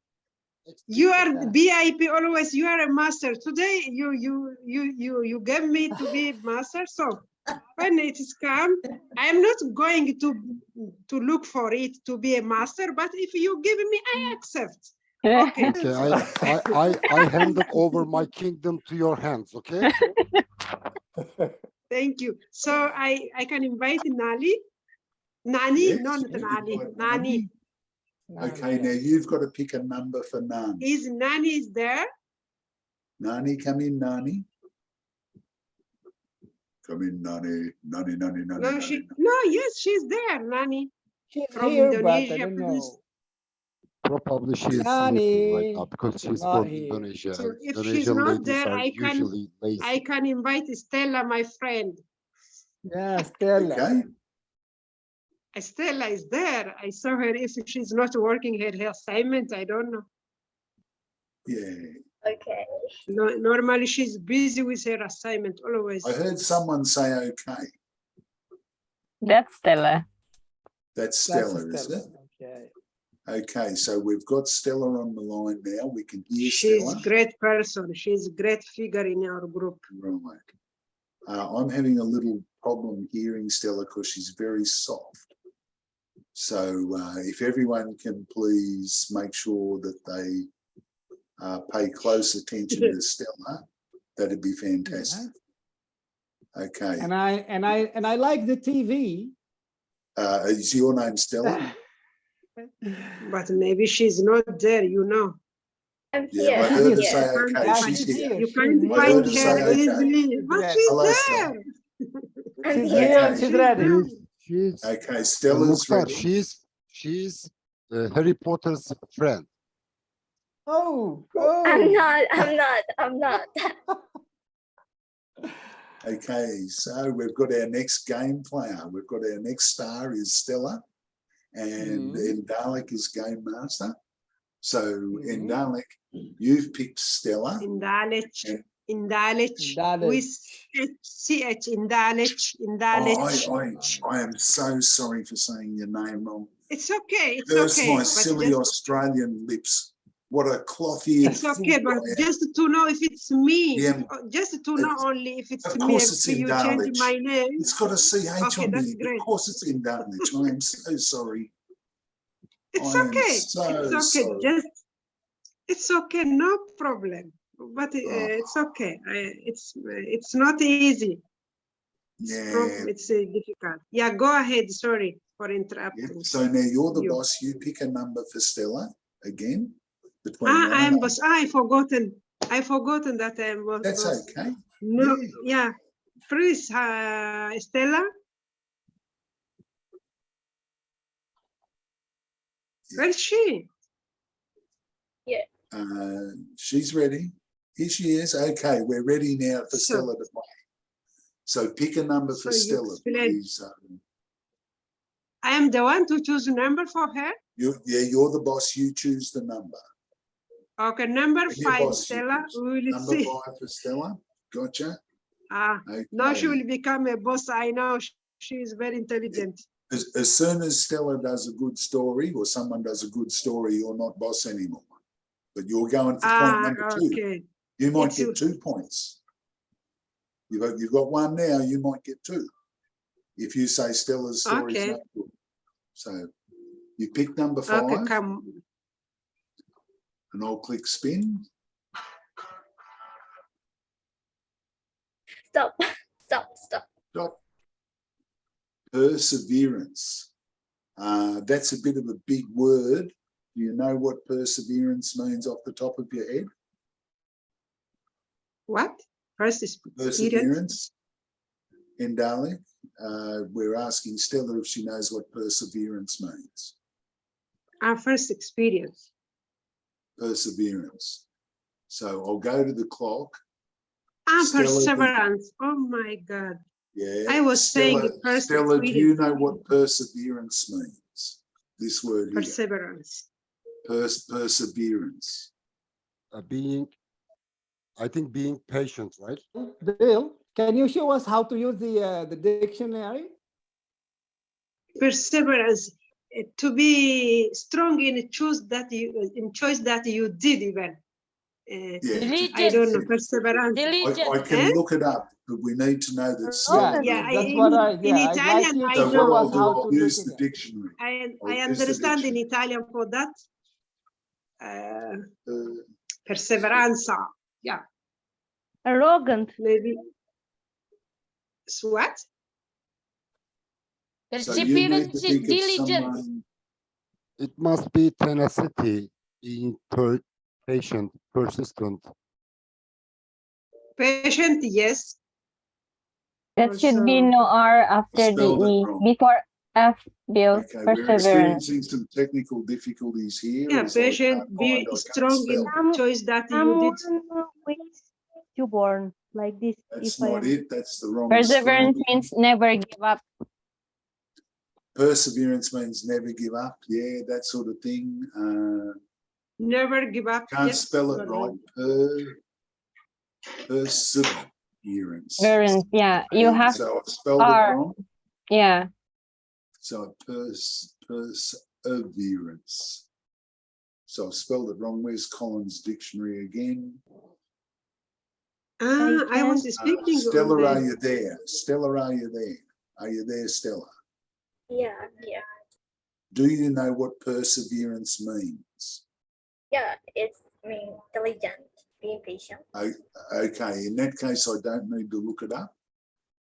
You are the VIP always. You are a master. Today you gave me to be master. So when it is come, I am not going to look for it to be a master. But if you give me, I accept. Okay. Okay, I handed over my kingdom to your hands. Okay. Thank you. So I can invite Nani. Nani, Yes, no, not Nani. Nani. Okay, now you've got to pick a number for Nani. Is Nani is there? Nani, come in, Nani. Come in, Nani. Nani. No, yes, she's there, Nani. She's from here, Indonesia, but I don't know. Probably she is Nani, sleeping right now because she's not from here. Indonesia. So And if she's Indonesian not ladies there, are usually lazy. I can invite Stella, my friend. Yeah, Stella. Okay. Stella is there. I saw her. If she's not working her assignment, I don't know. Yeah. Okay. No, normally she's busy with her assignment always. I heard someone say okay. That's Stella. That's Stella, is it? Okay. Okay, so we've got Stella on the line now. We can hear She's Stella. a great person. She's a great figure in our group. Right. I'm having a little problem hearing Stella because she's very soft. So if everyone can please make sure that they pay close attention to Stella, that'd be fantastic. Okay. And I like the TV. Is your name Stella? But maybe she's not there, you know. Yeah, I heard her say, okay, she's here. You can't I find heard her her say, okay. easily, but she's Hello, there. Stella. She's here and she's ready. She's Okay, Stella's Mokhtar, ready. she's Harry Potter's friend. Oh, I'm not. Okay, so we've got our next game player. We've got our next star is Stella, and Indalik is game master. So Indalik, you've picked Stella. Indalik with CH, Indalik. I am so sorry for saying your name wrong. It's okay, it's Curse okay. my but silly just- Australian lips. What a cloth-eared It's okay, fool but I am. just to know if it's me, Yeah. just to know only if it's Of me, course if it's you change Indalik. my name. It's got a CH Okay, on that's there. great. Of course it's Indalik. I am so sorry. It's I am okay, so it's okay, sorry. just, it's okay, no problem. But it's okay, it's not easy. Yeah. It's difficult. Yeah, go ahead, sorry for interrupting. So now you're the you. boss. You pick a number for Stella again. Between I am boss. I forgotten that I am boss. That's okay. No, yeah. Please, Stella. Where is she? Yeah. She's ready. Here she is. Okay, we're ready now for Stella to play. So pick a number for So you Stella, explain. please. I am the one to choose a number for her. You're the boss. You choose the number. Okay, number And your 5, boss, Stella. We will Number see. 5 for Stella. Gotcha. Now she Okay. will become a boss. I know she is very intelligent. As soon as Stella does a good story or someone does a good story, you're not boss anymore. But you're going for point number 2. Okay. You might It's get 2 points. You've got 1 now, you might get 2. If you say Stella's story is Okay. not good. So you pick number 5 Okay, come. and I'll click spin. Stop. Stop. Perseverance. That's a bit of a big word. Do you know what perseverance means off the top of your head? What? Perseverance. In Darling, we're asking Stella if she knows what perseverance means. Our first experience. Perseverance. So I'll go to the clock. Stella, Stella, perseverance. Oh my God. Yeah. I was saying Stella, first Stella, do you experience. know what perseverance means? This word here. Perseverance. Perseverance. I think being patient, right? Bill, can you show us how to use the dictionary? Perseverance. To be strong in a choice that you did even. I don't know, perseverance. I can look it up, but we need to know that. In Italian, I So know. what I'll use the dictionary. I understand in Italian for that. Perseveranza. Yeah. Arrogant. Maybe. What? So you need to think of someone. It must be tenacity, being patient, persistent. Patient, yes. That should be no R after the Spelled it E. wrong. Before F, Bill. Okay, we're Perseverance. experiencing some technical difficulties here. Yeah, as I patient, can't be find, I can't strong in spell. choice that you did. Newborn like this. That's if I not am- it. That's the wrong Perseverance spelling. means never give up. Perseverance means never give up. Yeah, that sort of thing. Never give up. Can't Yes, spell it good right. one. Perseverance. Yeah, you have So I spelled it R. wrong. Yeah. So perseverance. So I spelled it wrong. Where's Collins' dictionary again? I was speaking. Stella, on are the- you there? Stella, are you there? Are you there, Stella? Yeah. Do you know what perseverance means? Yeah, it's intelligent, being patient. Okay, in that case, I don't need to look it up.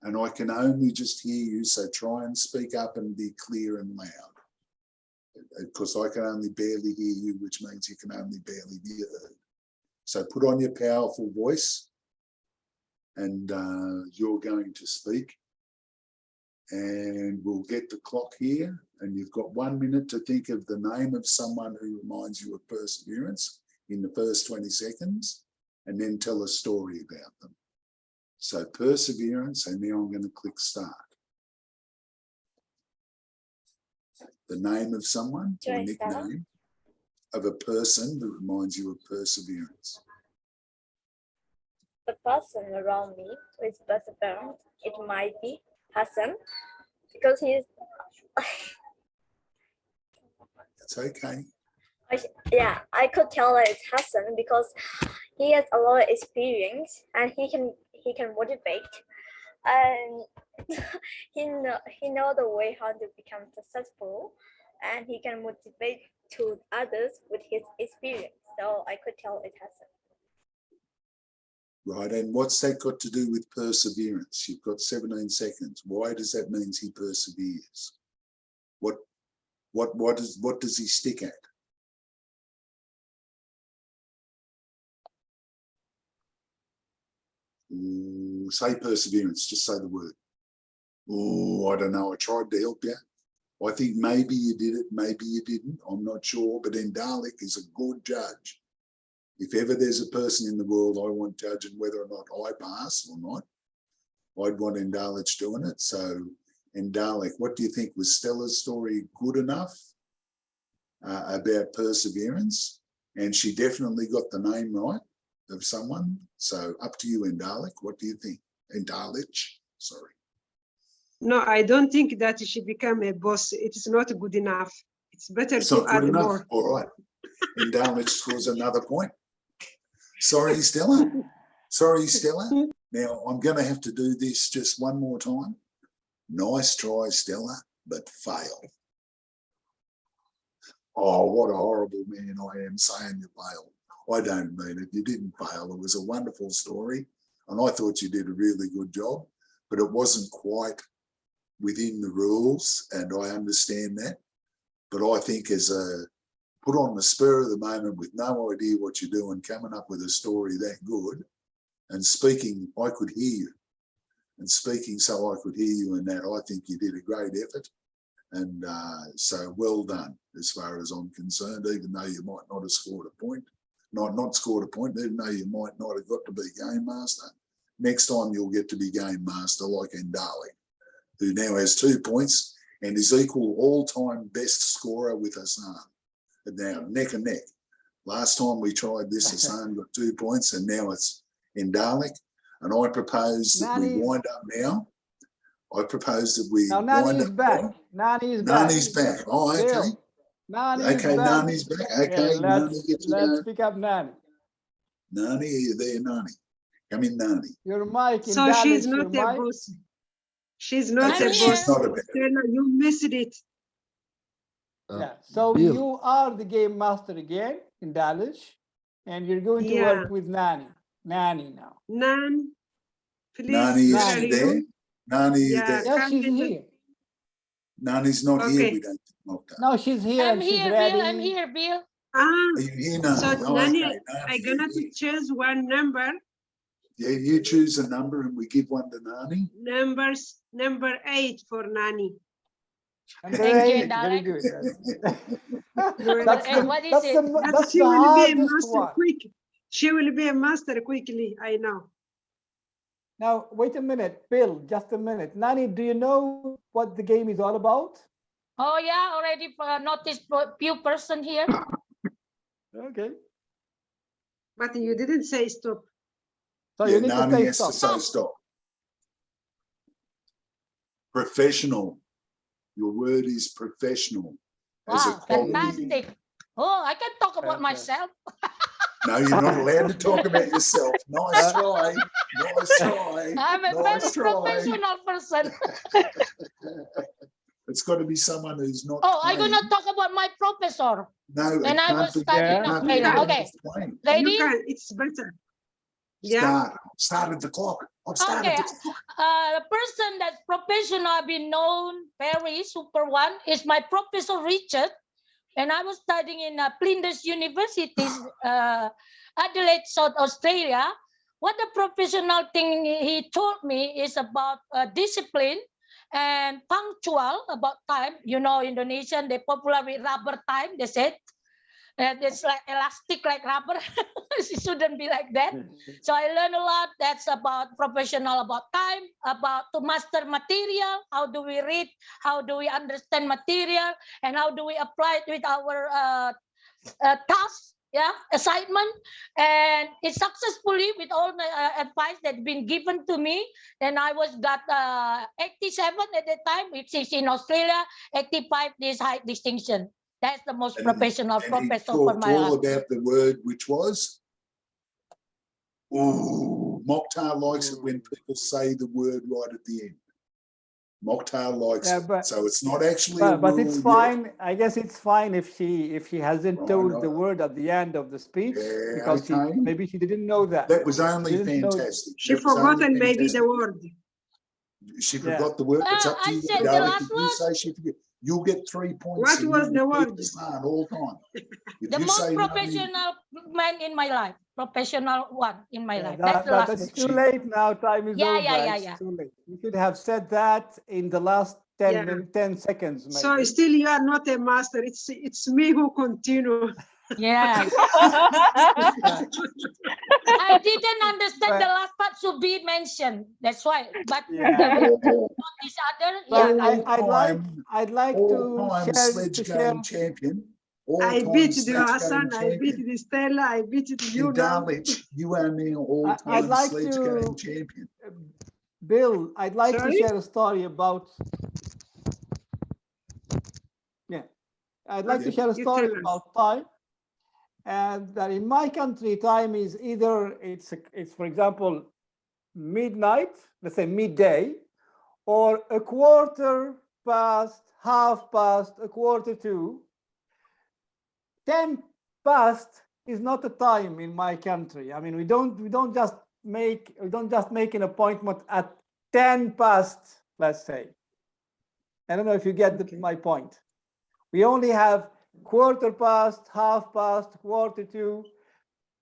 And I can only just hear you, so try and speak up and be clear and loud. Because I can only barely hear you, which means you can only barely be heard. So put on your powerful voice and you're going to speak. And we'll get the clock here. And you've got 1 minute to think of the name of someone who reminds you of perseverance in the first 20 seconds, and then tell a story about them. So perseverance, and now I'm going to click start. The name of someone or nickname of a person that reminds you of perseverance. The person around me with perseverance, it might be Hassan, because he's It's okay. yeah, I could tell that it's Hassan because he has a lot of experience and he can motivate, and he know the way how to become successful, and he can motivate to others with his experience. So I could tell it's Hassan. Right, and what's that got to do with perseverance? You've got 17 seconds. Why does that mean he perseveres? What does he stick at? Say perseverance, just say the word. Oh, I don't know, I tried to help you. I think maybe you did it, maybe you didn't, I'm not sure, but Endalik is a good judge. If ever there's a person in the world I want judging whether or not I pass or not, I'd want Endalik doing it. So Endalik, what do you think? Was Stella's story good enough about perseverance? And she definitely got the name right of someone. So up to you, Endalik. What do you think? Endalik, sorry. No, I don't think that she become a boss. It is not good enough. It's better It's to not good add enough. more. All right. Endalik scores another point. Sorry, Stella. Sorry, Stella. Now I'm going to have to do this just one more time. Nice try, Stella, but fail. Oh, what a horrible man I am saying you failed. I don't mean it. You didn't fail. It was a wonderful story. And I thought you did a really good job, but it wasn't quite within the rules. And I understand that. But I think as a put on the spur of the moment with no idea what you're doing, coming up with a story that good and speaking, I could hear you. And speaking so I could hear you in that, I think you did a great effort. And so well done as far as I'm concerned, even though you might not have scored a point, not scored a point, even though you might not have got to be game master. Next time you'll get to be game master like Endalik, who now has 2 points and is equal all-time best scorer with Hassan. And now neck and neck. Last time we tried this, Hassan got 2 points and now it's Endalik. And I propose that we wind up now. I propose that we now Nani wind is up. back. Nani is back. Nani's back. Oh, okay. Bill, Nani is Okay, back. Nani's back. Okay, Yeah, Nani gets to let's go. pick up Nani. Nani, are you there, Nani? Come in, Nani. Your mic in So Dallas, she's your not a mic. boss. She's not Okay, a she's boss. not a bad. Stella, you missed it. Yeah, so Bill. you are the game master again in Dallas, and you're going to Yeah. work with Nani. Nani now. Nan, please, Nani, where is are she there? you? Nani, is Yeah, there? Yeah, come she's in. here. Nani's not here, Okay. we don't think, Mokhtar. No, she's here I'm and she's here, ready. Bill. I'm here, Bill. Ah, Are you here, Nani? so Oh, Nani, okay, I Nani, gonna you're here. choose one number. Yeah, you choose a number and we give one to Nani. Number 8 for Nani. Number Thank you, 8, very Dalek. good. Good. That's Hey, the, what is that's it? the, But that's she the will be a hardest master one. quick. She will be a master quickly, I know. Now, wait a minute, Bill, just a minute. Nani, do you know what the game is all about? Oh, yeah, already noticed few person here. Okay. But you didn't say stop. So Yeah, you need Nani to say has to stop. say stop. Professional. Your word is professional. As a Wow, quality. fantastic. Oh, I can talk about Fantastic. myself. No, you're not allowed to talk about yourself. Nice try. Nice try. I'm a Nice very try. professional person. It's got to be someone who's not. Oh, I'm playing. gonna talk about my professor. No, When it I can't was be- studying it in can't be Australia. anyone Okay, who's playing. ready? You can, it's better. Yeah. Started the clock. I've started Okay, the clock. the person that's professional, been known very super one is my professor Richard. And I was studying in Flinders University, Adelaide, South Australia. What the professional thing he told me is about discipline and punctual about time. You know, Indonesian, they popular with rubber time, they said. It's like elastic like rubber. It shouldn't be like that. So I learned a lot. That's about professional, about time, about to master material. How do we read? How do we understand material? And how do we apply it with our tasks? Yeah, assignment. And it successfully with all the advice that's been given to me. Then I was got 87 at the time, which is in Australia, 85 is high distinction. That's the most professional professor for Talked my all life. about the word, which was. Ooh, Mokhtar likes it when people say the word right at the end. Mokhtar likes Yeah, it. but- So it's not actually a But rule it's yet. fine. I guess it's fine if she hasn't told the word at the end of the speech because okay. maybe she didn't know that. That was only Didn't know- fantastic. She That was only forgotten maybe the fantastic. word. She forgot the word. It's up to I you. said the Darling. last If you say she forget, you'll get 3 points. What and was you the will keep word? it smart all the time. If The you most say no, professional man in my life. Professional one in my life. That, That's the last that's word. too late now. Time is Yeah, over. yeah, yeah, It's yeah. too late. You should have said that in the last 10 Yeah. minutes, 10 seconds. Maybe. So still you are not a master. It's me who continue. Yes. I didn't understand the last part should be mentioned. That's why. But Yeah. this other, But yeah. I'd like to all-time share sledge game champion. I All-time beat the sledge game Hassan, I beat champion. the Stella, I beat the you And now. Darlich, you are now all-time I'd like sledge to- game champion. Bill, I'd like to Sorry? share a story about. Yeah, I'd like to share a You story tell us. about time, and that in my country, time is either it's for example midnight, let's say midday, or a quarter past, half past, a quarter to. 10 past is not a time in my country. I mean, we don't just make an appointment at 10 past, let's say. I don't know if you get my point. We only have quarter past, half past, quarter to.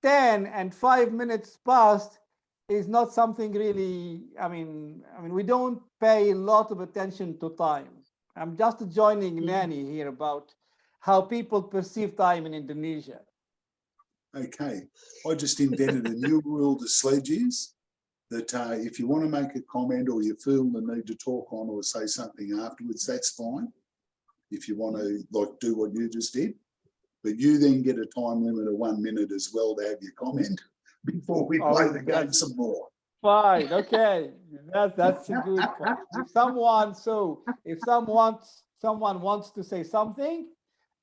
10 and 5 minutes past is not something really, I mean, we don't pay a lot of attention to time. I'm just joining Nanny here about how people perceive time in Indonesia. Okay, I just invented a new rule to sledges that if you want to make a comment or you feel the need to talk on or say something afterwards, that's fine. If you want to like do what you just did, but you then get a time limit of 1 minute as well to have your comment before we play the game some more. Fine, okay, that's a good point. If someone wants to say something,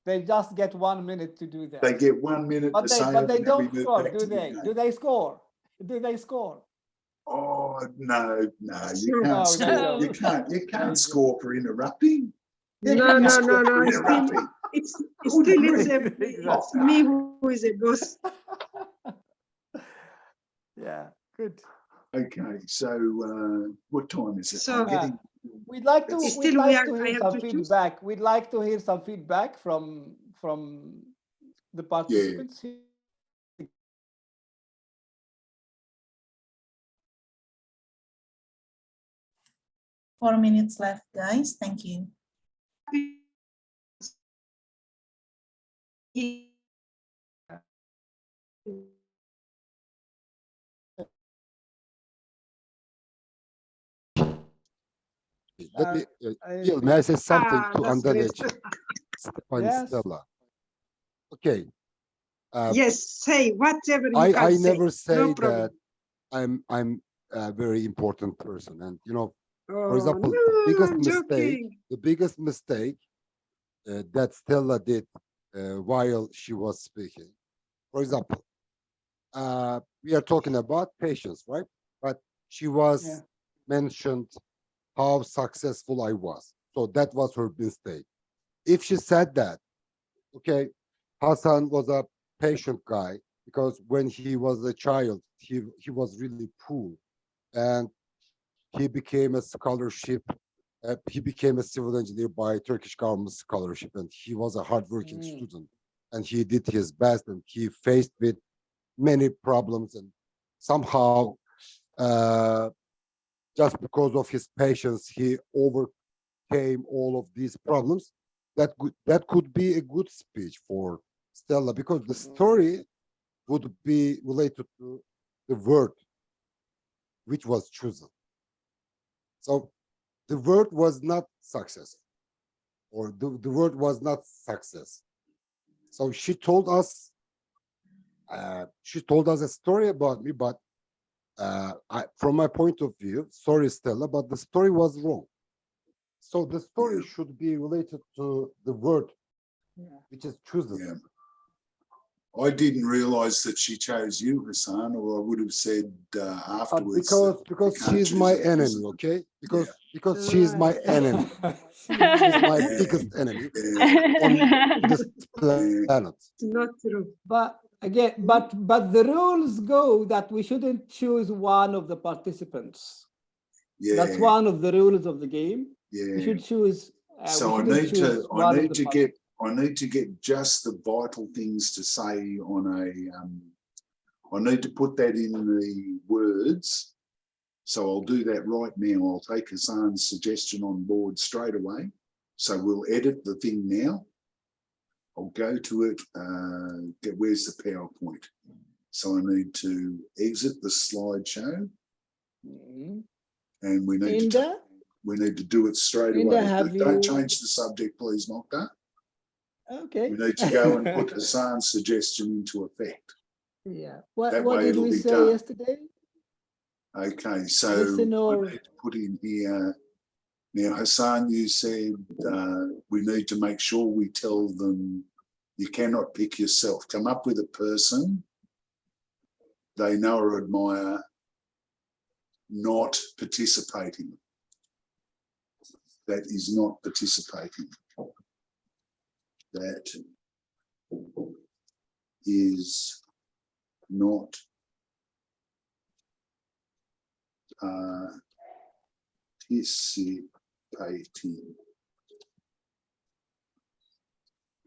they just get 1 minute to do that. They get 1 minute But to they, say but it they and then we don't move score, back do to the they? game. Do they score? Do they score? Oh no, you No, can't they score. You don't. can't score for interrupting. You No, can't no, score no, for no. interrupting. It's Exactly. me who is a boss. Yeah, good. Okay, so what time is it? So, I'm getting. We'd like to It's- we'd Still like to I hear have some to choose? feedback. We'd like to hear some feedback from the participants here. 4 minutes left, guys. Thank you. Let me, Bill, may I say something to that's great. Andaleci, Stefan Yes. Stella? Okay. Yes, say whatever you I can say. never say No that problem. I'm a very important person, and for Oh, example, no, I'm joking. the biggest mistake that Stella did while she was speaking. For example, we are talking about patience, right? But she was Yeah. mentioned how successful I was. So that was her mistake. If she said that, okay, Hassan was a patient guy because when he was a child, he was really poor, and he became a scholarship. He became a civil engineer by Turkish government scholarship, and he was a hardworking student, and he did his best, and he faced with many problems, and somehow, just because of his patience, he overcame all of these problems. That could be a good speech for Stella, because the story would be related to the word which was chosen. So the word was not success, or the word was not success. So she told us a story about me, but from my point of view, sorry, Stella, but the story was wrong. So the story should be related to the word which is chosen. Yeah. I didn't realize that she chose you, Hassan, or I would have said afterwards. Because she's my enemy, okay? Because she's my enemy. She's my biggest enemy on this planet. Not true. But again, but the rules go that we shouldn't choose one of the participants. Yeah. That's one of the rules of the game. Yeah. We should choose. So I need to get just the vital things to say on a. I need to put that in the words. So I'll do that right now. I'll take Hassan's suggestion on board straight away. So we'll edit the thing now. I'll go to it. Where's the PowerPoint? So I need to exit the slideshow. And we need to do it straight away. Don't change the subject, please, Mokhtar. Okay. We need to go and put Hassan's suggestion into effect. Yeah. What did we say yesterday? Okay, so I need to put in here. Now, Hassan, you said we need to make sure we tell them you cannot pick yourself. Come up with a person they know or admire not participating. That is not participating. That is not participating.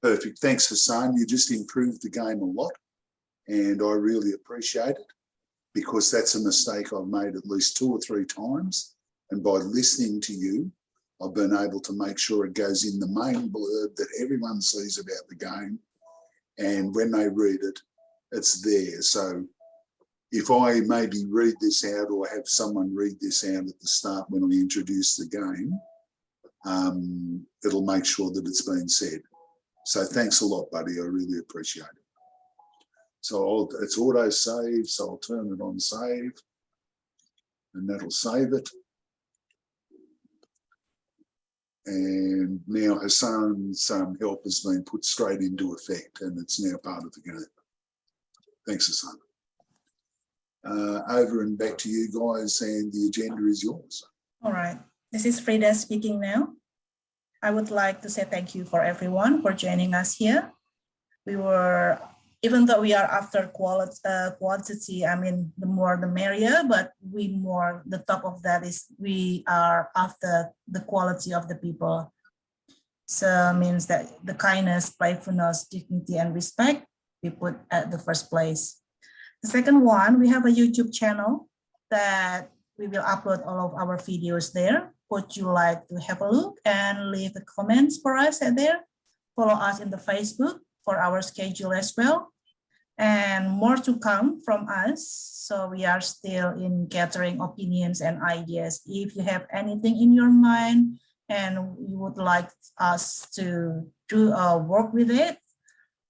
Perfect. Thanks, Hassan. You just improved the game a lot, and I really appreciate it, because that's a mistake I've made at least 2 or 3 times. And by listening to you, I've been able to make sure it goes in the main blurb that everyone sees about the game. And when they read it, it's there. So if I maybe read this out, or have someone read this out at the start when I introduce the game, it'll make sure that it's been said. So thanks a lot, buddy. I really appreciate it. So it's auto save, so I'll turn it on save, and that'll save it. And now Hassan's help has been put straight into effect, and it's now part of the game. Thanks, Hassan. Over and back to you guys, and the agenda is yours. All right, this is Frida speaking now. I would like to say thank you for everyone for joining us here. Even though we are after quantity, I mean, the more the merrier, but the top of that is we are after the quality of the people. So means that the kindness, playfulness, dignity, and respect we put at the first place. The second one, we have a YouTube channel that we will upload all of our videos there. Would you like to have a look and leave the comments for us at there? Follow us in the Facebook for our schedule as well. And more to come from us. So we are still in gathering opinions and ideas. If you have anything in your mind and you would like us to do work with it,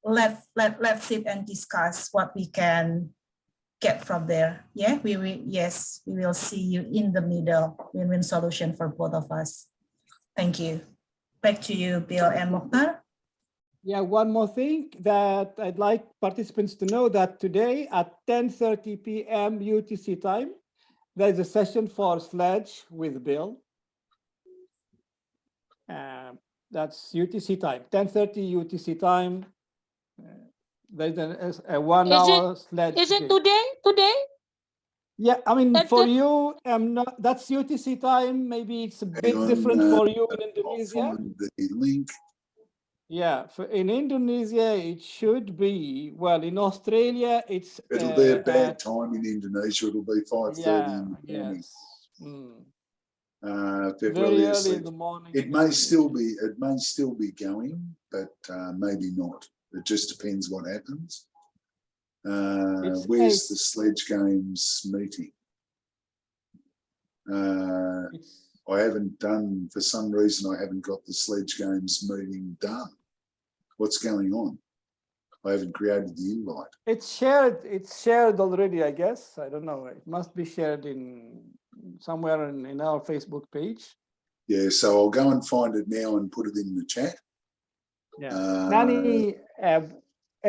let's sit and discuss what we can get from there. Yeah, we will see you in the middle, win-win solution for both of us. Thank you. Back to you, Bill and Mokhtar. Yeah, one more thing that I'd like participants to know, that today at 10:30 p.m. UTC time, there's a session for Sledge with Bill. That's UTC time, 10:30 UTC time. There's a 1 hour Sledge. Is it game. today? Today? Yeah, I mean, That- for that- you, that's UTC time. Maybe it's a bit Hang on, different for you in I'll Indonesia. find the link. Yeah, in Indonesia, it should be, well, in Australia, it's It'll be a bad at, time in Indonesia. It'll be 5:30 yeah, in the morning. yes. Mm. They're Very really early asleep. in the morning. It in may Indonesia. still be going, but maybe not. It just depends what happens. Where's the Sledge Games meeting? I haven't done, for some reason, I haven't got the Sledge Games meeting done. What's going on? I haven't created the invite. It's shared already, I guess. I don't know. It must be shared in somewhere in our Facebook page. Yeah, so I'll go and find it now and put it in the chat. Yeah. Nani,